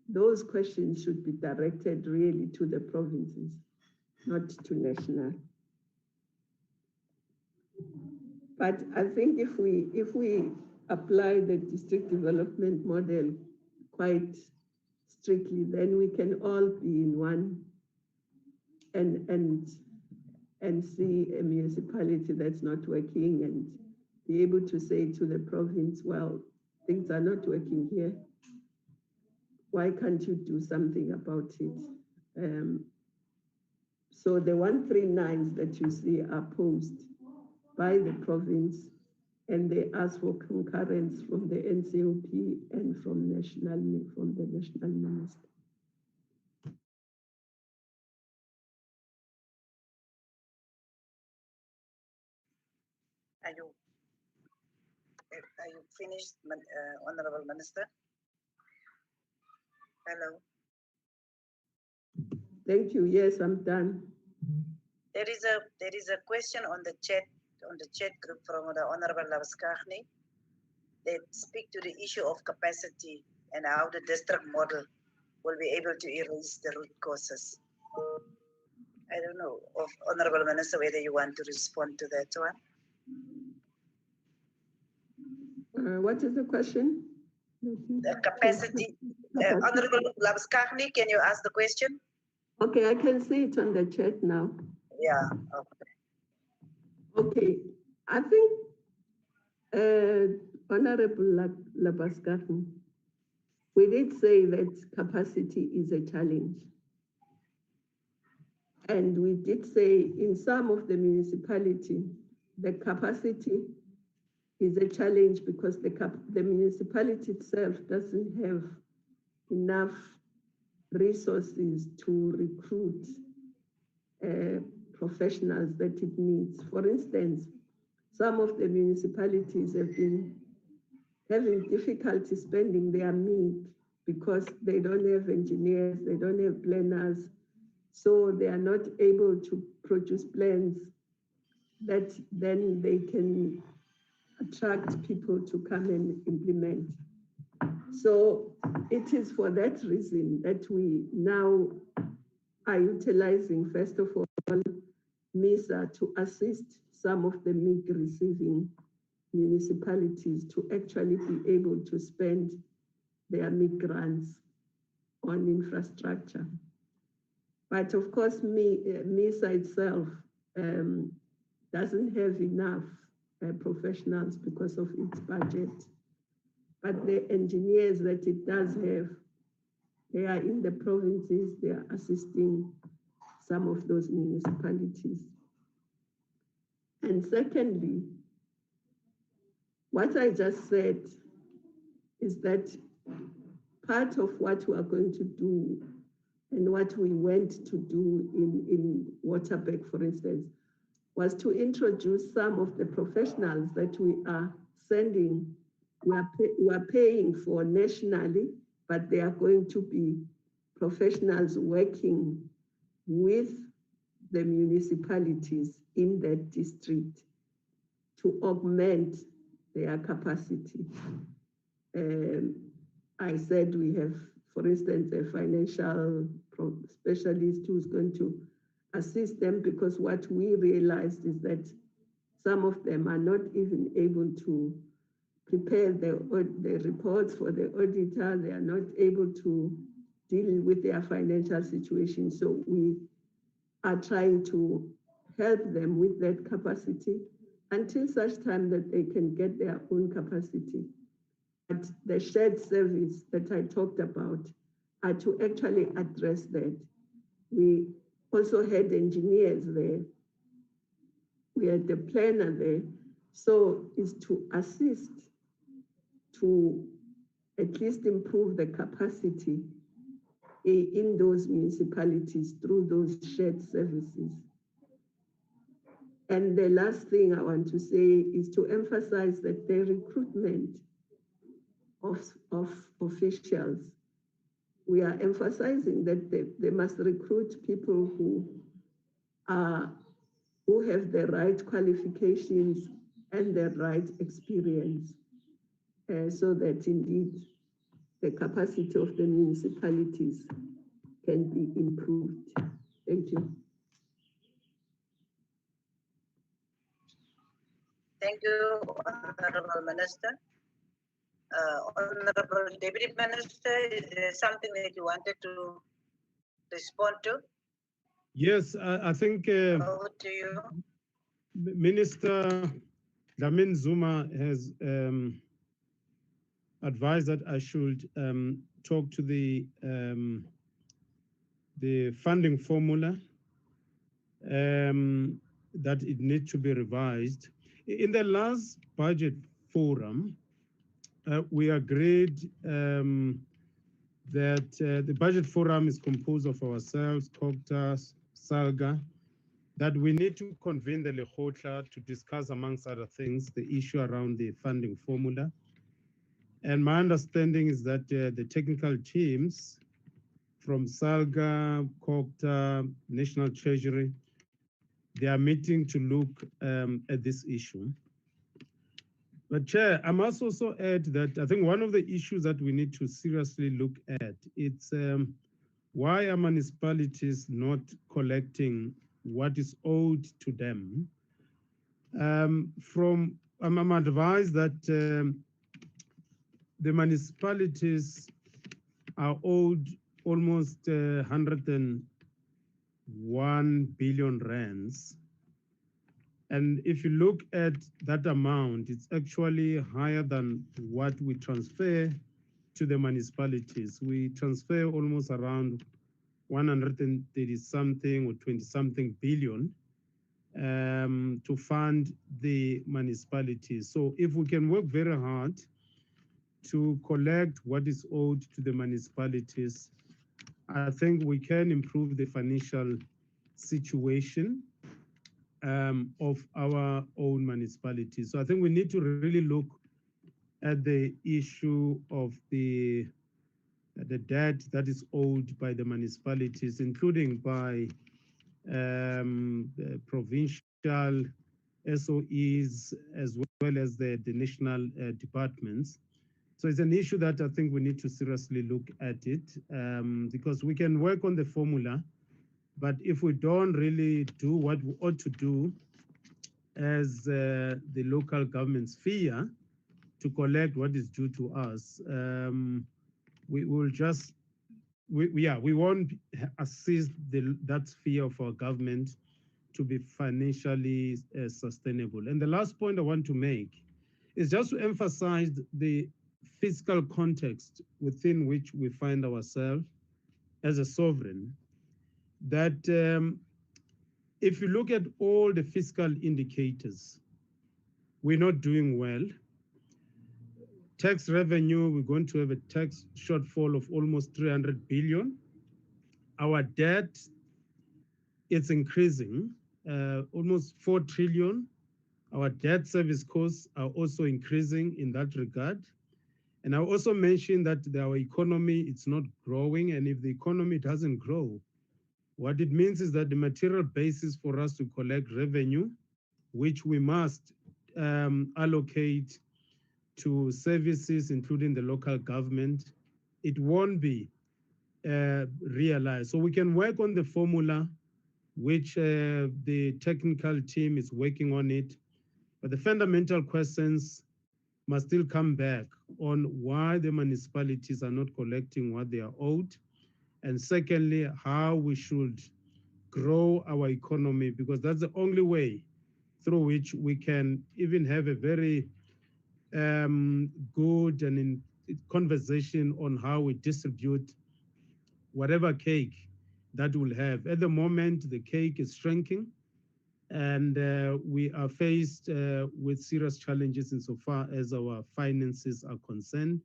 those questions should be directed really to the provinces, not to national. But I think if we apply the district development model quite strictly, then we can all be in one and see a municipality that's not working and be able to say to the province, well, things are not working here. Why can't you do something about it? So the 139s that you see are posed by the province, and they ask for concurrence from the NCOP and from the national minister. Are you finished, Honorable Minister? Hello. Thank you. Yes, I'm done. There is a question on the chat group from the Honorable Labuschagne that speak to the issue of capacity and how the district model will be able to erase the root causes. I don't know, Honorable Minister, whether you want to respond to that one. What is the question? The capacity. Honorable Labuschagne, can you ask the question? Okay, I can see it on the chat now. Yeah, okay. Okay, I think Honorable Labuschagne, we did say that capacity is a challenge. And we did say in some of the municipality, the capacity is a challenge because the municipality itself doesn't have enough resources to recruit professionals that it needs. For instance, some of the municipalities have been having difficulty spending their meat because they don't have engineers, they don't have planners, so they are not able to produce plans that then they can attract people to come and implement. So it is for that reason that we now are utilizing, first of all, MISA to assist some of the MIG receiving municipalities to actually be able to spend their MIG grants on infrastructure. But of course, MISA itself doesn't have enough professionals because of its budget. But the engineers that it does have, they are in the provinces, they are assisting some of those municipalities. And secondly, what I just said is that part of what we are going to do and what we went to do in Waterberg, for instance, was to introduce some of the professionals that we are sending, we are paying for nationally, but they are going to be professionals working with the municipalities in that district to augment their capacity. I said we have, for instance, a financial specialist who's going to assist them, because what we realized is that some of them are not even able to prepare the reports for the auditor. They are not able to deal with their financial situation. So we are trying to help them with that capacity until such time that they can get their own capacity. But the shared service that I talked about are to actually address that. We also had engineers there. We had the planner there. So it's to assist to at least improve the capacity in those municipalities through those shared services. And the last thing I want to say is to emphasize that the recruitment of officials, we are emphasizing that they must recruit people who have the right qualifications and the right experience, so that indeed the capacity of the municipalities can be improved. Thank you. Thank you, Honorable Minister. Honorable Deputy Minister, is there something that you wanted to respond to? Yes, I think Over to you. Minister Lamin Zuma has advised that I should talk to the funding formula, that it needs to be revised. In the last budget forum, we agreed that the budget forum is composed of ourselves, COCTA, SALGA, that we need to convene the Lekgotla to discuss, amongst other things, the issue around the funding formula. And my understanding is that the technical teams from SALGA, COCTA, National Treasury, they are meeting to look at this issue. But Chair, I must also add that I think one of the issues that we need to seriously look at, it's why are municipalities not collecting what is owed to them? I'm advised that the municipalities are owed almost 101 billion rands. And if you look at that amount, it's actually higher than what we transfer to the municipalities. We transfer almost around 130 something or 20 something billion to fund the municipalities. So if we can work very hard to collect what is owed to the municipalities, I think we can improve the financial situation of our own municipalities. So I think we need to really look at the issue of the debt that is owed by the municipalities, including by provincial SOEs, as well as the national departments. So it's an issue that I think we need to seriously look at it, because we can work on the formula, but if we don't really do what we ought to do as the local government sphere to collect what is due to us, we will just, we won't assist that sphere of our government to be financially sustainable. And the last point I want to make is just to emphasize the fiscal context within which we find ourselves as a sovereign, that if you look at all the fiscal indicators, we're not doing well. Tax revenue, we're going to have a tax shortfall of almost 300 billion. Our debt, it's increasing, almost 4 trillion. Our debt service costs are also increasing in that regard. And I also mentioned that our economy, it's not growing. And if the economy doesn't grow, what it means is that the material basis for us to collect revenue, which we must allocate to services, including the local government, it won't be realized. So we can work on the formula, which the technical team is working on it. But the fundamental questions must still come back on why the municipalities are not collecting what they are owed. And secondly, how we should grow our economy, because that's the only way through which we can even have a very good and conversation on how we distribute whatever cake that we'll have. At the moment, the cake is shrinking, and we are faced with serious challenges insofar as our finances are concerned.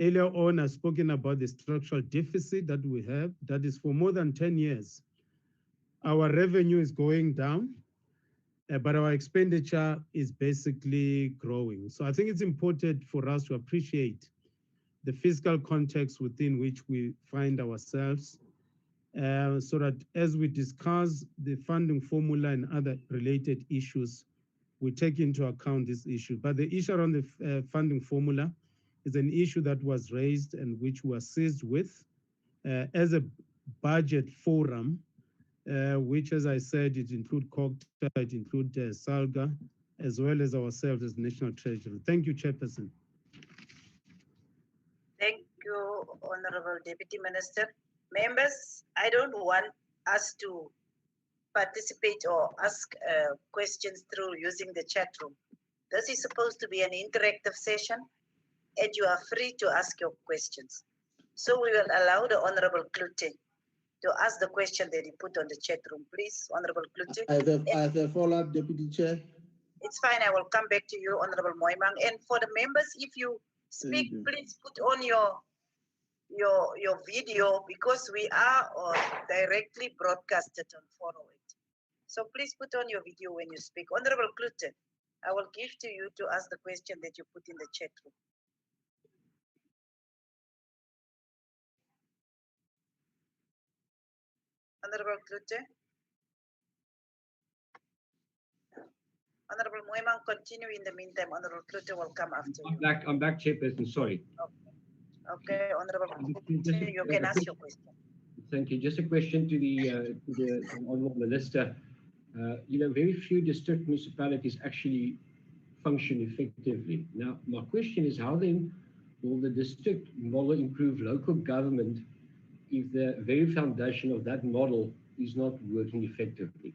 Earlier on, I've spoken about the structural deficit that we have, that is for more than 10 years. Our revenue is going down, but our expenditure is basically growing. So I think it's important for us to appreciate the fiscal context within which we find ourselves, so that as we discuss the funding formula and other related issues, we take into account this issue. But the issue around the funding formula is an issue that was raised and which we are seized with as a budget forum, which, as I said, it includes COCTA, it includes SALGA, as well as ourselves as National Treasury. Thank you, Chairperson. Thank you, Honorable Deputy Minister. Members, I don't want us to participate or ask questions through using the chat room. This is supposed to be an interactive session, and you are free to ask your questions. So we will allow the Honorable Klute to ask the question that he put on the chat room. Please, Honorable Klute. I have a follow-up, Deputy Chair. It's fine. I will come back to you, Honorable Moimang. And for the members, if you speak, please put on your video, because we are directly broadcasted on 408. So please put on your video when you speak. Honorable Klute, I will give to you to ask the question that you put in the chat room. Honorable Klute. Honorable Moimang, continue in the meantime. Honorable Klute will come after you. I'm back, Chairperson, sorry. Okay, Honorable Klute, you can ask your question. Thank you. Just a question to the Honorable Minister. Very few district municipalities actually function effectively. Now, my question is, how then will the district model improve local government if the very foundation of that model is not working effectively?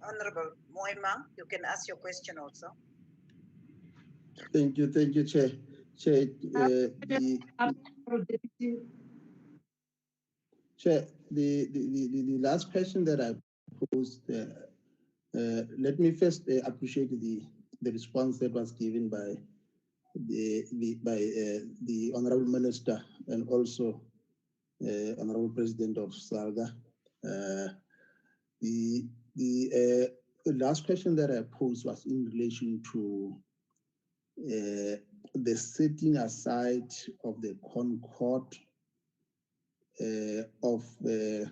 Honorable Moimang, you can ask your question also. Thank you, Chair. Chair, the last question that I posed, let me first appreciate the response that was given by the Honorable Minister and also Honorable President of SALGA. The last question that I posed was in relation to the setting aside of the concord of the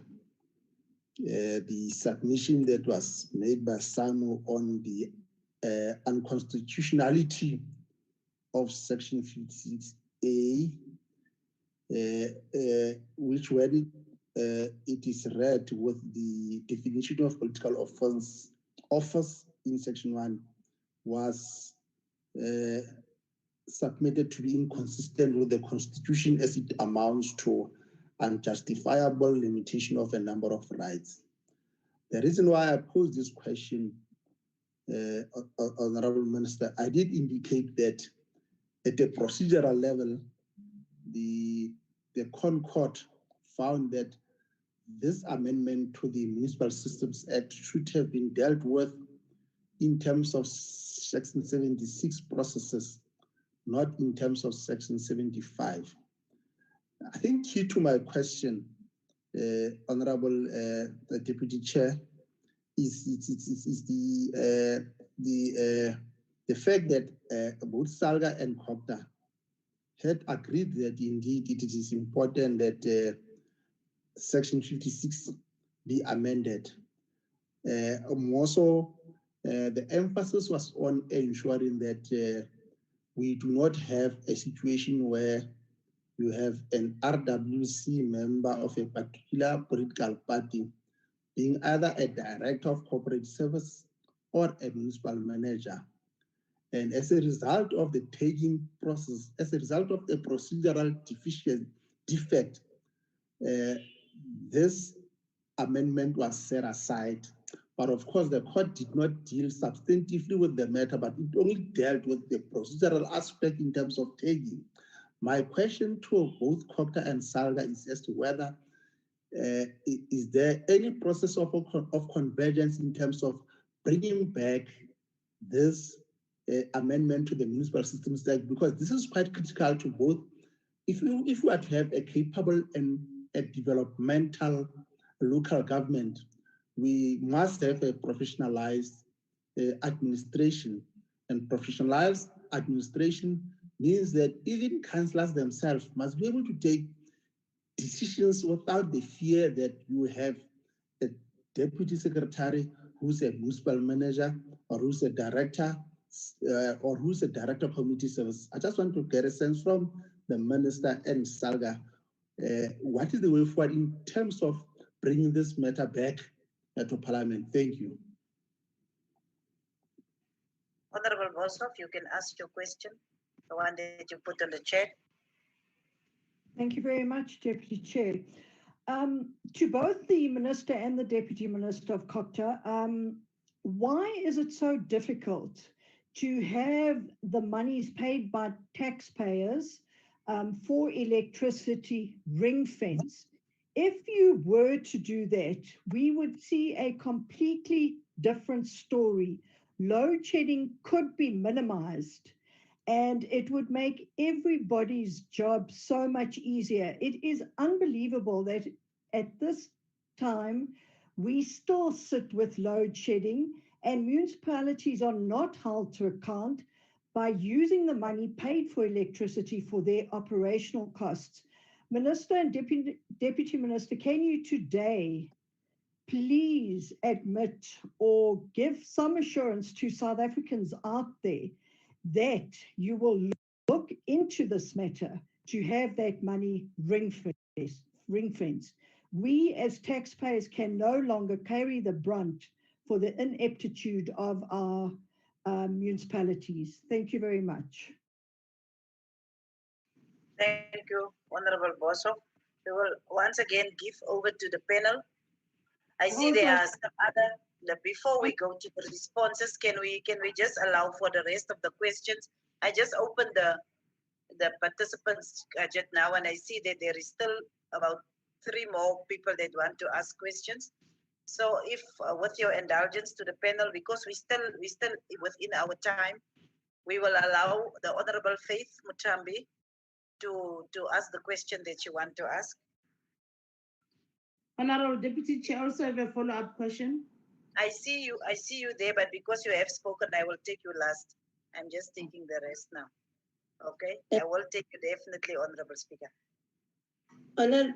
submission that was made by SAMO on the unconstitutionality of Section 56A, which when it is read with the definition of political office in Section 1 was submitted to be inconsistent with the Constitution as it amounts to unjustifiable limitation of a number of rights. The reason why I posed this question, Honorable Minister, I did indicate that at a procedural level, the Concord found that this amendment to the Municipal Systems Act should have been dealt with in terms of Section 76 processes, not in terms of Section 75. I think key to my question, Honorable Deputy Chair, is the fact that both SALGA and COPTA had agreed that indeed it is important that Section 56 be amended. More so, the emphasis was on ensuring that we do not have a situation where you have an RWC member of a particular political party being either a director of corporate service or a municipal manager. And as a result of the taking process, as a result of the procedural defect, this amendment was set aside. But of course, the court did not deal substantively with the matter, but it only dealt with the procedural aspect in terms of taking. My question to both COPTA and SALGA is as to whether is there any process of convergence in terms of bringing back this amendment to the Municipal Systems Act, because this is quite critical to both. If you are to have a capable and a developmental local government, we must have a professionalized administration, and professionalized administration means that even councillors themselves must be able to take decisions without the fear that you have a deputy secretary who's a municipal manager or who's a director or who's a director of community service. I just want to get a sense from the minister and SALGA, what is the way forward in terms of bringing this matter back to Parliament. Thank you. Honorable Boshoff, you can ask your question, the one that you put on the chat. Thank you very much, Deputy Chair. To both the Minister and the Deputy Minister of COCTA, why is it so difficult to have the monies paid by taxpayers for electricity ring-fenced? If you were to do that, we would see a completely different story. Load shedding could be minimized, and it would make everybody's job so much easier. It is unbelievable that at this time, we still sit with load shedding, and municipalities are not held to account by using the money paid for electricity for their operational costs. Minister and Deputy Minister, can you today please admit or give some assurance to South Africans out there that you will look into this matter to have that money ring-fenced? We as taxpayers can no longer carry the brunt for the ineptitude of our municipalities. Thank you very much. Thank you, Honorable Boshoff. We will once again give over to the panel. I see there are some other, before we go to the responses, can we just allow for the rest of the questions? I just opened the participants gadget now, and I see that there is still about 3 more people that want to ask questions. So if with your indulgence to the panel, because we still within our time, we will allow the Honorable Faith Mutambi to ask the question that you want to ask. Honorable Deputy Chair, also have a follow-up question. I see you there, but because you have spoken, I will take you last. I'm just taking the rest now. Okay, I will take you definitely, Honorable Speaker.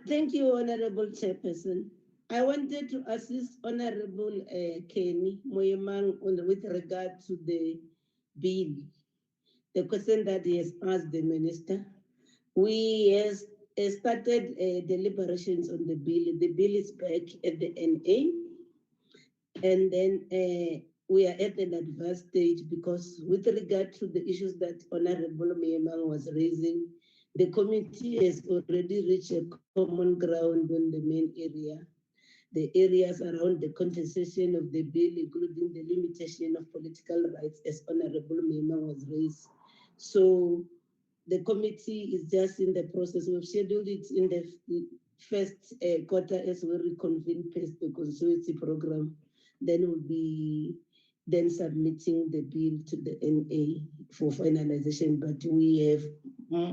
Thank you, Honorable Chairperson. I wanted to assist Honorable Kenny Moyemang with regard to the bill, the question that he has asked the Minister. We has started deliberations on the bill. The bill is back at the NA, and then we are at an advanced stage because with regard to the issues that Honorable Moyemang was raising, the committee has already reached a common ground on the main area. The areas around the contestation of the bill, including the limitation of political rights, as Honorable Moyemang was raised. So the committee is just in the process. We've scheduled it in the first quarter as we reconvene past the consultancy program. Then we'll be then submitting the bill to the NA for finalization. But we have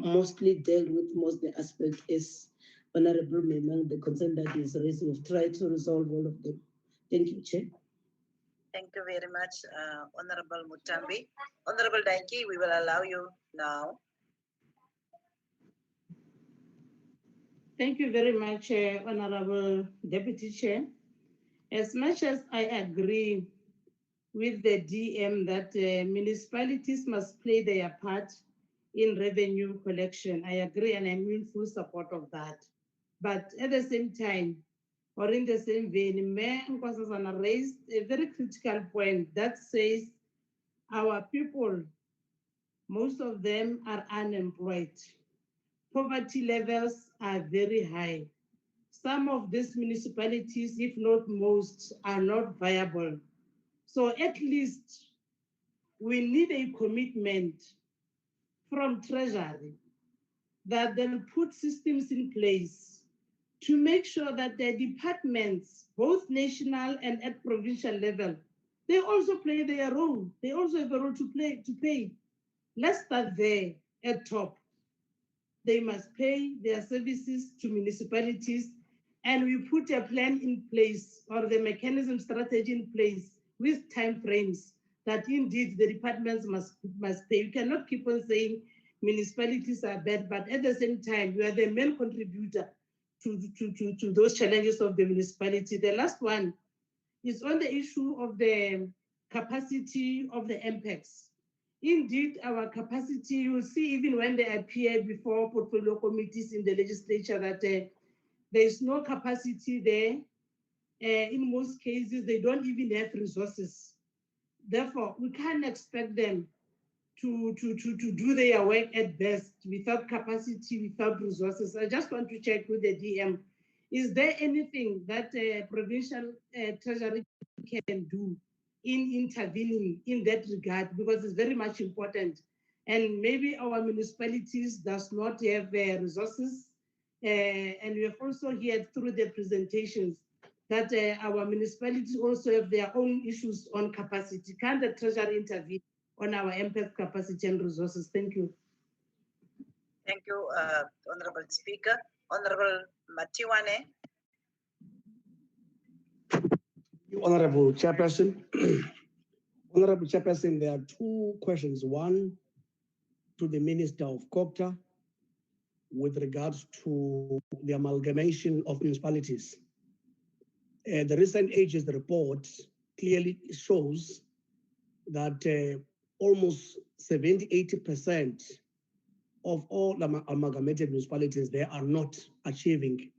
mostly dealt with most of the aspects as Honorable Moyemang, the concern that is raised. We've tried to resolve all of them. Thank you, Chair. Thank you very much, Honorable Mutambi. Honorable Danki, we will allow you now. Thank you very much, Honorable Deputy Chair. As much as I agree with the DM that municipalities must play their part in revenue collection, I agree and I'm in full support of that. But at the same time, or in the same vein, Mayor Nkosazana raised a very critical point that says our people, most of them are unemployed. Poverty levels are very high. Some of these municipalities, if not most, are not viable. So at least we need a commitment from Treasury that they'll put systems in place to make sure that the departments, both national and at provincial level, they also play their role. They also have a role to pay. Let's start there at top. They must pay their services to municipalities, and we put a plan in place or the mechanism strategy in place with time frames that indeed the departments must pay. You cannot keep on saying municipalities are bad, but at the same time, you are the main contributor to those challenges of the municipality. The last one is on the issue of the capacity of the MPECs. Indeed, our capacity, you will see even when they appear before portfolio committees in the legislature that there is no capacity there in most cases, they don't even have resources. Therefore, we can't expect them to do their work at best without capacity, without resources. I just want to check with the DM. Is there anything that provincial treasury can do in intervening in that regard? Because it's very much important. And maybe our municipalities does not have resources. And we have also heard through the presentations that our municipalities also have their own issues on capacity. Can the treasury intervene on our MPF capacity and resources? Thank you. Thank you, Honorable Speaker. Honorable Matiwane. Honorable Chairperson. Honorable Chairperson, there are two questions. One to the Minister of COPTA with regards to the amalgamation of municipalities. The recent Ages report clearly shows that almost 70–80% of all amalgamated municipalities, they are not achieving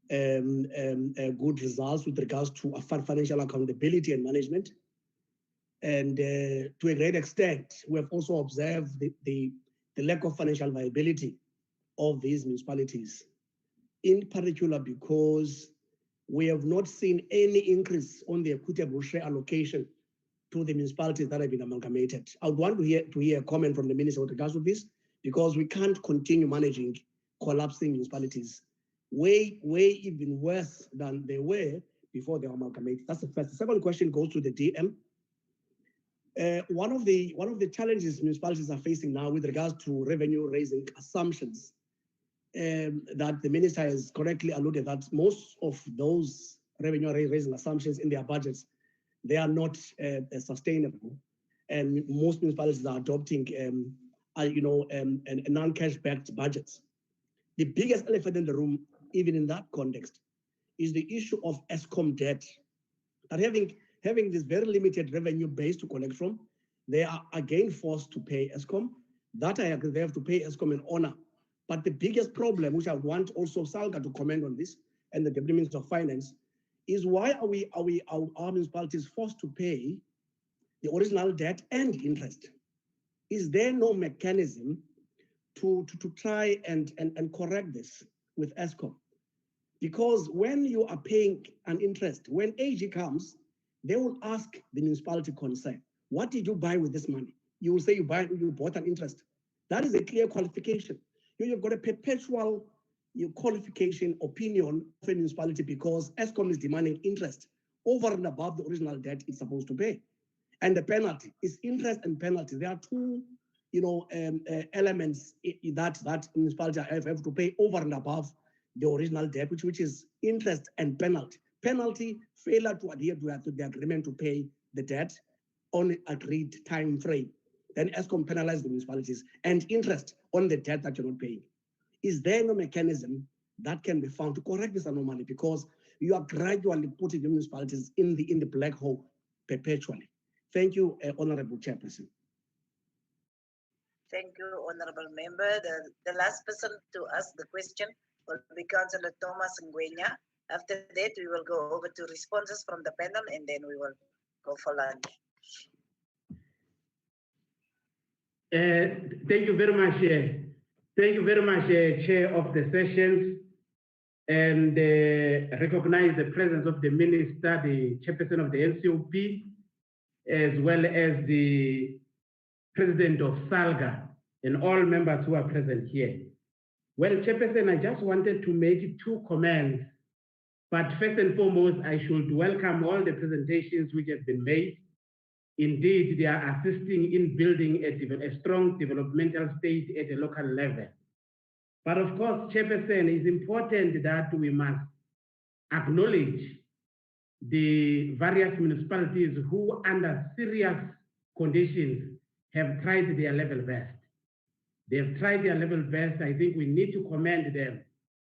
good results with regards to financial accountability and management. And to a great extent, we have also observed the lack of financial viability of these municipalities, in particular because we have not seen any increase on the equitable share allocation to the municipalities that have been amalgamated. I would want to hear a comment from the Minister with regards to this, because we can't continue managing collapsing municipalities way even worse than they were before they were amalgamated. That's the first. The second question goes to the DM. One of the challenges municipalities are facing now with regards to revenue raising assumptions, that the Minister has correctly alluded that most of those revenue raising assumptions in their budgets, they are not sustainable, and most municipalities are adopting non-cash backed budgets. The biggest elephant in the room, even in that context, is the issue of ESCOM debt. That having this very limited revenue base to collect from, they are again forced to pay ESCOM. That I agree, they have to pay ESCOM in honor. But the biggest problem, which I would want also SALGA to comment on this, and the Deputy Minister of Finance, is why are our municipalities forced to pay the original debt and interest? Is there no mechanism to try and correct this with ESCOM? Because when you are paying an interest, when AG comes, they will ask the municipality concerned, what did you buy with this money? You will say you bought an interest. That is a clear qualification. You've got a perpetual qualification opinion of a municipality because ESCOM is demanding interest over and above the original debt it's supposed to pay. And the penalty is interest and penalty. There are two elements that municipality have to pay over and above the original debt, which is interest and penalty. Penalty, failure to adhere to the agreement to pay the debt on agreed time frame. Then ESCOM penalizes the municipalities, and interest on the debt that you're not paying. Is there no mechanism that can be found to correct this anomaly? Because you are gradually putting the municipalities in the black hole perpetually. Thank you, Honorable Chairperson. Thank you, Honorable Member. The last person to ask the question will be Councillor Thomas Ngwenya. After that, we will go over to responses from the panel, and then we will go for lunch. Thank you very much. Thank you very much, Chair of the sessions, and recognize the presence of the Minister, the Chairperson of the NCOP, as well as the President of SALGA, and all members who are present here. Well, Chairperson, I just wanted to make two comments, but first and foremost, I should welcome all the presentations which have been made. Indeed, they are assisting in building a strong developmental state at a local level. But of course, Chairperson, it's important that we must acknowledge the various municipalities who, under serious conditions, have tried their level best. They have tried their level best. I think we need to commend them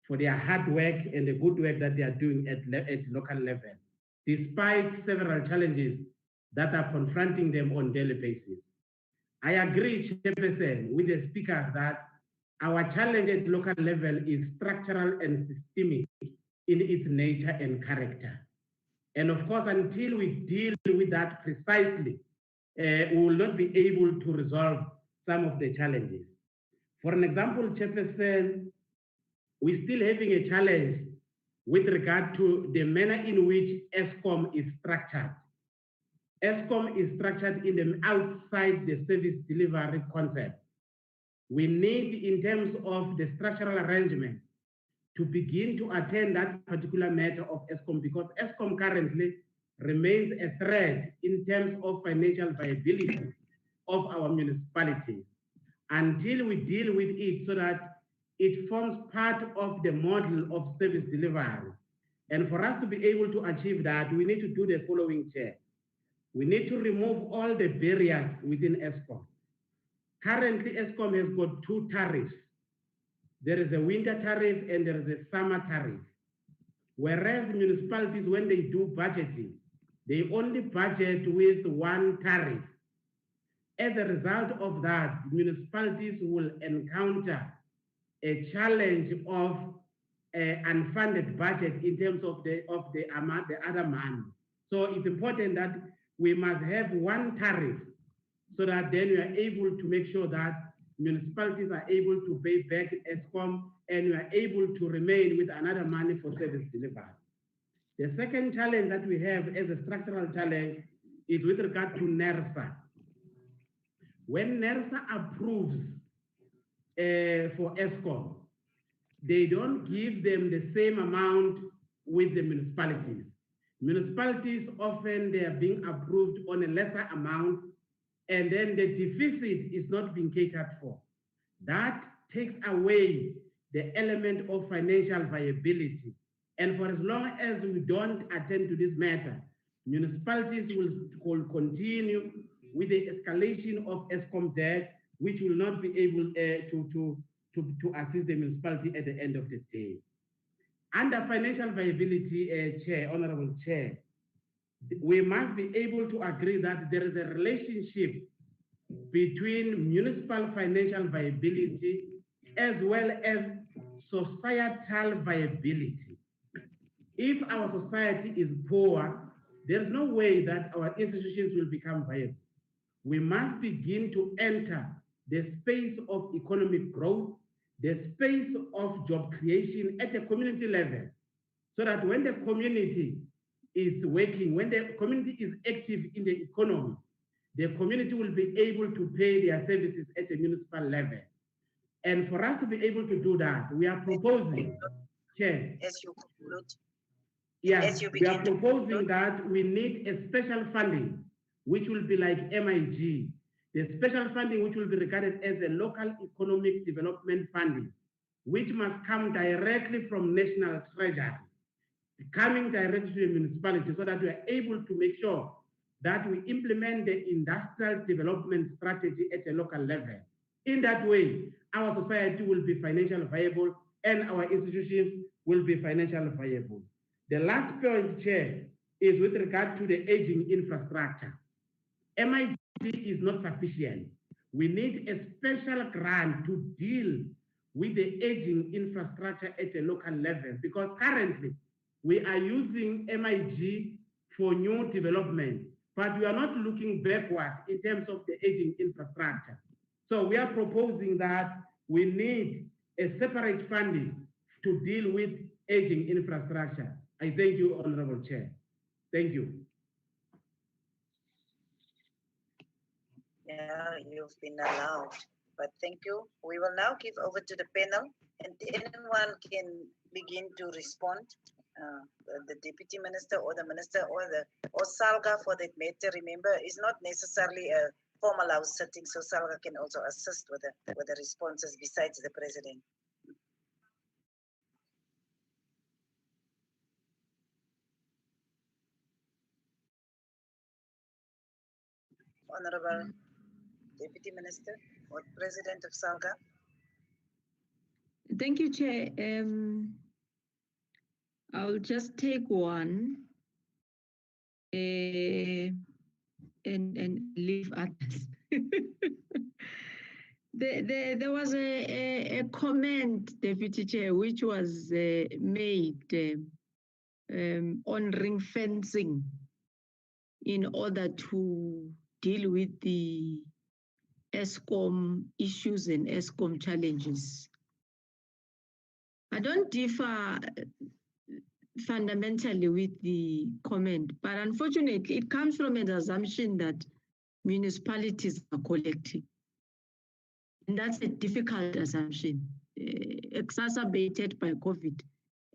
for their hard work and the good work that they are doing at local level, despite several challenges that are confronting them on a daily basis. I agree, Chairperson, with the speaker that our challenge at local level is structural and systemic in its nature and character. And of course, until we deal with that precisely, we will not be able to resolve some of the challenges. For an example, Chairperson, we're still having a challenge with regard to the manner in which ESCOM is structured. ESCOM is structured in the outside the service delivery concept. We need, in terms of the structural arrangement, to begin to attend that particular matter of ESCOM, because ESCOM currently remains a threat in terms of financial viability of our municipalities until we deal with it so that it forms part of the model of service delivery. And for us to be able to achieve that, we need to do the following, Chair. We need to remove all the barriers within ESCOM. Currently, ESCOM has got two tariffs. There is a winter tariff and there is a summer tariff. Whereas municipalities, when they do budgeting, they only budget with one tariff. As a result of that, municipalities will encounter a challenge of unfunded budget in terms of the amount, the other money. So it's important that we must have one tariff so that then we are able to make sure that municipalities are able to pay back ESCOM and we are able to remain with another money for service delivery. The second challenge that we have as a structural challenge is with regard to NERSA. When NERSA approves for ESCOM, they don't give them the same amount with the municipalities. Municipalities often they are being approved on a lesser amount, and then the deficit is not being catered for. That takes away the element of financial viability. And for as long as we don't attend to this matter, municipalities will continue with the escalation of ESCOM debt, which will not be able to assist the municipality at the end of the day. Under financial viability, Chair, Honorable Chair, we must be able to agree that there is a relationship between municipal financial viability as well as societal viability. If our society is poor, there's no way that our institutions will become viable. We must begin to enter the space of economic growth, the space of job creation at the community level, so that when the community is working, when the community is active in the economy, the community will be able to pay their services at the municipal level. And for us to be able to do that, we are proposing, Chair. As you conclude. Yes, we are proposing that we need a special funding, which will be like MIG, the special funding which will be regarded as a local economic development funding, which must come directly from national treasury, coming directly to the municipality so that we are able to make sure that we implement the industrial development strategy at a local level. In that way, our society will be financially viable and our institutions will be financially viable. The last point, Chair, is with regard to the aging infrastructure. MIG is not sufficient. We need a special grant to deal with the aging infrastructure at a local level, because currently we are using MIG for new development, but we are not looking backward in terms of the aging infrastructure. So we are proposing that we need a separate funding to deal with aging infrastructure. I thank you, Honorable Chair. Thank you. Yeah, you've been allowed, but thank you. We will now give over to the panel and anyone can begin to respond. The Deputy Minister or the Minister or SALGA for that matter, remember, is not necessarily a formal house sitting, so SALGA can also assist with the responses besides the President. Honorable Deputy Minister or President of SALGA. Thank you, Chair. I'll just take one and leave others. There was a comment, Deputy Chair, which was made on ring fencing in order to deal with the ESCOM issues and ESCOM challenges. I don't differ fundamentally with the comment, but unfortunately it comes from an assumption that municipalities are collecting. And that's a difficult assumption, exacerbated by COVID,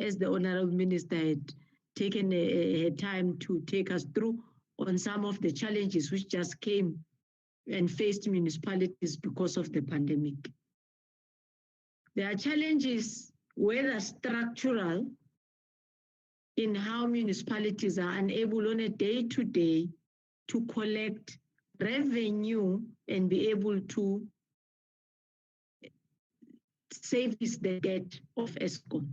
as the Honorable Minister had taken a time to take us through on some of the challenges which just came and faced municipalities because of the pandemic. There are challenges, whether structural, in how municipalities are unable on a day-to-day to collect revenue and be able to service the debt of ESCOM.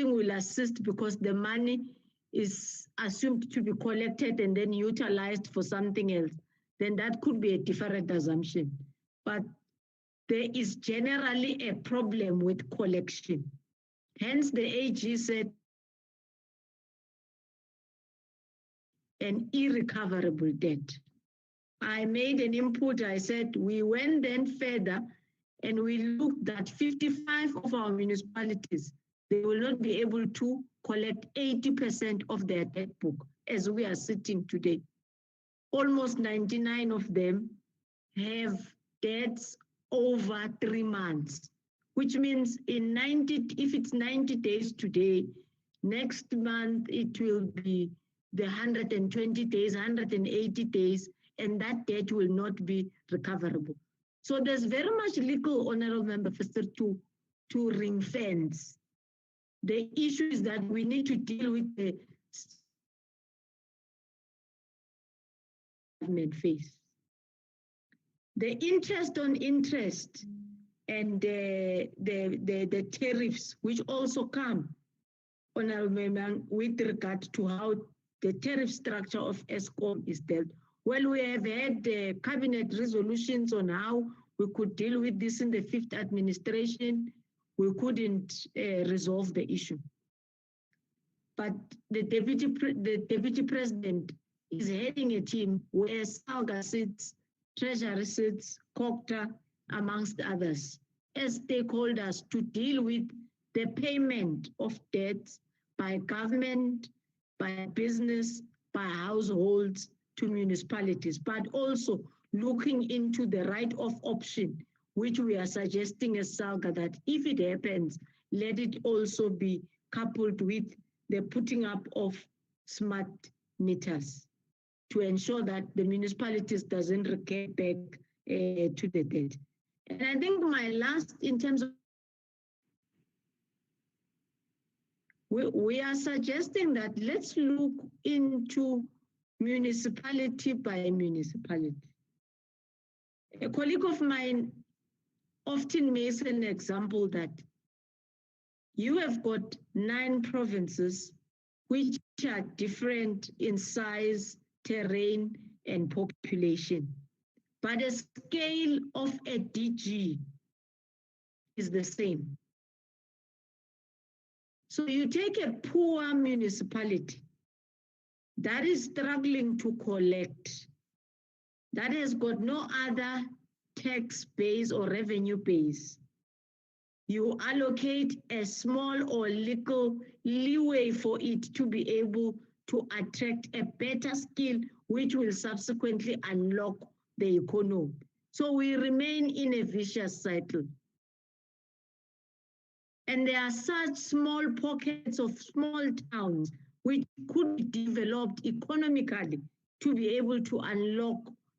Will assist because the money is assumed to be collected and then utilized for something else, then that could be a different assumption. But there is generally a problem with collection. Hence the AG said an irrecoverable debt. I made an input, I said we went then further and we looked at 55 of our municipalities. They will not be able to collect 80% of their debt book as we are sitting today. Almost 99 of them have debts over 3 months, which means in 90, if it's 90 days today, next month it will be the 120 days, 180 days, and that debt will not be recoverable. So there's very much legal, Honorable Member Foster, to ring fence. The issue is that we need to deal with the government phase. The interest on interest and the tariffs, which also come, Honorable Member, with regard to how the tariff structure of ESCOM is dealt. Well, we have had cabinet resolutions on how we could deal with this in the 5th administration. We couldn't resolve the issue. But the deputy president is heading a team where SALGA sits, treasury sits, COCTA, amongst others, as stakeholders to deal with the payment of debts by government, by business, by households to municipalities, but also looking into the write-off option, which we are suggesting as SALGA that if it happens, let it also be coupled with the putting up of smart meters to ensure that the municipalities doesn't recur back to the debt. And I think my last, in terms of, we are suggesting that let's look into municipality by municipality. A colleague of mine often makes an example that you have got 9 provinces which are different in size, terrain, and population. But the scale of a DG is the same. So you take a poor municipality that is struggling to collect, that has got no other tax base or revenue base. You allocate a small or little leeway for it to be able to attract a better skill, which will subsequently unlock the economy. So we remain in a vicious cycle. And there are such small pockets of small towns which could be developed economically to be able to unlock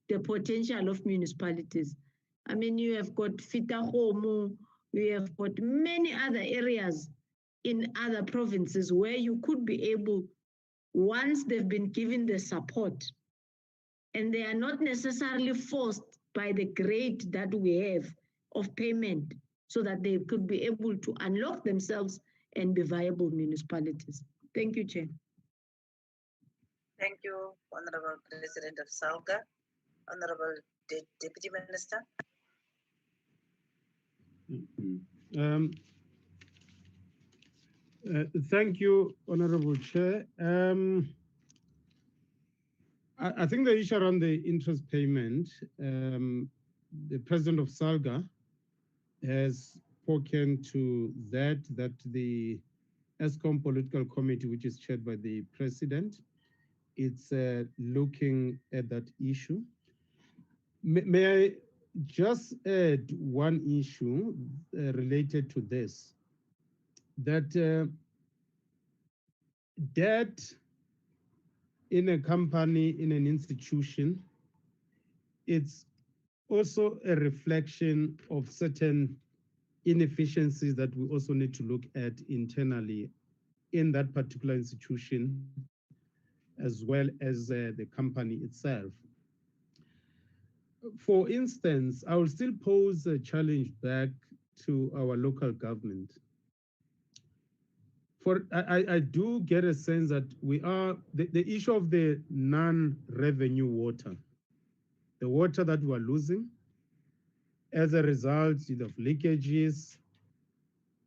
the potential of municipalities. I mean, you have got Fitahomo, you have got many other areas in other provinces where you could be able, once they've been given the support, and they are not necessarily forced by the grade that we have of payment, so that they could be able to unlock themselves and be viable municipalities. Thank you, Chair. Thank you, Honorable President of SALGA. Honorable Deputy Minister. Thank you, Honorable Chair. I think the issue around the interest payment, the president of SALGA has spoken to that the ESCOM political committee, which is chaired by the president, it's looking at that issue. May I just add one issue related to this, that debt in a company, in an institution, it's also a reflection of certain inefficiencies that we also need to look at internally in that particular institution, as well as the company itself. For instance, I will still pose a challenge back to our local government. I do get a sense that we are, the issue of the non-revenue water, the water that we're losing as a result of leakages,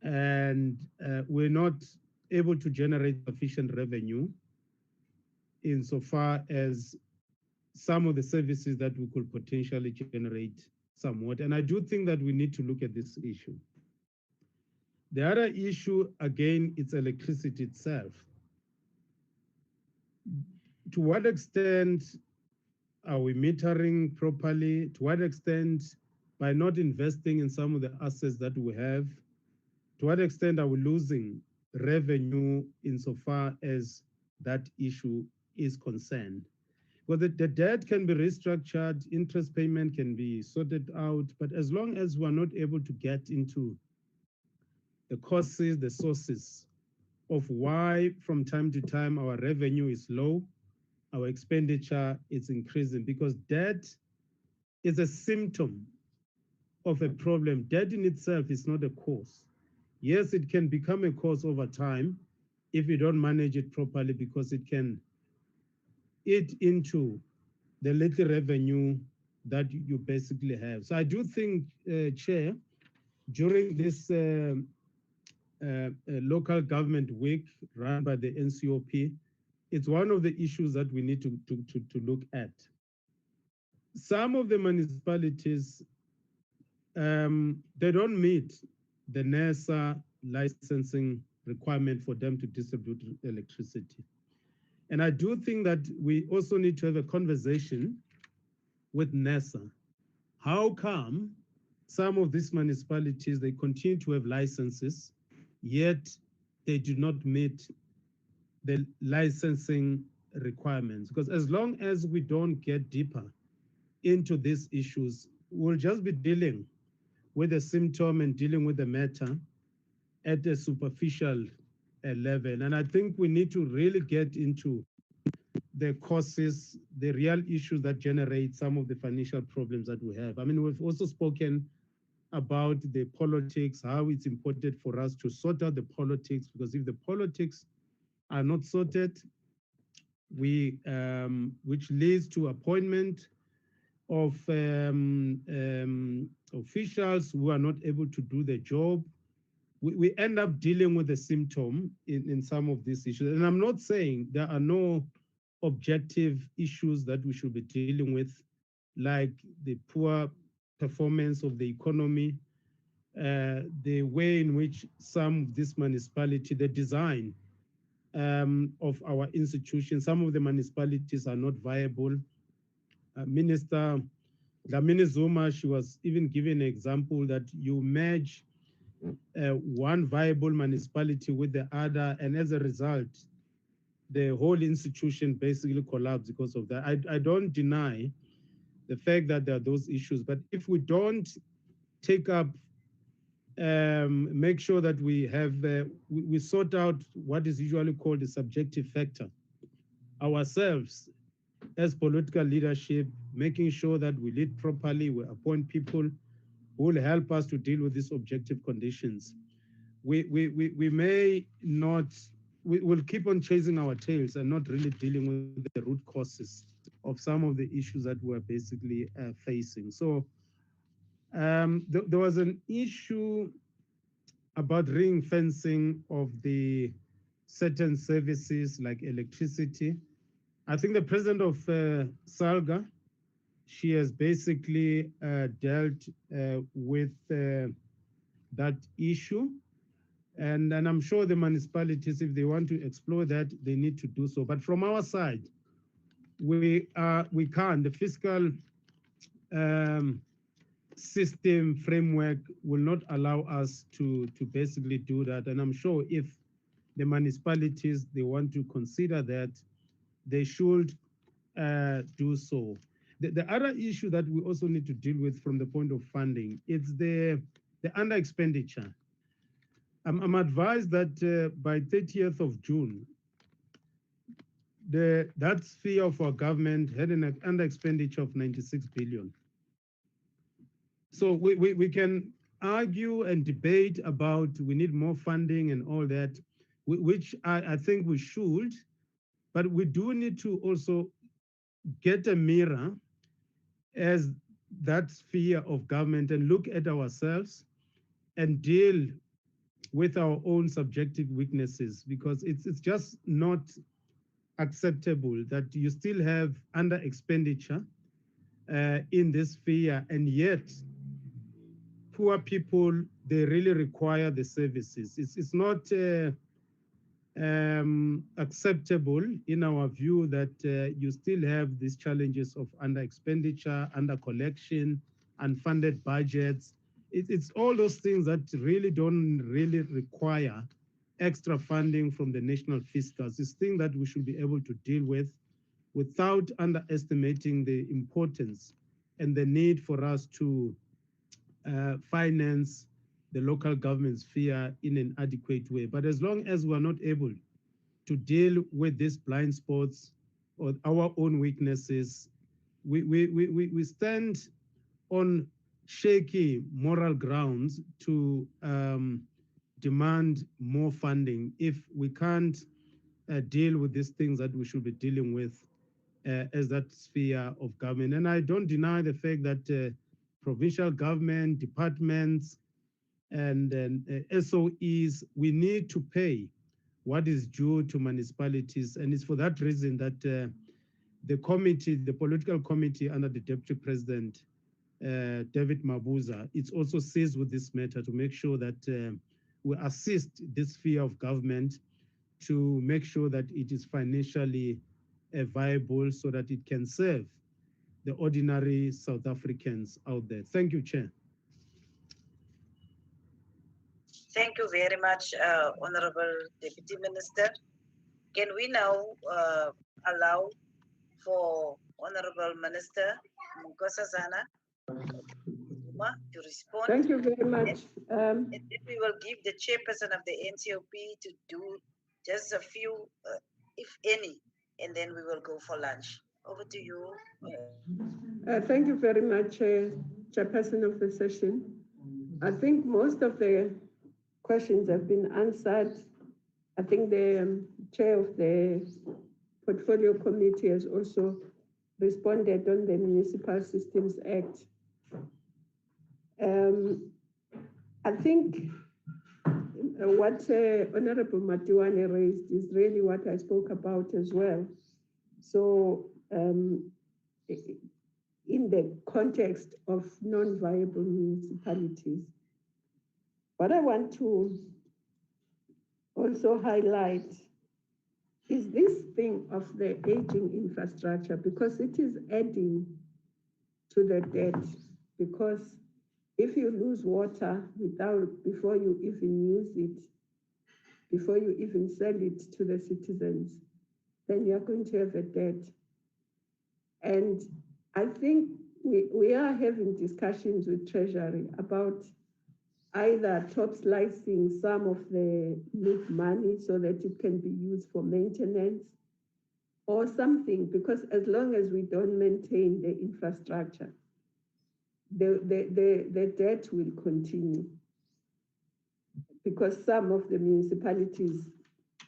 and we're not able to generate sufficient revenue insofar as some of the services that we could potentially generate somewhat. And I do think that we need to look at this issue. The other issue, again, it's electricity itself. To what extent are we metering properly? To what extent, by not investing in some of the assets that we have, to what extent are we losing revenue insofar as that issue is concerned? Well, the debt can be restructured, interest payment can be sorted out, but as long as we're not able to get into the causes, the sources of why from time to time our revenue is low, our expenditure is increasing, because debt is a symptom of a problem. Debt in itself is not a cause. Yes, it can become a cause over time if you don't manage it properly, because it can eat into the little revenue that you basically have. So I do think, Chair, during this local government week run by the NCOP, it's one of the issues that we need to look at. Some of the municipalities, they don't meet the NESA licensing requirement for them to distribute electricity. And I do think that we also need to have a conversation with NESA. How come some of these municipalities, they continue to have licenses, yet they do not meet the licensing requirements? Because as long as we don't get deeper into these issues, we'll just be dealing with the symptom and dealing with the matter at a superficial level. And I think we need to really get into the causes, the real issues that generate some of the financial problems that we have. I mean, we've also spoken about the politics, how it's important for us to sort out the politics, because if the politics are not sorted, which leads to appointment of officials who are not able to do the job, we end up dealing with the symptom in some of these issues. And I'm not saying there are no objective issues that we should be dealing with, like the poor performance of the economy, the way in which some of this municipality, the design of our institutions, some of the municipalities are not viable. Minister Dlamini Zuma, she was even given an example that you merge one viable municipality with the other, and as a result, the whole institution basically collapsed because of that. I don't deny the fact that there are those issues, but if we don't take up, make sure that we have, we sort out what is usually called the subjective factor ourselves as political leadership, making sure that we lead properly, we appoint people who will help us to deal with these objective conditions. We may not, we will keep on chasing our tails and not really dealing with the root causes of some of the issues that we're basically facing. So there was an issue about ring fencing of the certain services like electricity. I think the president of SALGA, she has basically dealt with that issue. And I'm sure the municipalities, if they want to explore that, they need to do so. But from our side, we can't. The fiscal system framework will not allow us to basically do that. And I'm sure if the municipalities, they want to consider that, they should do so. The other issue that we also need to deal with from the point of funding, it's the under expenditure. I'm advised that by 30th of June, that sphere of our government had an under expenditure of 96 billion. So we can argue and debate about we need more funding and all that, which I think we should, but we do need to also get a mirror as that sphere of government and look at ourselves and deal with our own subjective weaknesses, because it's just not acceptable that you still have under expenditure in this sphere, and yet poor people, they really require the services. It's not acceptable in our view that you still have these challenges of under expenditure, under collection, unfunded budgets. It's all those things that really don't really require extra funding from the national fiscals. It's things that we should be able to deal with without underestimating the importance and the need for us to finance the local government sphere in an adequate way. But as long as we're not able to deal with these blind spots or our own weaknesses, we stand on shaky moral grounds to demand more funding if we can't deal with these things that we should be dealing with as that sphere of government. And I don't deny the fact that provincial government, departments, and SOEs, we need to pay what is due to municipalities. And it's for that reason that the committee, the political committee under the Deputy President, David Mabuza, it's also seized with this matter to make sure that we assist this sphere of government to make sure that it is financially viable so that it can serve the ordinary South Africans out there. Thank you, Chair. Thank you very much, Honorable Deputy Minister. Can we now allow for Honorable Minister Nkosazana to respond? Thank you very much. And then we will give the chairperson of the NCOP to do just a few, if any, and then we will go for lunch. Over to you. Thank you very much, Chairperson of the session. I think most of the questions have been answered. I think the chair of the Portfolio Committee has also responded on the Municipal Systems Act. I think what Honorable Matiwane raised is really what I spoke about as well. So in the context of non-viable municipalities, what I want to also highlight is this thing of the aging infrastructure, because it is adding to the debt. Because if you lose water before you even use it, before you even sell it to the citizens, then you're going to have a debt. And I think we are having discussions with Treasury about either top slicing some of the NCOP money so that it can be used for maintenance or something, because as long as we don't maintain the infrastructure, the debt will continue. Because some of the municipalities,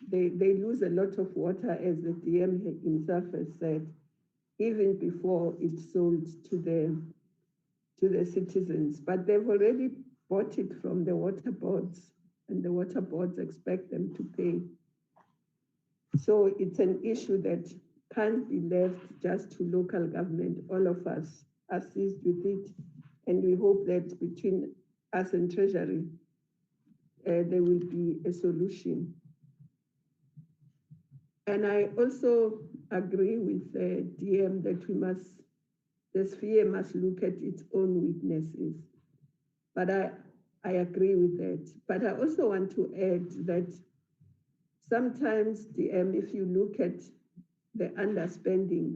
they lose a lot of water, as the DM himself has said, even before it's sold to the citizens. But they've already bought it from the water boards and the water boards expect them to pay. So it's an issue that can't be left just to local government. All of us assist with it, and we hope that between us and Treasury, there will be a solution. And I also agree with the DM that the sphere must look at its own weaknesses. But I agree with that. But I also want to add that sometimes, DM, if you look at the underspending,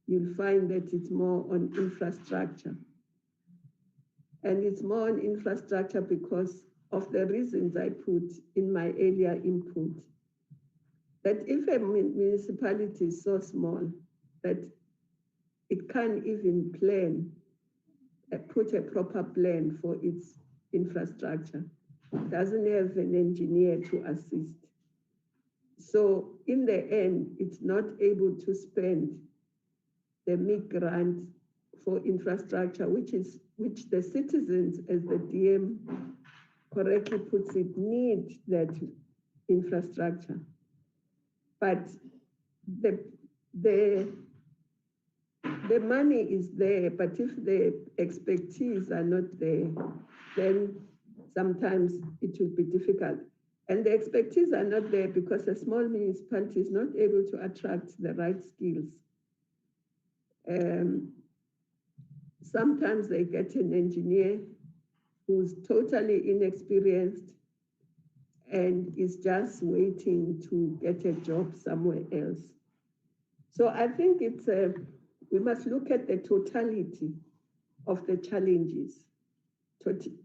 you'll find that it's more on infrastructure. And it's more on infrastructure because of the reasons I put in my earlier input. That if a municipality is so small that it can't even plan, put a proper plan for its infrastructure, doesn't have an engineer to assist. So in the end, it's not able to spend the MIG grant for infrastructure, which the citizens, as the DM correctly puts it, need that infrastructure. But the money is there, but if the expertise are not there, then sometimes it will be difficult. And the expertise are not there because a small municipality is not able to attract the right skills. Sometimes they get an engineer who's totally inexperienced and is just waiting to get a job somewhere else. So I think we must look at the totality of the challenges.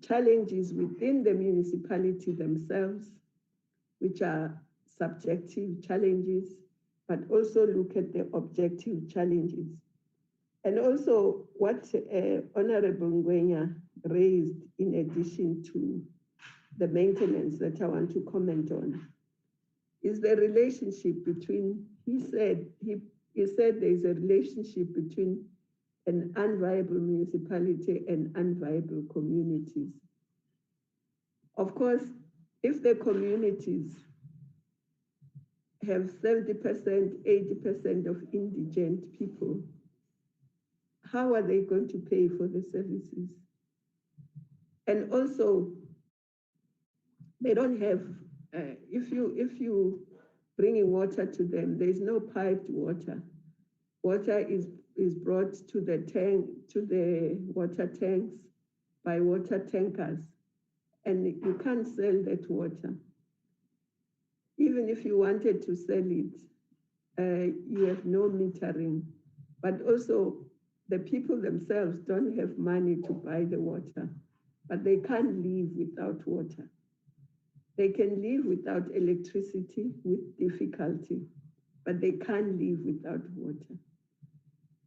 Challenges within the municipality themselves, which are subjective challenges, but also look at the objective challenges. And also what Honorable Ngwenya raised in addition to the maintenance that I want to comment on is the relationship between, he said there's a relationship between an unviable municipality and unviable communities. Of course, if the communities have 70%, 80% of indigent people, how are they going to pay for the services? And also, they don't have, if you bringing water to them, there's no piped water. Water is brought to the water tanks by water tankers, and you can't sell that water. Even if you wanted to sell it, you have no metering. But also, the people themselves don't have money to buy the water, but they can't live without water. They can live without electricity with difficulty, but they can't live without water.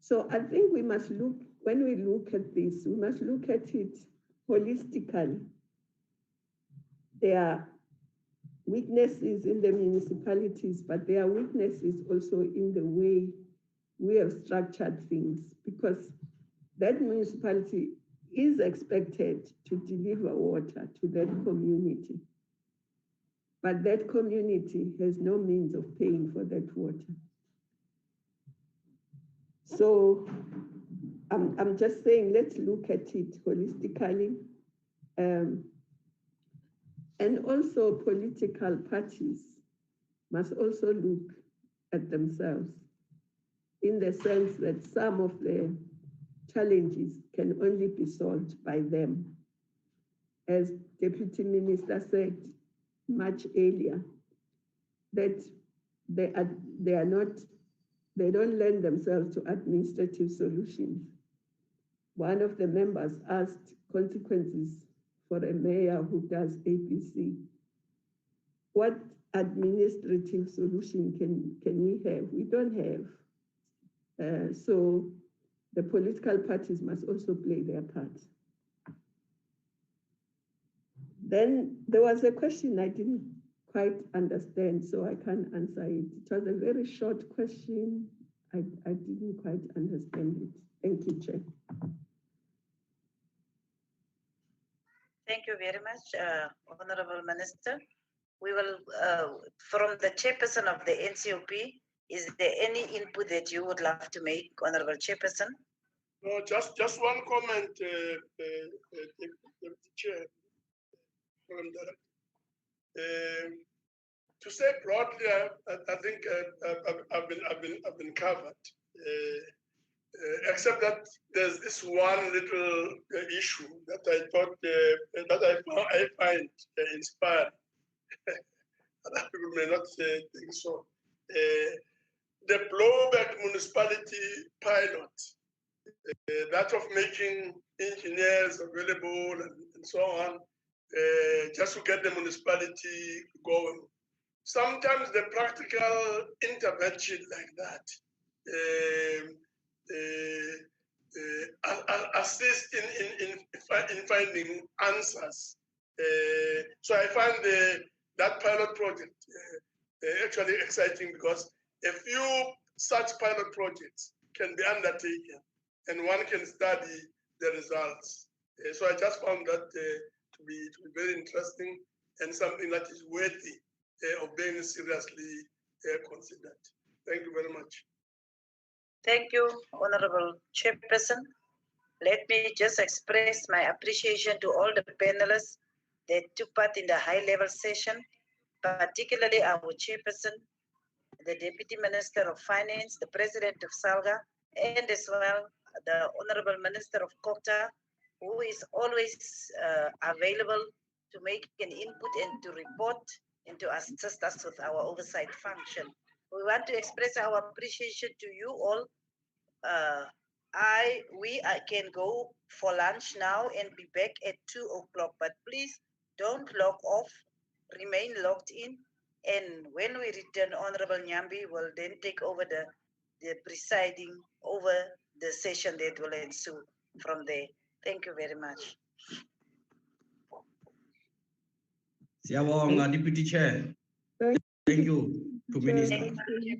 So I think we must look, when we look at this, we must look at it holistically. There are weaknesses in the municipalities, but there are weaknesses also in the way we have structured things, because that municipality is expected to deliver water to that community. But that community has no means of paying for that water. So I'm just saying, let's look at it holistically. And also political parties must also look at themselves in the sense that some of the challenges can only be solved by them. As Deputy Minister said much earlier, that they don't lend themselves to administrative solutions. One of the members asked consequences for a mayor who does ABC. What administrative solution can we have? We don't have. So the political parties must also play their part. Then there was a question I didn't quite understand, so I can't answer it. It was a very short question. I didn't quite understand it. Thank you, Chair. Thank you very much, Honorable Minister. We will, from the chairperson of the NCOP, is there any input that you would love to make, Honorable Chairperson? No, just one comment, Deputy Chair. To say broadly, I think I've been covered. Except that there's this one little issue that I thought I find inspiring. Other people may not think so. The blowback municipality pilot, that of making engineers available and so on, just to get the municipality going. Sometimes the practical intervention like that assist in finding answers. So I find that pilot project actually exciting because a few such pilot projects can be undertaken and one can study the results. So I just found that to be very interesting and something that is worthy of being seriously considered. Thank you very much. Thank you, Honorable Chairperson. Let me just express my appreciation to all the panelists that took part in the high-level session, particularly our Chairperson, the Deputy Minister of Finance, the President of SALGA, and as well the Honorable Minister of Kota, who is always available to make an input and to report and to assist us with our oversight function. We want to express our appreciation to you all. I can go for lunch now and be back at 2 o'clock, but please don't log off, remain logged in. And when we return, Honorable Nyambi will then take over the presiding over the session that will ensue from there. Thank you very much. Siyabonga, Deputy Chair. Thank you to Minister. Thank you.